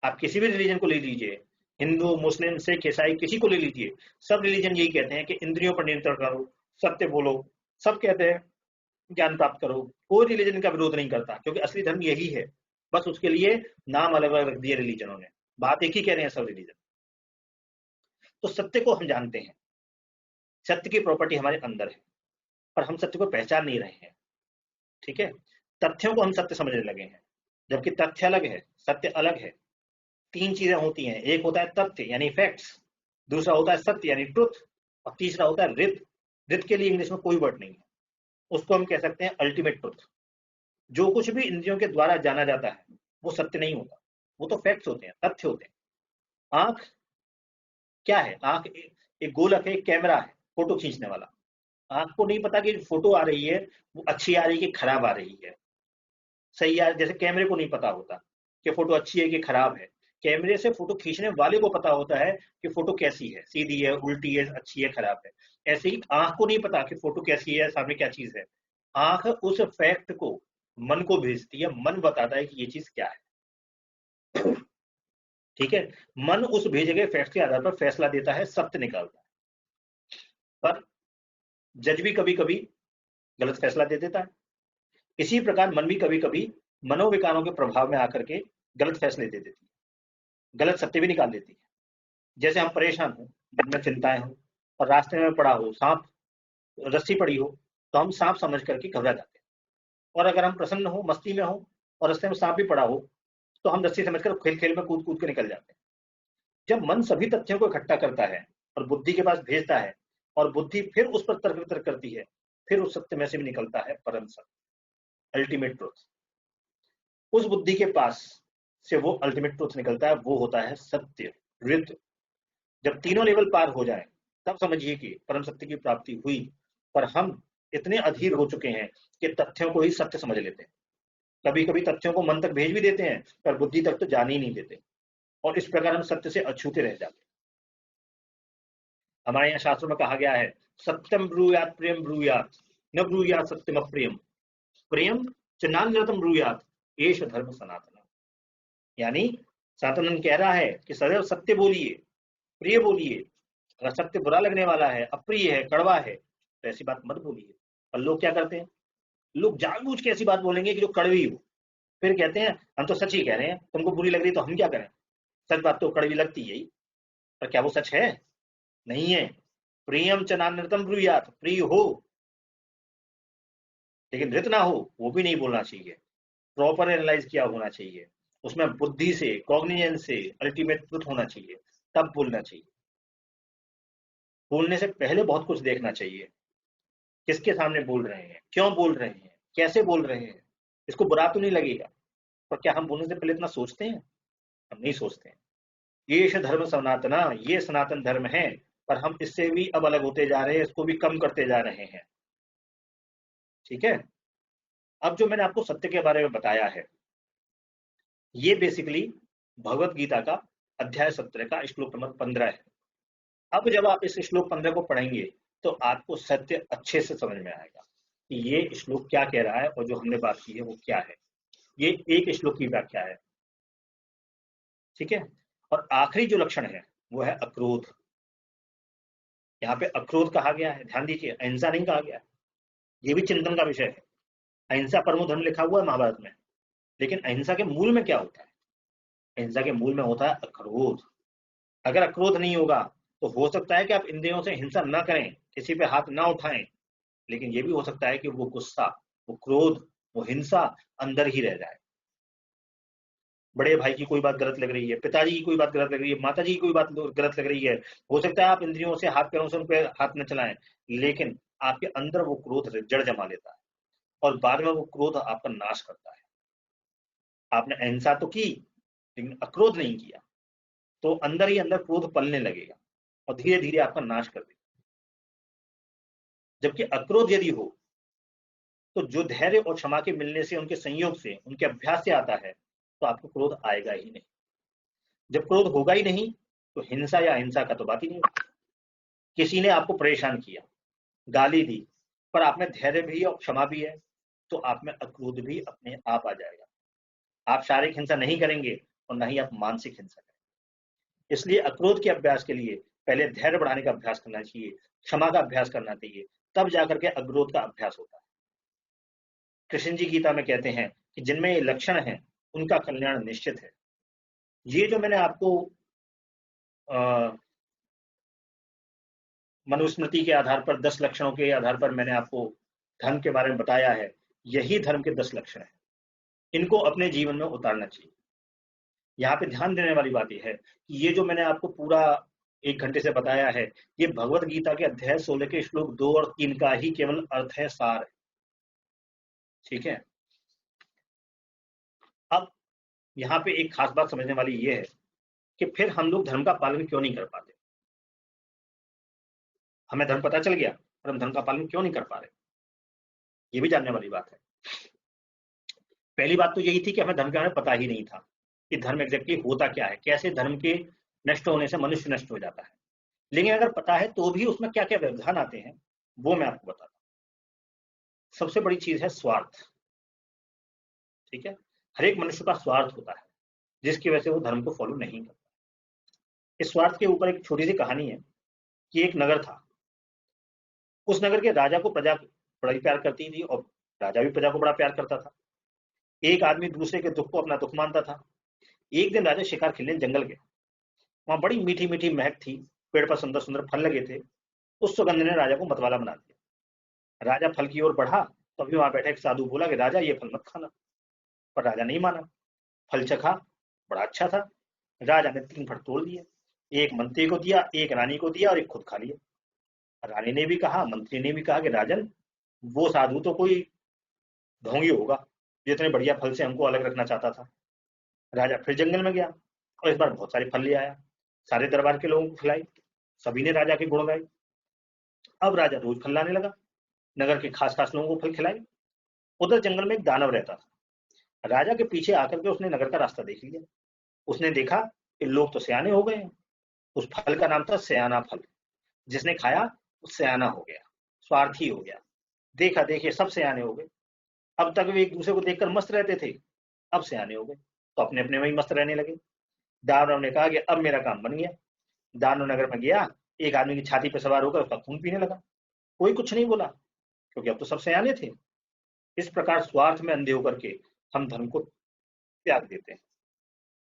आप किसी भी रिलीजन को ले लीजिए, हिंदू, मुस्लिम, सिख, ईसाई, किसी को ले लीजिए, सब रिलीजन यही कहते हैं कि इंद्रियों पर नियंत्रण करो, सत्य बोलो। सब कहते हैं ज्ञान प्राप्त करो, कोई रिलीजन का विरोध नहीं करता, क्योंकि असली धर्म यही है, बस उसके लिए नाम अलग अलग रख दिए रिलीजनों ने, बात एक ही कह रहे हैं सब रिलीजन। तो सत्य को हम जानते हैं, सत्य की प्रॉपर्टी हमारे अंदर है, पर हम सत्य को पहचान नहीं रहे हैं। ठीक है, तथ्यों को हम सत्य समझने लगे हैं, जबकि तथ्य अलग है, सत्य अलग है। 3 चीजें होती हैं, एक होता है तथ्य यानी फैक्ट्स, दूसरा होता है सत्य यानी ट्रुथ, और तीसरा होता है रित। रित के लिए इंग्लिश में कोई वर्ड नहीं है, उसको हम कह सकते हैं अल्टीमेट ट्रुथ। जो कुछ भी इंद्रियों के द्वारा जाना जाता है वो सत्य नहीं होता, वो तो फैक्ट्स होते हैं, तथ्य होते हैं। आंख क्या है? आंख एक गोलक है, एक कैमरा है फोटो खींचने वाला। आंख को नहीं पता कि फोटो आ रही है वो अच्छी आ रही है कि खराब आ रही है, सही आ, जैसे कैमरे को नहीं पता होता कि फोटो अच्छी है कि खराब है, कैमरे से फोटो खींचने वाले को पता होता है कि फोटो कैसी है, सीधी है, उल्टी है, अच्छी है, खराब है। ऐसे ही आंख को नहीं पता कि फोटो कैसी है, सामने क्या चीज है। आंख उस फैक्ट को मन को भेजती है, मन बताता है कि ये चीज क्या है। ठीक है, मन उस भेजे गए फैक्ट के आधार पर फैसला देता है, सत्य निकालता है। पर जज भी कभी कभी गलत फैसला दे देता है। इसी प्रकार मन भी कभी कभी मनोविकारों के प्रभाव में आकर के गलत फैसले दे देती है, गलत सत्य भी निकाल देती है। जैसे हम परेशान हो, मन में चिंताएं हो, और रास्ते में पड़ा हो सांप, रस्सी पड़ी हो, तो हम सांप समझ करके घबरा जाते हैं। और अगर हम प्रसन्न हो, मस्ती में हो, और रास्ते में सांप भी पड़ा हो, तो हम रस्सी समझकर खेल खेल में कूद कूद के निकल जाते हैं। जब मन सभी तथ्यों को इकट्ठा करता है और बुद्धि के पास भेजता है, और बुद्धि फिर उस पर तर्क वितर्क करती है, फिर उस सत्य में से भी निकलता है परम सत्य, अल्टीमेट ट्रुथ। उस बुद्धि के पास से वो अल्टीमेट ट्रुथ निकलता है, वो होता है सत्य, ऋत। जब तीनों लेवल पार हो जाए तब समझिए कि परम सत्य की प्राप्ति हुई। पर हम इतने अधीर हो चुके हैं कि तथ्यों को ही सत्य समझ लेते हैं। कभी कभी तथ्यों को मन तक भेज भी देते हैं, पर बुद्धि तक तो जान ही नहीं देते। और इस प्रकार हम सत्य से अछूते रह जाते। हमारे यहाँ शास्त्रों में कहा गया है, सत्यम ब्रूयात प्रियम ब्रूयात न ब्रूयात सत्यम अप्रियम प्रियम च नान्यतम ब्रूयात एष धर्म सनातन। यानी सनातन कह रहा है कि सदैव सत्य बोलिए, प्रिय बोलिए। अगर सत्य बुरा लगने वाला है, अप्रिय है, कड़वा है, तो ऐसी बात मत बोलिए। पर लोग क्या करते हैं, लोग जानबूझ के ऐसी बात बोलेंगे कि जो कड़वी हो, फिर कहते हैं हम तो सच ही कह रहे हैं, तुमको बुरी लग रही तो हम क्या करें, सच बात तो कड़वी लगती है ही। पर क्या वो सच है? नहीं है। प्रियम च नान्यतम ब्रूयात, प्रिय हो लेकिन रित ना हो, वो भी नहीं बोलना चाहिए। प्रॉपर एनालाइज किया होना चाहिए, उसमें बुद्धि से, कॉग्निजेंस से अल्टीमेट ट्रुथ होना चाहिए, तब बोलना चाहिए। बोलने से पहले बहुत कुछ देखना चाहिए, किसके सामने बोल रहे हैं, क्यों बोल रहे हैं, कैसे बोल रहे हैं, इसको बुरा तो नहीं लगेगा। पर क्या हम बोलने से पहले इतना सोचते हैं? हम नहीं सोचते हैं। ये धर्म सनातना, ये सनातन धर्म है, पर हम इससे भी अब अलग होते जा रहे हैं, इसको भी कम करते जा रहे हैं। ठीक है। अब जो मैंने आपको सत्य के बारे में बताया है, ये बेसिकली भगवत गीता का अध्याय 17 का श्लोक नंबर 15 है। अब जब आप इस श्लोक 15 को पढ़ेंगे तो आपको सत्य अच्छे से समझ में आएगा कि ये श्लोक क्या कह रहा है और जो हमने बात की है वो क्या है। ये एक श्लोक की व्याख्या है। ठीक है। और आखिरी जो लक्षण है वो है अक्रोध। यहाँ पे अक्रोध कहा गया है, ध्यान दीजिए, अहिंसा नहीं कहा गया है। ये भी चिंतन का विषय है। अहिंसा परमो धर्म लिखा हुआ है महाभारत में, लेकिन अहिंसा के मूल में क्या होता है? अहिंसा के मूल में होता है अक्रोध। अगर अक्रोध नहीं होगा तो हो सकता है कि आप इंद्रियों से हिंसा ना करें, किसी पे हाथ ना उठाएं, लेकिन ये भी हो सकता है कि वो गुस्सा, वो क्रोध, वो हिंसा अंदर ही रह जाए। बड़े भाई की कोई बात गलत लग रही है, पिताजी की कोई बात गलत लग रही है, माताजी की कोई बात गलत लग रही है, हो सकता है आप इंद्रियों से, हाथ पैरों से उन पे हाथ न चलाएं, लेकिन आपके अंदर वो क्रोध जड़ जमा लेता है और बाद में वो क्रोध आपका नाश करता है। आपने अहिंसा तो की लेकिन अक्रोध नहीं किया, तो अंदर ही अंदर क्रोध पलने लगेगा और धीरे धीरे आपका नाश कर देगा। जबकि अक्रोध यदि हो तो जो धैर्य और क्षमा के मिलने से, उनके संयोग से, उनके अभ्यास से आता है, तो आपको क्रोध आएगा ही नहीं। जब क्रोध होगा ही नहीं तो हिंसा या अहिंसा का तो बात ही नहीं होती। किसी ने आपको परेशान किया, गाली दी, पर आप में धैर्य भी और क्षमा भी है, तो आप में अक्रोध भी अपने आप आ जाएगा। आप शारीरिक हिंसा नहीं करेंगे और न ही आप मानसिक हिंसा करेंगे। इसलिए अक्रोध के अभ्यास के लिए पहले धैर्य बढ़ाने का अभ्यास करना चाहिए, क्षमा का अभ्यास करना चाहिए, तब जाकर के अक्रोध का अभ्यास होता है। कृष्ण जी गीता में कहते हैं कि जिनमें ये लक्षण है उनका कल्याण निश्चित है। ये जो मैंने आपको मनुस्मृति के आधार पर 10 लक्षणों के आधार पर मैंने आपको धर्म के बारे में बताया है, यही धर्म के 10 लक्षण है। इनको अपने जीवन में उतारना चाहिए। यहाँ पे ध्यान देने वाली बात यह है कि ये जो मैंने आपको पूरा 1 घंटे से बताया है, ये भगवत गीता के अध्याय 16 के श्लोक 2 और 3 का ही केवल अर्थ है, सार है। ठीक है। अब यहाँ पे एक खास बात समझने वाली ये है कि फिर हम लोग धर्म का पालन क्यों नहीं कर पाते। हमें धर्म पता चल गया पर हम धर्म का पालन क्यों नहीं कर पा रहे, ये भी जानने वाली बात है। पहली बात तो यही थी कि हमें धर्म के बारे में पता ही नहीं था कि धर्म एग्जैक्टली होता क्या है, कैसे धर्म के नष्ट होने से मनुष्य नष्ट हो जाता है। लेकिन अगर पता है तो भी उसमें क्या क्या व्यवधान आते हैं वो मैं आपको बताता हूं। सबसे बड़ी चीज है स्वार्थ। ठीक है। हर एक मनुष्य का स्वार्थ होता है जिसकी वजह से वो धर्म को फॉलो नहीं करता। इस स्वार्थ के ऊपर एक छोटी सी कहानी है कि एक नगर था। उस नगर के राजा को प्रजा बड़ा ही प्यार करती थी और राजा भी प्रजा को बड़ा प्यार करता था। एक आदमी दूसरे के दुख को अपना दुख मानता था। एक दिन राजा शिकार खेलने जंगल गया। वहां बड़ी मीठी मीठी महक थी, पेड़ पर सुंदर सुंदर फल लगे थे। उस सुगंध ने राजा को मतवाला बना दिया। राजा फल की ओर बढ़ा तो अभी वहां बैठे एक साधु बोला कि राजा ये फल मत खाना, पर राजा नहीं माना। फल चखा, बड़ा अच्छा था। राजा ने 3 फल तोड़ दिए, एक मंत्री को दिया, एक रानी को दिया और एक खुद खा लिया। रानी ने भी कहा, मंत्री ने भी कहा कि राजन वो साधु तो कोई ढोंगी होगा जो इतने बढ़िया फल से हमको अलग रखना चाहता था। राजा फिर जंगल में गया और इस बार बहुत सारे फल ले आया। सारे दरबार के लोगों को खिलाई, सभी ने राजा के गुण गाए। अब राजा रोज फल लाने लगा, नगर के खास खास लोगों को फल खिलाए। उधर जंगल में एक दानव रहता था। राजा के पीछे आकर के उसने नगर का रास्ता देख लिया। उसने देखा कि लोग तो सयाने हो गए हैं। उस फल का नाम था सयाना फल। जिसने खाया वो सयाना हो गया, स्वार्थी हो गया। देखा देखिए सब सयाने हो गए। अब तक वे एक दूसरे को देखकर मस्त रहते थे, अब सयाने हो गए तो अपने अपने में ही मस्त रहने लगे। दानव ने कहा कि अब मेरा काम बन गया। दानव नगर में गया, एक आदमी की छाती पर सवार होकर उसका खून पीने लगा। कोई कुछ नहीं बोला, क्योंकि अब तो सब सयाने थे। इस प्रकार स्वार्थ में अंधे होकर के हम धर्म को त्याग देते हैं।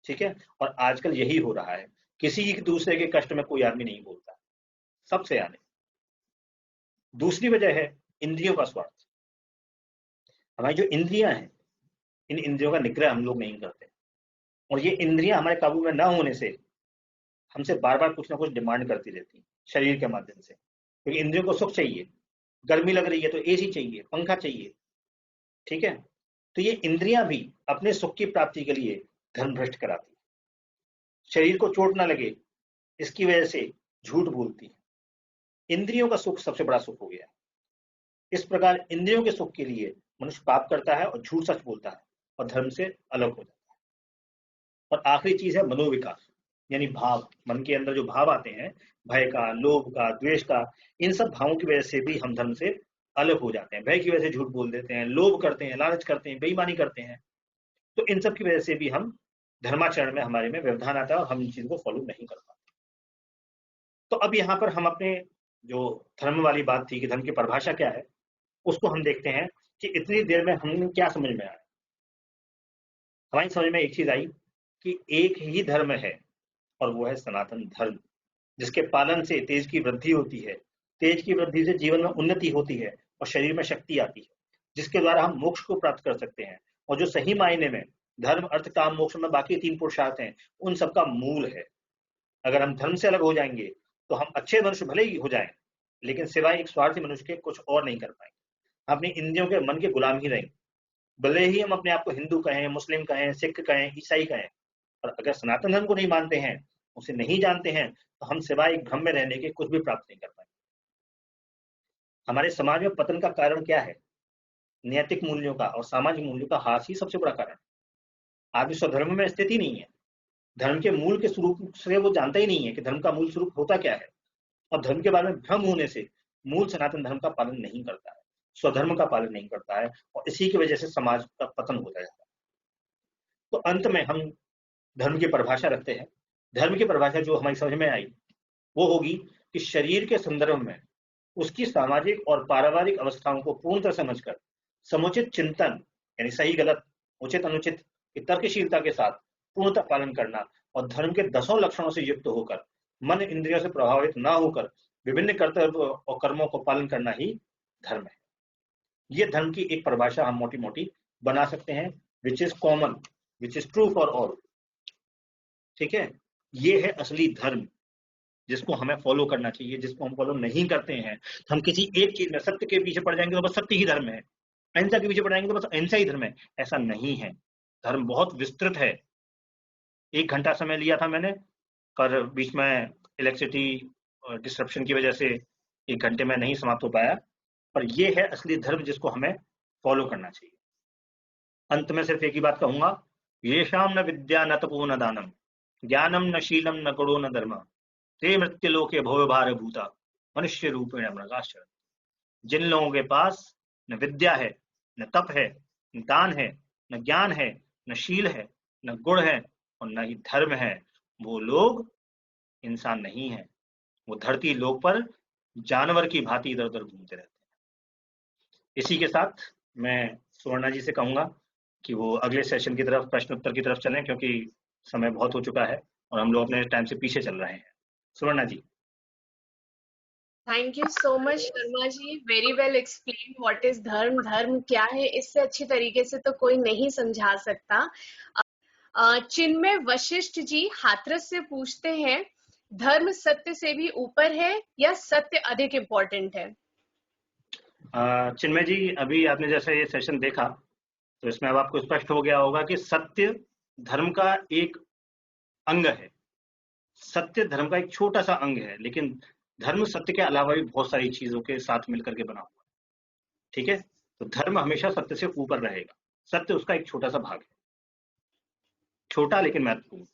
ठीक है, और आजकल यही हो रहा है। किसी एक दूसरे के कष्ट में कोई आदमी नहीं बोलता, सब सयाने। दूसरी वजह है इंद्रियों का स्वार्थ। हमारी जो इंद्रियां हैं, इन इंद्रियों का निग्रह हम लोग नहीं करते, और ये इंद्रियां हमारे काबू में ना होने से हमसे बार बार कुछ ना कुछ डिमांड करती रहती हैं शरीर के माध्यम से। क्योंकि इंद्रियों को सुख चाहिए, गर्मी लग रही है तो एसी चाहिए, पंखा चाहिए। ठीक है, तो ये इंद्रियां भी अपने सुख की प्राप्ति के लिए धर्म भ्रष्ट कराती है। शरीर को चोट ना लगे इसकी वजह से झूठ बोलती है। इंद्रियों का सुख सबसे बड़ा सुख हो गया। इस प्रकार इंद्रियों के सुख के लिए मनुष्य पाप करता है और झूठ सच बोलता है और धर्म से अलग हो जाता है। और आखिरी चीज है मनोविकास, यानी भाव। मन के अंदर जो भाव आते हैं, भय का, लोभ का, द्वेष का, इन सब भावों की वजह से भी हम धर्म से अलग हो जाते हैं। भय की वजह से झूठ बोल देते हैं, लोभ करते हैं, लालच करते हैं, बेईमानी करते हैं। तो इन सब की वजह से भी हम धर्माचरण में हमारे में व्यवधान आता है और हम इन चीजों को फॉलो नहीं कर पाते। तो अब यहाँ पर हम अपने जो धर्म वाली बात थी कि धर्म की परिभाषा क्या है, उसको हम देखते हैं कि इतनी देर में हमें क्या समझ में आया। हमारी समझ में एक चीज आई कि एक ही धर्म है, और वो है सनातन धर्म, जिसके पालन से तेज की वृद्धि होती है। तेज की वृद्धि से जीवन में उन्नति होती है और शरीर में शक्ति आती है, जिसके द्वारा हम मोक्ष को प्राप्त कर सकते हैं। और जो सही मायने में धर्म, अर्थ, काम, मोक्ष में बाकी 3 पुरुषार्थ हैं, उन सबका मूल है। अगर हम धर्म से अलग हो जाएंगे तो हम अच्छे मनुष्य भले ही हो जाएं, लेकिन सिवाय एक स्वार्थी मनुष्य के कुछ और नहीं कर पाएंगे। अपनी इंद्रियों के, मन के गुलाम ही रहेंगे। भले ही हम अपने आप को हिंदू कहें, मुस्लिम कहें, सिख कहें, ईसाई कहें, और अगर सनातन धर्म को नहीं मानते हैं, उसे नहीं जानते हैं, तो हम सिवाय एक भ्रम में रहने के कुछ भी प्राप्त नहीं कर पाएंगे। हमारे समाज में पतन का कारण क्या है? नैतिक मूल्यों का और सामाजिक मूल्यों का ह्रास ही सबसे बड़ा कारण। आदमी स्वधर्म में स्थित ही नहीं है। धर्म के मूल के स्वरूप से वो जानता ही नहीं है कि धर्म का मूल स्वरूप होता क्या है, और धर्म के बारे में भ्रम होने से मूल सनातन धर्म का पालन नहीं करता है, स्वधर्म का पालन नहीं करता है, और इसी की वजह से समाज का पतन होता जाता है। तो अंत में हम धर्म की परिभाषा रखते हैं। धर्म की परिभाषा जो हमारी समझ में आई वो होगी कि शरीर के संदर्भ में उसकी सामाजिक और पारिवारिक अवस्थाओं को पूर्णतः समझकर समुचित चिंतन, यानी सही गलत, उचित अनुचित की तर्कशीलता के साथ पूर्णतः पालन करना, और धर्म के 10 लक्षणों से युक्त होकर मन इंद्रियों से प्रभावित न होकर विभिन्न कर्तव्य और कर्मों को पालन करना ही धर्म है। ये धर्म की एक परिभाषा हम मोटी मोटी बना सकते हैं, which is common, which is true for all. ठीक है, ये है असली धर्म जिसको हमें फॉलो करना चाहिए। जिसको हम फॉलो नहीं करते हैं, हम किसी एक चीज में सत्य के पीछे पड़ जाएंगे तो बस सत्य ही धर्म है, अहिंसा के पीछे पड़ जाएंगे तो बस अहिंसा ही धर्म है। ऐसा नहीं है। धर्म बहुत विस्तृत है। 1 घंटा समय लिया था मैंने, पर बीच में इलेक्ट्रिसिटी डिस्ट्रप्शन की वजह से 1 घंटे में नहीं समाप्त हो पाया। पर यह है असली धर्म जिसको हमें फॉलो करना चाहिए। अंत में सिर्फ एक ही बात कहूंगा, येषाम न विद्या न तपो न दानम ज्ञानम न शीलम न गुणो न धर्म ते मृत्युलोके भव भार भूता मनुष्य रूपेण मृगाश्चरण। जिन लोगों के पास न विद्या है, न तप है, न दान है, न ज्ञान है, न शील है, न गुण है, और न ही धर्म है, वो लोग इंसान नहीं है। वो धरती लोक पर जानवर की भांति इधर उधर घूमते रहते हैं। इसी के साथ मैं सुवर्णा जी से कहूंगा कि वो अगले सेशन की तरफ, प्रश्न उत्तर की तरफ चलें, क्योंकि समय बहुत हो चुका है और हम लोग अपने टाइम से पीछे चल रहे हैं। Suvarna ji. Thank you so much Sharma ji, very well explain what is dharma, धर्म क्या है। इससे अच्छी तरीके से तो कोई नहीं समझा सकता। चिन्मय वशिष्ठ जी हाथरस से पूछते हैं, धर्म सत्य से भी ऊपर है या सत्य अधिक इम्पोर्टेंट है? चिन्मय जी, अभी आपने जैसे ये सेशन देखा तो इसमें अब आपको स्पष्ट हो गया होगा कि सत्य धर्म का एक अंग है। सत्य धर्म का एक छोटा सा अंग है, लेकिन धर्म सत्य के अलावा भी बहुत सारी चीजों के साथ मिलकर के बना हुआ है। ठीक है, तो धर्म हमेशा सत्य से ऊपर रहेगा, सत्य उसका एक छोटा सा भाग है, छोटा लेकिन महत्वपूर्ण।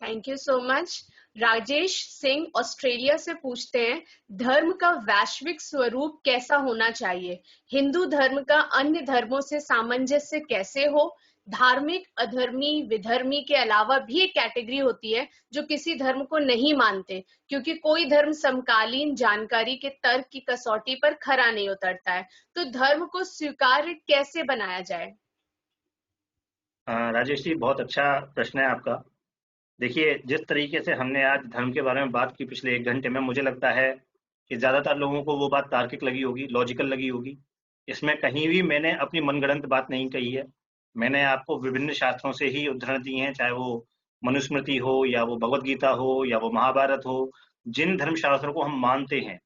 Thank you so much. Rajesh Singh Australia से पूछते हैं, धर्म का वैश्विक स्वरूप कैसा होना चाहिए? हिंदू धर्म का अन्य धर्मों से सामंजस्य कैसे हो? धार्मिक, अधर्मी, विधर्मी के अलावा भी एक कैटेगरी होती है जो किसी धर्म को नहीं मानते, क्योंकि कोई धर्म समकालीन जानकारी के तर्क की कसौटी पर खरा नहीं उतरता है। तो धर्म को स्वीकार्य कैसे बनाया जाए? राजेश जी, बहुत अच्छा प्रश्न है आपका। देखिए, जिस तरीके से हमने आज धर्म के बारे में बात की पिछले 1 घंटे में, मुझे लगता है कि ज्यादातर लोगों को वो बात तार्किक लगी होगी, लॉजिकल लगी होगी। इसमें कहीं भी मैंने अपनी मनगढ़ंत बात नहीं कही है। मैंने आपको विभिन्न शास्त्रों से ही उद्धरण दिए हैं, चाहे वो मनुस्मृति हो, या वो भगवत गीता हो, या वो महाभारत हो। जिन धर्म शास्त्रों को हम मानते हैं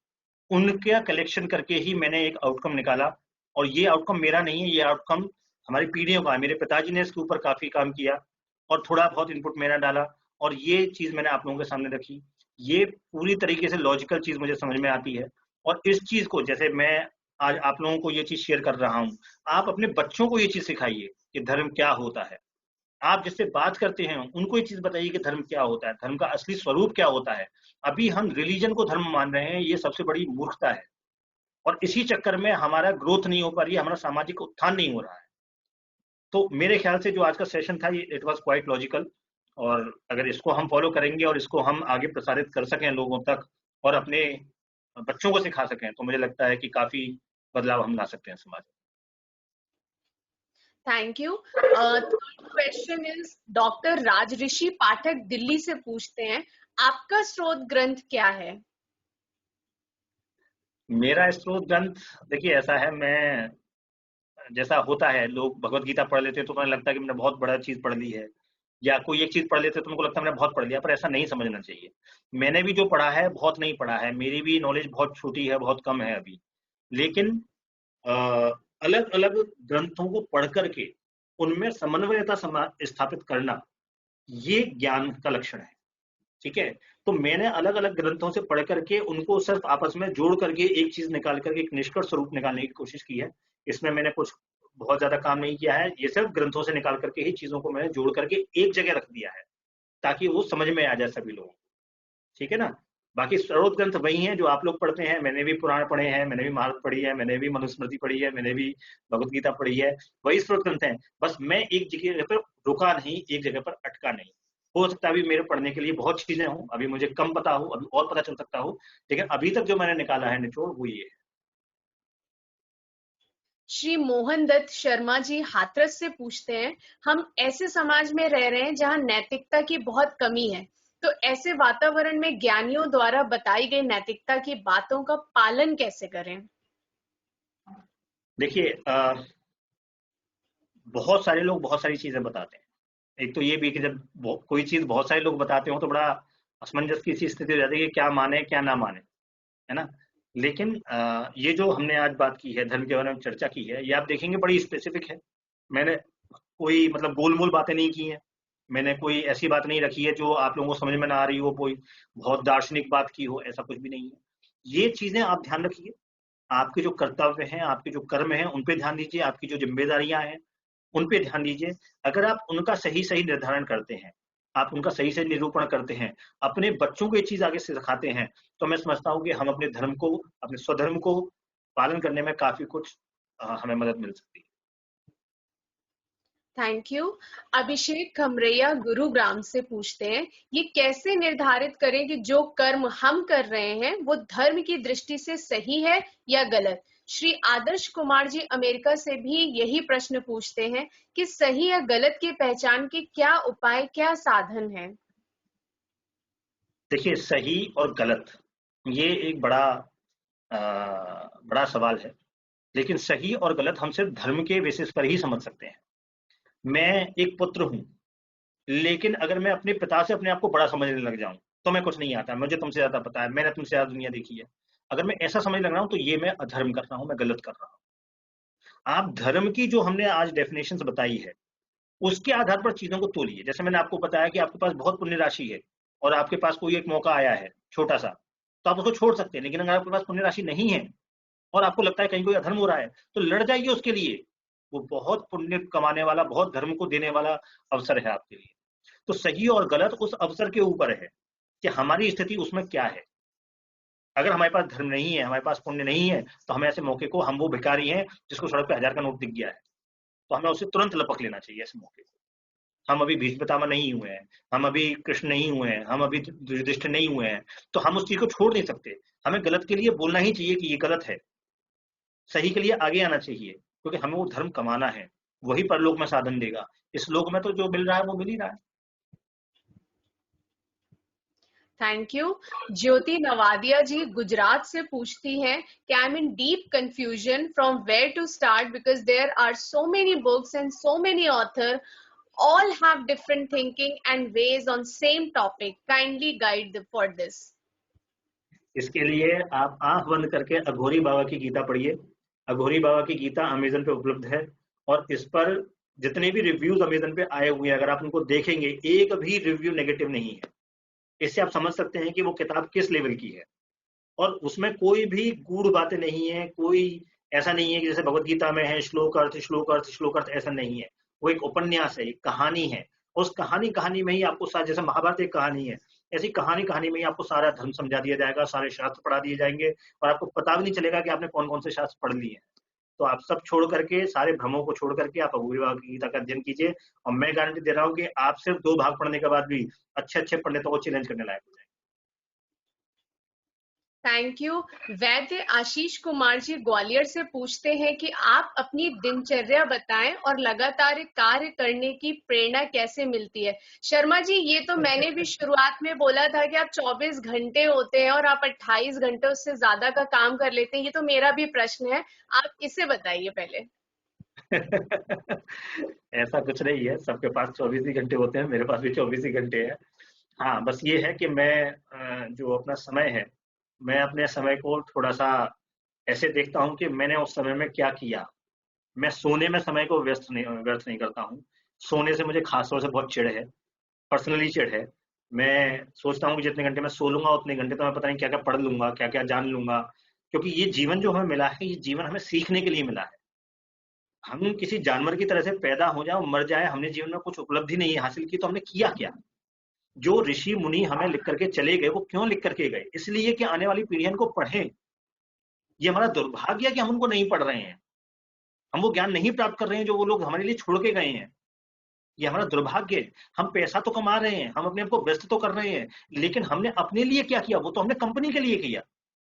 उनका कलेक्शन करके ही मैंने एक आउटकम निकाला। और ये आउटकम मेरा नहीं है, ये आउटकम हमारी पीढ़ियों का है। मेरे पिताजी ने इसके ऊपर काफी काम किया और थोड़ा बहुत इनपुट मेरा डाला, और ये चीज मैंने आप लोगों के सामने रखी। ये पूरी तरीके से लॉजिकल चीज मुझे समझ में आती है। और इस चीज को, जैसे मैं आज आप लोगों को ये चीज शेयर कर रहा हूँ, आप अपने बच्चों को ये चीज सिखाइए कि धर्म क्या होता है। आप जिससे बात करते हैं उनको ये चीज बताइए कि धर्म क्या होता है, धर्म का असली स्वरूप क्या होता है। अभी हम रिलीजन को धर्म मान रहे हैं, ये सबसे बड़ी मूर्खता है। और इसी चक्कर में हमारा ग्रोथ नहीं हो पा रही है, हमारा सामाजिक उत्थान नहीं हो रहा है। तो मेरे ख्याल से जो आज का सेशन था, ये इट वाज क्वाइट लॉजिकल। और अगर इसको हम फॉलो करेंगे और इसको हम आगे प्रसारित कर सकें लोगों तक, और अपने बच्चों को सिखा सकें, तो मुझे लगता है कि काफी बदलाव हम ला सकते हैं समाज में। Thank you. Third question is, doctor Rajrishi Pathak Delhi से पूछते हैं, आपका स्रोत ग्रंथ क्या है? मेरा स्रोत ग्रंथ, देखिए ऐसा है, मैं जैसा होता है, लोग भगवत गीता पढ़ लेते हैं तो उन्हें लगता है कि मैंने बहुत बड़ा चीज पढ़ ली है, या कोई एक चीज पढ़ लेते हैं तो उनको लगता है मैंने बहुत पढ़ लिया। पर ऐसा नहीं समझना चाहिए। मैंने भी जो पढ़ा है बहुत नहीं पढ़ा है, मेरी भी नॉलेज बहुत छोटी है, बहुत कम है अभी। लेकिन अलग अलग ग्रंथों को पढ़ करके उनमें समन्वयता स्थापित करना, ये ज्ञान का लक्षण है। ठीक है। तो मैंने अलग अलग ग्रंथों से पढ़ करके उनको सिर्फ आपस में जोड़ करके एक चीज निकाल करके एक निष्कर्ष स्वरूप निकालने की कोशिश की है। इसमें मैंने कुछ बहुत ज्यादा काम नहीं किया है, ये सिर्फ ग्रंथों से निकाल करके ही चीजों को मैंने जोड़ करके एक जगह रख दिया है, ताकि वो समझ में आ जाए सभी लोगों को। ठीक है ना। बाकी स्रोत ग्रंथ वही हैं जो आप लोग पढ़ते हैं। मैंने भी पुराण पढ़े हैं, मैंने भी महाभारत पढ़ी है, मैंने भी मनुस्मृति पढ़ी है, मैंने भी भगवत गीता पढ़ी है। वही स्रोत ग्रंथ हैं। बस मैं एक जगह पर रुका नहीं, एक जगह पर अटका नहीं। हो सकता है अभी मेरे पढ़ने के लिए बहुत चीजें हों, अभी मुझे कम पता हो, अभी और पता चल सकता हो, लेकिन अभी तक जो मैंने निकाला है निचोड़, वो ये है। श्री मोहन दत्त शर्मा जी हाथरस से पूछते हैं, हम ऐसे समाज में रह रहे हैं जहां नैतिकता की बहुत कमी है, तो ऐसे वातावरण में ज्ञानियों द्वारा बताई गई नैतिकता की बातों का पालन कैसे करें? देखिए, बहुत सारे लोग बहुत सारी चीजें बताते हैं। एक तो ये भी कि जब कोई चीज बहुत सारे लोग बताते हो तो बड़ा असमंजस की सी स्थिति हो जाती है कि क्या माने क्या ना माने, है ना। लेकिन ये जो हमने आज बात की है, धर्म के बारे में चर्चा की है, ये आप देखेंगे बड़ी स्पेसिफिक है। मैंने कोई मतलब गोलमोल बातें नहीं की हैं। मैंने कोई ऐसी बात नहीं रखी है जो आप लोगों को समझ में ना आ रही हो, कोई बहुत दार्शनिक बात की हो, ऐसा कुछ भी नहीं है। ये चीजें आप ध्यान रखिए। आपके जो कर्तव्य हैं, आपके जो कर्म हैं, उन पे ध्यान दीजिए। आपकी जो जिम्मेदारियां हैं उन पे ध्यान दीजिए। अगर आप उनका सही सही निर्धारण करते हैं, आप उनका सही सही निरूपण करते हैं, अपने बच्चों को ये चीज आगे से सिखाते हैं, तो मैं समझता हूँ कि हम अपने धर्म को, अपने स्वधर्म को पालन करने में काफी कुछ हमें मदद मिल सकती है। Thank you. अभिषेक खमरैया गुरुग्राम से पूछते हैं, ये कैसे निर्धारित करें कि जो कर्म हम कर रहे हैं वो धर्म की दृष्टि से सही है या गलत? श्री आदर्श कुमार जी अमेरिका से भी यही प्रश्न पूछते हैं कि सही या गलत की पहचान के क्या उपाय, क्या साधन है? देखिए, सही और गलत, ये एक बड़ा सवाल है। लेकिन सही और गलत हम सिर्फ धर्म के बेसिस पर ही समझ सकते हैं। मैं एक पुत्र हूं, लेकिन अगर मैं अपने पिता से अपने आप को बड़ा समझने लग जाऊं तो मैं कुछ नहीं आता, मुझे तुमसे ज्यादा पता है, मैंने तुमसे ज्यादा दुनिया देखी है। अगर मैं ऐसा समझ लग रहा हूं तो ये मैं अधर्म कर रहा हूं, मैं गलत कर रहा हूं। आप धर्म की जो हमने आज डेफिनेशंस बताई है, उसके आधार पर चीजों को तोलिए। जैसे मैंने आपको बताया कि आपके पास बहुत पुण्य राशि है और आपके पास कोई एक मौका आया है छोटा सा, तो आप उसको छोड़ सकते हैं। लेकिन अगर आपके पास पुण्य राशि नहीं है और आपको लगता है कहीं कोई अधर्म हो रहा है, तो लड़ जाइए उसके लिए। वो बहुत पुण्य कमाने वाला, बहुत धर्म को देने वाला अवसर है आपके लिए। तो सही और गलत उस अवसर के ऊपर है कि हमारी स्थिति उसमें क्या है। अगर हमारे पास धर्म नहीं है, हमारे पास पुण्य नहीं है, तो हमें ऐसे मौके को, हम वो भिखारी हैं जिसको सड़क पे 1000 का नोट दिख गया है, तो हमें उसे तुरंत लपक लेना चाहिए ऐसे मौके को। हम अभी भीष्म पितामह नहीं हुए हैं, हम अभी कृष्ण नहीं हुए हैं, हम अभी युधिष्ठिर नहीं हुए हैं, तो हम उस चीज को छोड़ नहीं सकते। हमें गलत के लिए बोलना ही चाहिए कि ये गलत है, सही के लिए आगे आना चाहिए, क्योंकि हमें वो धर्म कमाना है, वही परलोक में साधन देगा। इस लोक में तो जो मिल रहा है वो मिल ही रहा है। Thank you. ज्योति नवादिया जी गुजरात से पूछती हैं कि I am in deep confusion from where to start because there are so many books and so many author all have different thinking and ways on same topic. Kindly guide for this. इसके लिए आप आंख बंद करके अघोरी बाबा की गीता पढ़िए। अघोरी बाबा की Gita Amazon पे उपलब्ध है, और इस पर जितने भी रिव्यूज अमेजन पे आए हुए हैं, अगर आप उनको देखेंगे, एक भी रिव्यू नेगेटिव नहीं है। इससे आप समझ सकते हैं कि वो किताब किस लेवल की है, और उसमें कोई भी गूढ़ बातें नहीं है, कोई ऐसा नहीं है कि जैसे भगवत गीता में है श्लोक अर्थ श्लोक अर्थ श्लोक अर्थ, ऐसा नहीं है। वो एक उपन्यास है, एक कहानी है। उस कहानी में ही आपको सारा, जैसे महाभारत एक कहानी है, ऐसी कहानी में ही आपको सारा धर्म समझा दिया जाएगा, सारे शास्त्र पढ़ा दिए जाएंगे, और आपको पता भी नहीं चलेगा कि आपने कौन कौन से शास्त्र पढ़ लिए हैं। तो आप सब छोड़ करके, सारे भ्रमों को छोड़ करके आप अघोरी बाबा की गीता का अध्ययन कीजिए, और मैं गारंटी दे रहा हूँ कि आप सिर्फ 2 भाग पढ़ने के बाद भी अच्छे अच्छे पंडितों को चैलेंज करने लायक हो जाएंगे। Thank you. वैद्य आशीष कुमार जी ग्वालियर से पूछते हैं कि आप अपनी दिनचर्या बताएं और लगातार कार्य करने की प्रेरणा कैसे मिलती है। शर्मा जी, ये तो मैंने भी शुरुआत में बोला था कि आप 24 घंटे होते हैं और आप 28 घंटे उससे ज्यादा का काम कर लेते हैं। ये तो मेरा भी प्रश्न है, आप इसे बताइए पहले। ऐसा कुछ नहीं है, सबके पास 24 ही घंटे होते हैं, मेरे पास भी 24 ही घंटे हैं। हाँ, बस ये है कि मैं जो अपना समय है, मैं अपने समय को थोड़ा-सा ऐसे देखता हूँ कि मैंने उस समय में क्या किया। मैं सोने में समय को व्यर्थ नहीं करता हूँ। सोने से मुझे खास तौर से बहुत चिढ़ है, पर्सनली चिढ़ है। मैं सोचता हूँ कि जितने घंटे मैं सो लूँगा, उतने घंटे तो मैं पता नहीं क्या-क्या पढ़ लूँगा, क्या-क्या जान लूँगा। क्योंकि ये जीवन जो हमें मिला है, ये जीवन हमें सीखने के लिए मिला है। हम किसी जानवर की तरह से पैदा हो जाएँ और मर जाएँ, हमने जीवन में कुछ उपलब्धि नहीं हासिल की, तो हमने किया क्या? जो ऋषि मुनि हमें लिख करके चले गए, वो क्यों लिख करके गए? इसलिए कि आने वाली पीढ़ियां इनको पढ़ें। ये हमारा दुर्भाग्य है कि हम उनको नहीं पढ़ रहे हैं, हम वो ज्ञान नहीं प्राप्त कर रहे हैं जो वो लोग हमारे लिए छोड़ के गए हैं। ये हमारा दुर्भाग्य है। हम पैसा तो कमा रहे हैं, हम अपने आप को व्यस्त तो कर रहे हैं, लेकिन हमने अपने लिए क्या किया? वो तो हमने कंपनी के लिए किया।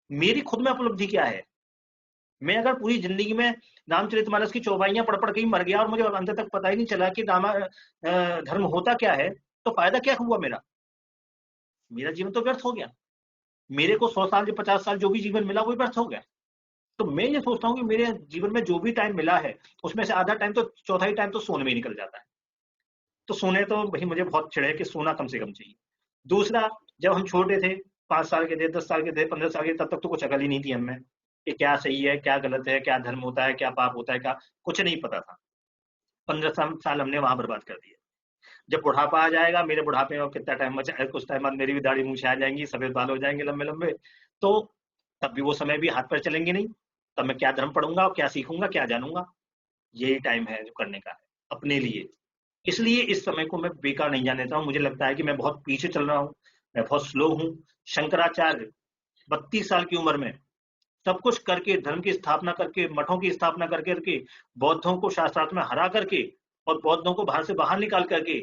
मेरी खुद में उपलब्धि क्या है? मैं अगर पूरी जिंदगी में रामचरितमानस की चौपाइयां पढ़ पढ़ के ही मर गया और मुझे अंत तक पता ही नहीं चला कि धर्म होता क्या है, तो फायदा क्या हुआ मेरा? मेरा जीवन तो व्यर्थ हो गया। मेरे को 100 साल या 50 साल जो भी जीवन मिला वो व्यर्थ हो गया। तो मैं ये सोचता हूँ कि मेरे जीवन में जो भी टाइम मिला है, उसमें से आधा टाइम तो, चौथाई टाइम तो सोने में ही निकल जाता है। तो सोने तो भाई मुझे बहुत चिढ़ है कि सोना कम से कम चाहिए। दूसरा, जब हम छोटे थे, 5 साल के थे, 10 साल के थे, 15 साल के, तब तक तो कुछ अकल ही नहीं थी हमें कि क्या सही है, क्या गलत है, क्या धर्म होता है, क्या पाप होता है, क्या कुछ नहीं पता था। 15 साल हमने वहां बर्बाद कर दिए। जब बुढ़ापा आ जाएगा, मेरे बुढ़ापे में कितना टाइम बचा है, कुछ टाइम बाद मेरी भी दाढ़ी मूछ आ जाएंगी, सफेद बाल हो जाएंगे लंबे लंबे, तो तब भी वो समय भी हाथ पर चलेंगे नहीं। तब मैं क्या धर्म पढ़ूंगा और क्या सीखूंगा, क्या जानूंगा? यही टाइम है जो करने का है अपने लिए। इसलिए इस समय को मैं बेकार नहीं जाने देता हूँ। मुझे लगता है कि मैं बहुत पीछे चल रहा हूँ, मैं बहुत स्लो हूँ। शंकराचार्य 32 साल की उम्र में सब कुछ करके, धर्म की स्थापना करके, मठों की स्थापना करके, बौद्धों को शास्त्रार्थ में हरा करके और बौद्धों को भारत से बाहर निकाल करके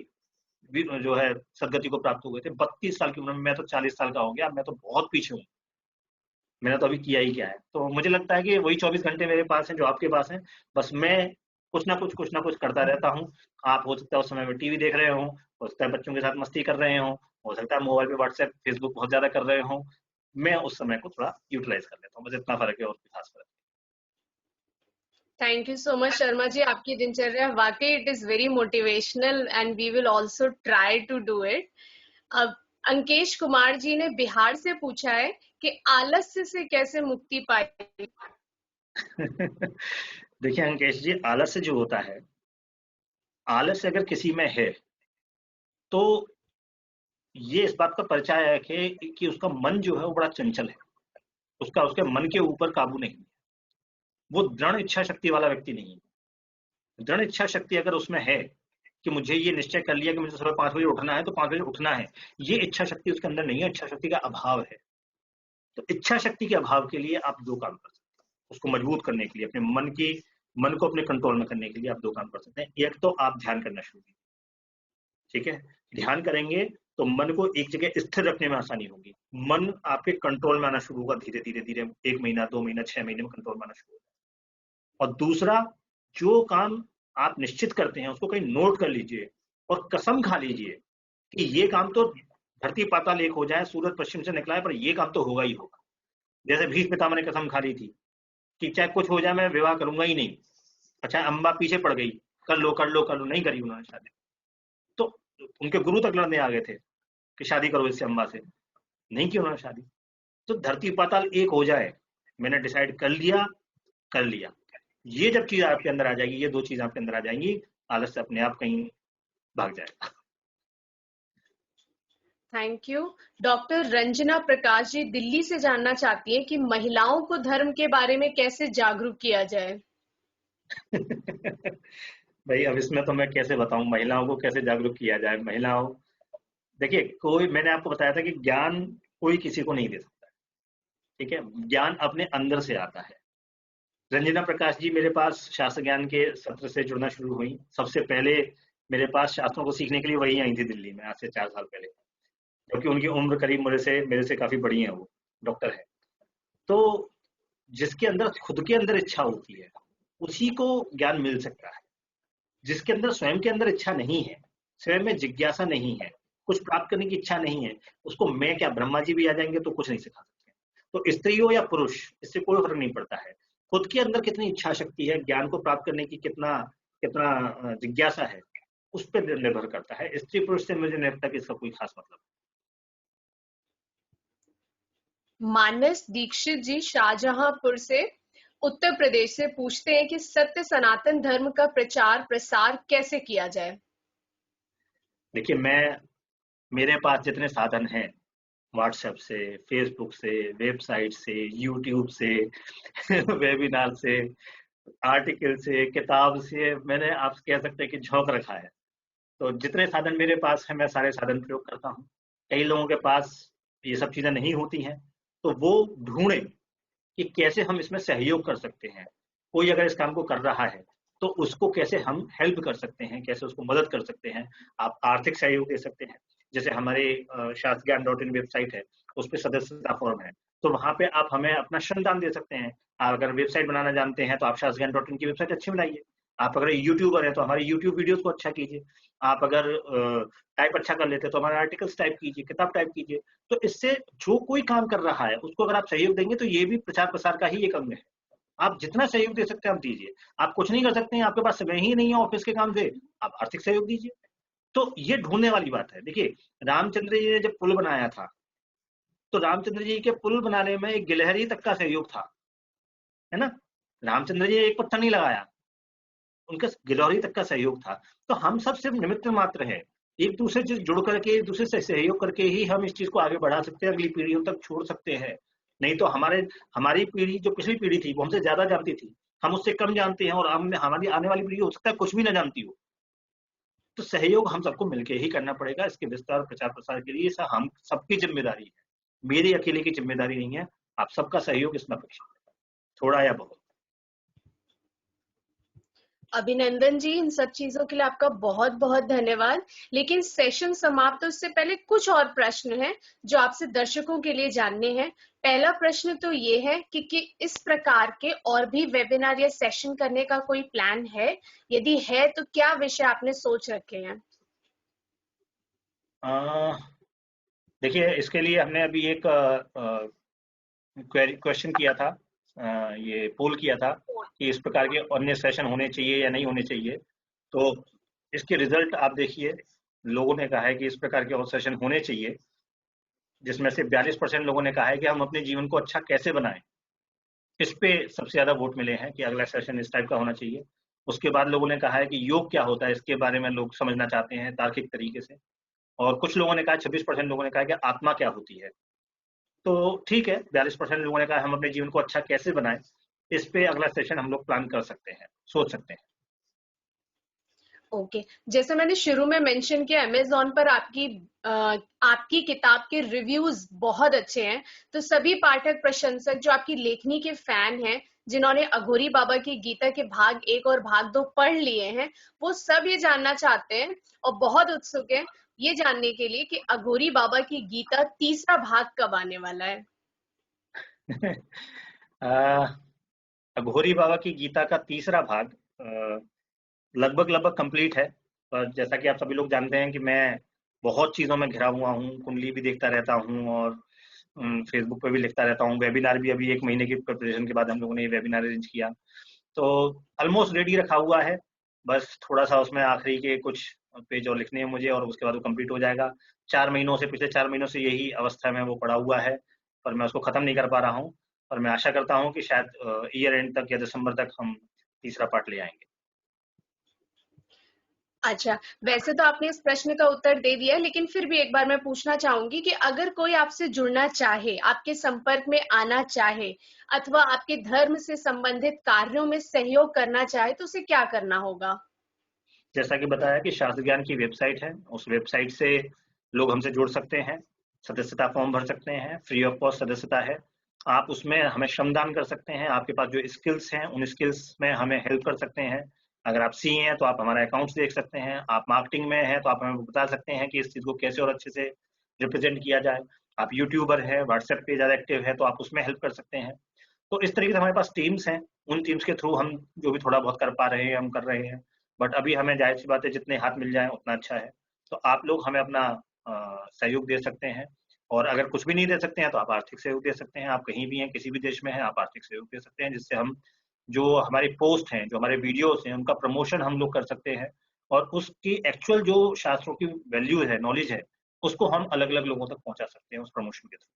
जो है सदगति को प्राप्त हुए थे 32 साल की उम्र में। मैं तो 40 साल का हो गया, मैं तो बहुत पीछे हूँ। मैंने तो अभी किया ही क्या है? तो मुझे लगता है कि वही 24 घंटे मेरे पास हैं जो आपके पास हैं। बस मैं कुछ ना कुछ करता रहता हूँ। आप हो सकता है उस समय में टीवी देख रहे हो सकता है बच्चों के साथ मस्ती कर रहे हो सकता है मोबाइल पे व्हाट्सएप फेसबुक बहुत ज्यादा कर रहे हो। मैं उस समय को थोड़ा यूटिलाइज कर लेता हूँ, बस इतना फर्क है और कोई खास फर्क thank you so much Sharma ji, आपकी दिनचर्या वाकई it is very motivational and we will also try to do it. अब अंकेश कुमार जी ने बिहार से पूछा है कि आलस्य से कैसे मुक्ति पाए। नहीं। देखिए अंकेश जी, आलस्य जो होता है, आलस्य अगर किसी में है तो ये इस बात का परिचय है कि उसका मन जो है वो बड़ा चंचल है, उसका उसके मन के ऊपर काबू नहीं है, वो दृढ़ इच्छा शक्ति वाला व्यक्ति नहीं है। दृढ़ इच्छा शक्ति अगर उसमें है कि मुझे ये निश्चय कर लिया कि मुझे सुबह 5 बजे उठना है तो 5 बजे उठना है, ये इच्छा शक्ति उसके अंदर नहीं है, इच्छा शक्ति का अभाव है। तो इच्छा शक्ति के अभाव के लिए आप 2 काम कर सकते हैं। उसको मजबूत करने के लिए, अपने मन को अपने कंट्रोल में करने के लिए आप 2 काम कर सकते हैं। एक तो आप ध्यान करना शुरू कीजिए, ठीक है? ध्यान करेंगे तो मन को एक जगह स्थिर रखने में आसानी होगी। मन आपके कंट्रोल में आना शुरू होगा धीरे-धीरे, 1 महीना, 2 महीना, 6 महीने में कंट्रोल में आना शुरू होगा। और दूसरा, जो काम आप निश्चित करते हैं उसको कहीं नोट कर लीजिए और कसम खा लीजिए कि ये काम तो धरती पाताल एक हो जाए, सूरज पश्चिम से निकला है, पर ये काम तो होगा ही होगा। जैसे भीष्म पितामह ने कसम खा ली थी कि चाहे कुछ हो जाए मैं विवाह करूंगा ही नहीं। अच्छा, अम्बा पीछे पड़ गई, कर लो, नहीं करी उन्होंने शादी। तो उनके गुरु तक लड़ने आ गए थे कि शादी करो इससे, अम्बा से, नहीं की उन्होंने शादी। तो धरती पाताल एक हो जाए, मैंने डिसाइड कर लिया। ये जब चीज आपके अंदर आ जाएगी, ये 2 चीज आपके अंदर आ जाएंगी, आलस्य अपने आप कहीं भाग जाएगा। Thank you. Doctor Ranjana Prakash ji Delhi से जानना चाहती है कि महिलाओं को धर्म के बारे में कैसे जागरूक किया जाए। भाई, अब इसमें तो मैं कैसे बताऊं महिलाओं को कैसे जागरूक किया जाए। महिलाओं, देखिए, कोई, मैंने आपको बताया था कि ज्ञान कोई किसी को नहीं दे सकता, ठीक है? ज्ञान अपने अंदर से आता है। रंजना प्रकाश जी मेरे पास शास्त्र ज्ञान के सत्र से जुड़ना शुरू हुई। सबसे पहले मेरे पास शास्त्रों को सीखने के लिए वही आई थी दिल्ली में, आज से 4 साल पहले, क्योंकि उनकी उम्र करीब मेरे से काफी बड़ी है, वो डॉक्टर है। तो जिसके अंदर खुद के अंदर इच्छा होती है उसी को ज्ञान मिल सकता है। जिसके अंदर स्वयं के अंदर इच्छा नहीं है, स्वयं में जिज्ञासा नहीं है, कुछ प्राप्त करने की इच्छा नहीं है, उसको मैं क्या, ब्रह्मा जी भी आ जाएंगे तो कुछ नहीं सिखा सकते। तो स्त्री हो या पुरुष, इससे कोई फर्क नहीं पड़ता है। खुद के अंदर कितनी इच्छा शक्ति है, ज्ञान को प्राप्त करने की कितना कितना जिज्ञासा है, उस पर निर्भर करता है। स्त्री पुरुष से मुझे नहीं लगता कि इसका कोई खास मतलब। मानस दीक्षित जी शाहजहांपुर से, उत्तर प्रदेश से पूछते हैं कि सत्य सनातन धर्म का प्रचार प्रसार कैसे किया जाए। देखिए, मेरे पास जितने साधन हैं, व्हाट्सएप से, फेसबुक से, वेबसाइट से, यूट्यूब से, वेबिनार से, आर्टिकल से, किताब से, मैंने आप कह सकते हैं कि झोंक रखा है। तो जितने साधन मेरे पास है मैं सारे साधन प्रयोग करता हूँ। कई लोगों के पास ये सब चीजें नहीं होती हैं, तो वो ढूंढे कि कैसे हम इसमें सहयोग कर सकते हैं। कोई अगर इस काम को कर रहा है तो उसको कैसे हम हेल्प कर सकते हैं, कैसे उसको मदद कर सकते हैं। आप आर्थिक सहयोग दे सकते हैं, जैसे हमारे शास्त्रज्ञान.in वेबसाइट है, उस पर सदस्यता फॉर्म है, तो वहां पे आप हमें अपना श्रमदान दे सकते हैं। आप अगर वेबसाइट बनाना जानते हैं तो आप शास्त्रज्ञान.in की वेबसाइट अच्छी बनाइए। आप अगर यूट्यूबर हैं तो हमारे यूट्यूब वीडियोस को अच्छा कीजिए। आप अगर टाइप अच्छा कर लेते हैं तो हमारे आर्टिकल्स टाइप कीजिए, किताब टाइप कीजिए। तो इससे जो कोई काम कर रहा है उसको अगर आप सहयोग देंगे तो ये भी प्रचार प्रसार का ही एक अंग है। आप जितना सहयोग दे सकते हैं आप दीजिए। आप कुछ नहीं कर सकते हैं, आपके पास समय ही नहीं है ऑफिस के काम से, आप आर्थिक सहयोग दीजिए। तो ये ढूंढने वाली बात है। देखिए, रामचंद्र जी ने जब पुल बनाया था तो रामचंद्र जी के पुल बनाने में एक गिलहरी तक का सहयोग था, है ना? रामचंद्र जी ने एक पत्थर नहीं लगाया, उनका गिलहरी तक का सहयोग था। तो हम सब सिर्फ निमित्त मात्र है। एक दूसरे से जुड़ करके, एक दूसरे से सहयोग करके ही हम इस चीज को आगे बढ़ा सकते हैं, अगली पीढ़ियों तक छोड़ सकते हैं। नहीं तो हमारी पीढ़ी, जो पिछली पीढ़ी थी, वो हमसे ज्यादा जानती थी, हम उससे कम जानते हैं, और हमारी आने वाली पीढ़ी हो सकता है कुछ भी ना जानती हो। तो सहयोग हम सबको मिलकर ही करना पड़ेगा। इसके विस्तार प्रचार प्रसार के लिए हम सबकी जिम्मेदारी है, मेरी अकेले की जिम्मेदारी नहीं है। आप सबका सहयोग इसमें अपेक्षित है, थोड़ा या बहुत। अभिनंदन जी, इन सब चीजों के लिए आपका बहुत बहुत धन्यवाद। लेकिन सेशन समाप्त हो उससे पहले कुछ और प्रश्न हैं जो आपसे दर्शकों के लिए जानने हैं। पहला प्रश्न तो ये है कि इस प्रकार के और भी वेबिनार या सेशन करने का कोई प्लान है? यदि है तो क्या विषय आपने सोच रखे हैं? देखिए, इसके लिए हमने अभी एक क्वेश्चन किया था, ये पोल किया था कि इस प्रकार के अन्य सेशन होने चाहिए या नहीं होने चाहिए। तो इसके रिजल्ट आप देखिए, लोगों ने कहा है कि इस प्रकार के और सेशन होने चाहिए, जिसमें से 42% लोगों ने कहा है कि हम अपने जीवन को अच्छा कैसे बनाएं। इस पे सबसे ज्यादा वोट मिले हैं कि अगला सेशन इस टाइप का होना चाहिए। उसके बाद लोगों ने कहा है कि योग क्या होता है, इसके बारे में लोग समझना चाहते हैं तार्किक तरीके से। और कुछ लोगों ने कहा, 26% लोगों ने कहा कि आत्मा क्या होती है। तो ठीक है, 42% लोगों ने कहा हम अपने जीवन को अच्छा कैसे बनाएं। इस पे अगला सेशन हम लोग प्लान कर सकते हैं, सोच सकते हैं। ओके जैसे मैंने शुरू में मेंशन किया अमेज़न पर आपकी किताब के रिव्यूज बहुत अच्छे हैं, तो सभी पाठक प्रशंसक जो आपकी लेखनी के फैन हैं, जिन्होंने अघोरी बाबा की गीता के भाग 1 और भाग 2 पढ़ लिए हैं, वो सब ये जानना चाहते हैं और बहुत उत्सुक हैं ये जानने के लिए कि अघोरी बाबा की गीता तीसरा भाग कब आने वाला है। अघोरी बाबा की गीता का तीसरा भाग लगभग लगभग कंप्लीट है। पर जैसा कि आप सभी लोग जानते हैं कि मैं बहुत चीज़ों में घिरा हुआ हूँ, कुंडली भी देखता रहता हूँ और फेसबुक पे भी लिखता रहता हूँ। वेबिनार भी अभी 1 महीने की प्रिपरेशन के बाद हम लोगों ने ये वेबिनार अरेंज किया। तो ऑलमोस्ट रेडी रखा हुआ है, बस थोड़ा-सा उसमें आखिरी के कुछ पेज और लिखने हैं मुझे और उसके बाद वो कंप्लीट हो जाएगा। 4 महीनों से पिछले 4 महीनों से यही अवस्था में वो पड़ा हुआ है, पर मैं उसको खत्म नहीं कर पा रहा हूँ। पर मैं आशा करता हूँ कि शायद ईयर एंड तक या दिसंबर तक हम तीसरा पार्ट ले आएँगे। अच्छा, वैसे तो आपने इस प्रश्न का उत्तर दे दिया, लेकिन फिर भी एक बार मैं पूछना चाहूंगी कि अगर कोई आपसे जुड़ना चाहे, आपके संपर्क में आना चाहे अथवा आपके धर्म से संबंधित कार्यों में सहयोग करना चाहे, तो उसे क्या करना होगा? जैसा कि बताया कि शास्त्र ज्ञान की वेबसाइट है, उस वेबसाइट से लोग हमसे जुड़ सकते हैं, सदस्यता फॉर्म भर सकते हैं, फ्री ऑफ कॉस्ट सदस्यता है। आप उसमें हमें श्रमदान कर सकते हैं, आपके पास जो स्किल्स हैं उन स्किल्स में हमें हेल्प कर सकते हैं। अगर आप सीए हैं तो आप हमारा अकाउंट्स देख सकते हैं, आप मार्केटिंग में हैं तो आप हमें बता सकते हैं कि इस चीज़ को कैसे और अच्छे से रिप्रेजेंट किया जाए। आप यूट्यूबर हैं, व्हाट्सएप पे ज़्यादा एक्टिव है तो आप उसमें हेल्प कर सकते हैं। तो इस तरीके से हमारे पास टीम्स हैं, उन टीम्स के थ्रू हम जो भी थोड़ा बहुत कर पा रहे हैं हम कर रहे हैं। बट अभी हमें जाहिर सी बात है जितने हाथ मिल जाए उतना अच्छा है। तो आप लोग हमें अपना सहयोग दे सकते हैं और अगर कुछ भी नहीं दे सकते हैं तो आप आर्थिक सहयोग दे सकते हैं। आप कहीं भी हैं, किसी भी देश में हैं, आप आर्थिक सहयोग दे सकते हैं जिससे हम जो हमारी पोस्ट हैं, जो हमारे वीडियोस हैं, उनका प्रमोशन हम लोग कर सकते हैं और उसकी एक्चुअल जो शास्त्रों की वैल्यू है, नॉलेज है, उसको हम अलग-अलग लोगों तक पहुंचा सकते हैं उस प्रमोशन के थ्रू।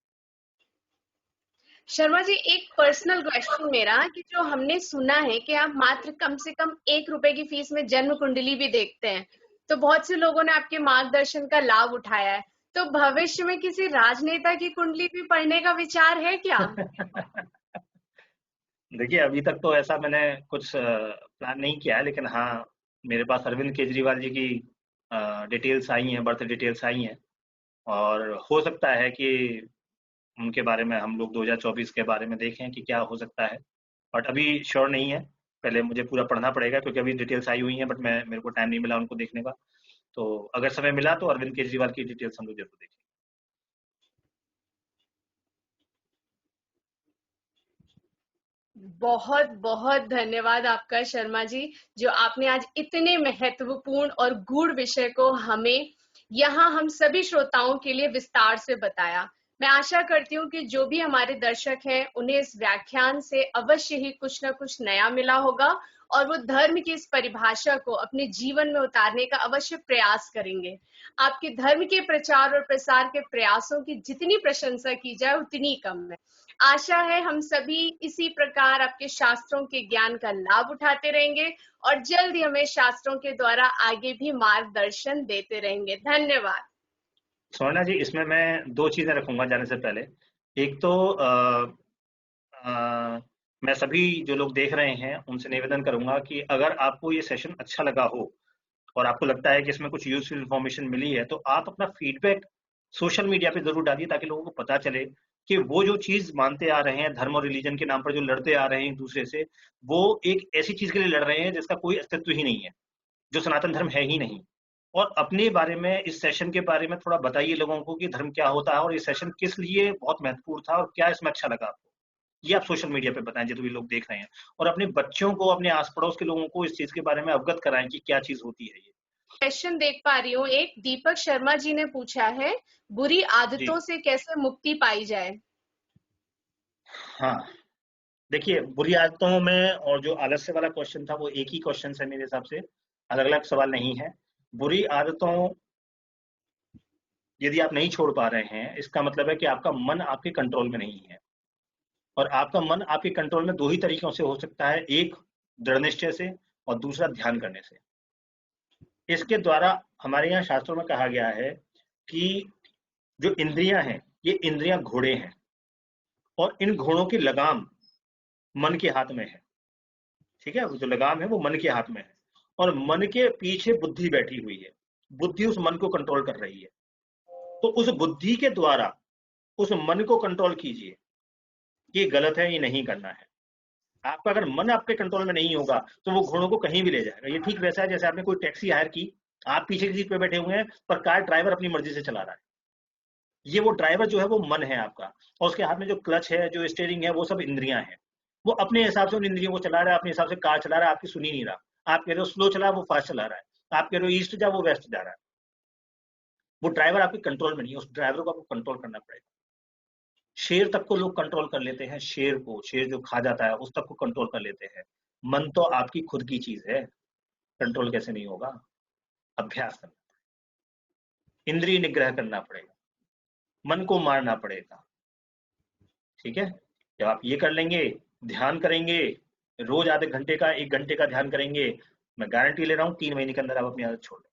शर्मा जी, एक पर्सनल क्वेश्चन मेरा कि जो हमने सुना है कि आप मात्र कम से कम 1 रुपए की फीस में जन्म कुंडली भी देखते हैं, तो बहुत से लोगों ने आपके मार्गदर्शन का लाभ उठाया है, तो भविष्य में किसी राजनेता की कुंडली भी पढ़ने का विचार है क्या? देखिए, अभी तक तो ऐसा मैंने कुछ प्लान नहीं किया है, लेकिन हाँ, मेरे पास अरविंद केजरीवाल जी की डिटेल्स आई हैं, बर्थ डिटेल्स आई हैं और हो सकता है कि उनके बारे में हम लोग 2024 के बारे में देखें कि क्या हो सकता है। बट अभी श्योर नहीं है, पहले मुझे पूरा पढ़ना पड़ेगा क्योंकि अभी डिटेल्स आई हुई हैं बट मैं मेरे को टाइम नहीं मिला उनको देखने का। तो अगर समय मिला तो अरविंद केजरीवाल की डिटेल्स हम लोग ज़रूर देखेंगे। बहुत बहुत धन्यवाद आपका शर्मा जी, जो आपने आज इतने महत्वपूर्ण और गूढ़ विषय को हमें यहाँ हम सभी श्रोताओं के लिए विस्तार से बताया। मैं आशा करती हूँ कि जो भी हमारे दर्शक हैं उन्हें इस व्याख्यान से अवश्य ही कुछ ना कुछ नया मिला होगा और वो धर्म की इस परिभाषा को अपने जीवन में उतारने का अवश्य प्रयास करेंगे। आपके धर्म के प्रचार और प्रसार के प्रयासों की जितनी प्रशंसा की जाए उतनी कम है। आशा है हम सभी इसी प्रकार आपके शास्त्रों के ज्ञान का लाभ उठाते रहेंगे और जल्द ही हमें शास्त्रों के द्वारा आगे भी मार्गदर्शन देते रहेंगे। धन्यवाद। स्वर्णा जी, इसमें मैं 2 चीज़ें रखूँगा जाने से पहले। एक तो मैं सभी जो लोग देख रहे हैं उनसे निवेदन करूँगा कि अगर आपको ये सेशन अच्छा लगा हो और आपको लगता है कि इसमें कुछ यूज़फुल इन्फॉर्मेशन मिली है, तो आप अपना फीडबैक सोशल मीडिया पे ज़रूर डालिए ताकि लोगों को पता चले कि वो जो चीज़ मानते आ रहे हैं, धर्म और रिलीजन के नाम पर जो लड़ते आ रहे हैं एक-दूसरे से, वो एक ऐसी चीज़ के लिए लड़ रहे हैं जिसका कोई अस्तित्व ही नहीं है, जो सनातन धर्म है ही नहीं। और अपने बारे में इस सेशन के बारे में थोड़ा बताइए लोगों को कि धर्म क्या होता है और ये सेशन किस लिए बहुत महत्वपूर्ण था और क्या इसमें अच्छा लगा आपको? ये आप सोशल मीडिया पे बताएँ जो भी लोग देख रहे हैं और अपने बच्चों को, अपने आस-पड़ोस के लोगों को इस चीज़ के बारे में अवगत कराएँ कि क्या चीज़ होती है ये। क्वेश्चन देख पा रही हूँ, एक दीपक शर्मा जी ने पूछा है, बुरी जी, आदतों से कैसे मुक्ति पाई जाए? हाँ। देखिए, बुरी आदतों में और जो आलस्य वाला क्वेश्चन था, वो एक ही क्वेश्चन है मेरे हिसाब से, अलग-अलग सवाल नहीं है। बुरी आदतों यदि आप नहीं छोड़ पा रहे हैं, इसका मतलब है कि आपका मन आपके कंट्रोल में नहीं है और आपका मन आपके कंट्रोल में 2 ही तरीकों से हो सकता है, एक दृढ़ निश्चय से और दूसरा ध्यान करने से। इसके द्वारा हमारे यहाँ शास्त्रों में कहा गया है कि जो इंद्रियाँ हैं, ये इंद्रियाँ घोड़े हैं और इन घोड़ों की लगाम मन के हाथ में है। ठीक है? वो जो लगाम है वो मन के हाथ में है और मन के पीछे बुद्धि बैठी हुई है, बुद्धि उस मन को कंट्रोल कर रही है। तो उस बुद्धि के द्वारा उस मन को कंट्रोल कीजिए, ये गलत है, ये नहीं करना है। आपका अगर मन आपके कंट्रोल में नहीं होगा तो वो घोड़ों को कहीं भी ले जाएगा। ये ठीक वैसा है जैसे आपने कोई टैक्सी हायर की, आप पीछे की सीट पे बैठे हुए हैं पर कार ड्राइवर अपनी मर्जी से चला रहा है। ये वो ड्राइवर जो है वो मन है आपका, और उसके हाथ में जो क्लच है, जो स्टीयरिंग है, वो सब इंद्रियां हैं। वो अपने हिसाब से उन इंद्रियों को चला रहा है, अपने हिसाब से कार चला रहा है, आपकी सुन ही नहीं रहा। आप कह रहे हो स्लो चला, वो फास्ट चला रहा है। आप कह रहे हो ईस्ट जा, वो वेस्ट जा रहा है। वो ड्राइवर आपके कंट्रोल में नहीं है, उस ड्राइवर को आपको कंट्रोल करना पड़ेगा। शेर तक को लोग कंट्रोल कर लेते हैं, शेर को, शेर जो खा जाता है उस तक को कंट्रोल कर लेते हैं। मन तो आपकी खुद की चीज है, कंट्रोल कैसे नहीं होगा? अभ्यास करना, इंद्रिय निग्रह करना पड़ेगा, मन को मारना पड़ेगा। ठीक है, जब आप ये कर लेंगे, ध्यान करेंगे, रोज आधे घंटे का, 1 घंटे का ध्यान करेंगे, मैं गारंटी ले रहा हूँ 3 महीने के अंदर आप अपनी आदत छोड़ देंगे।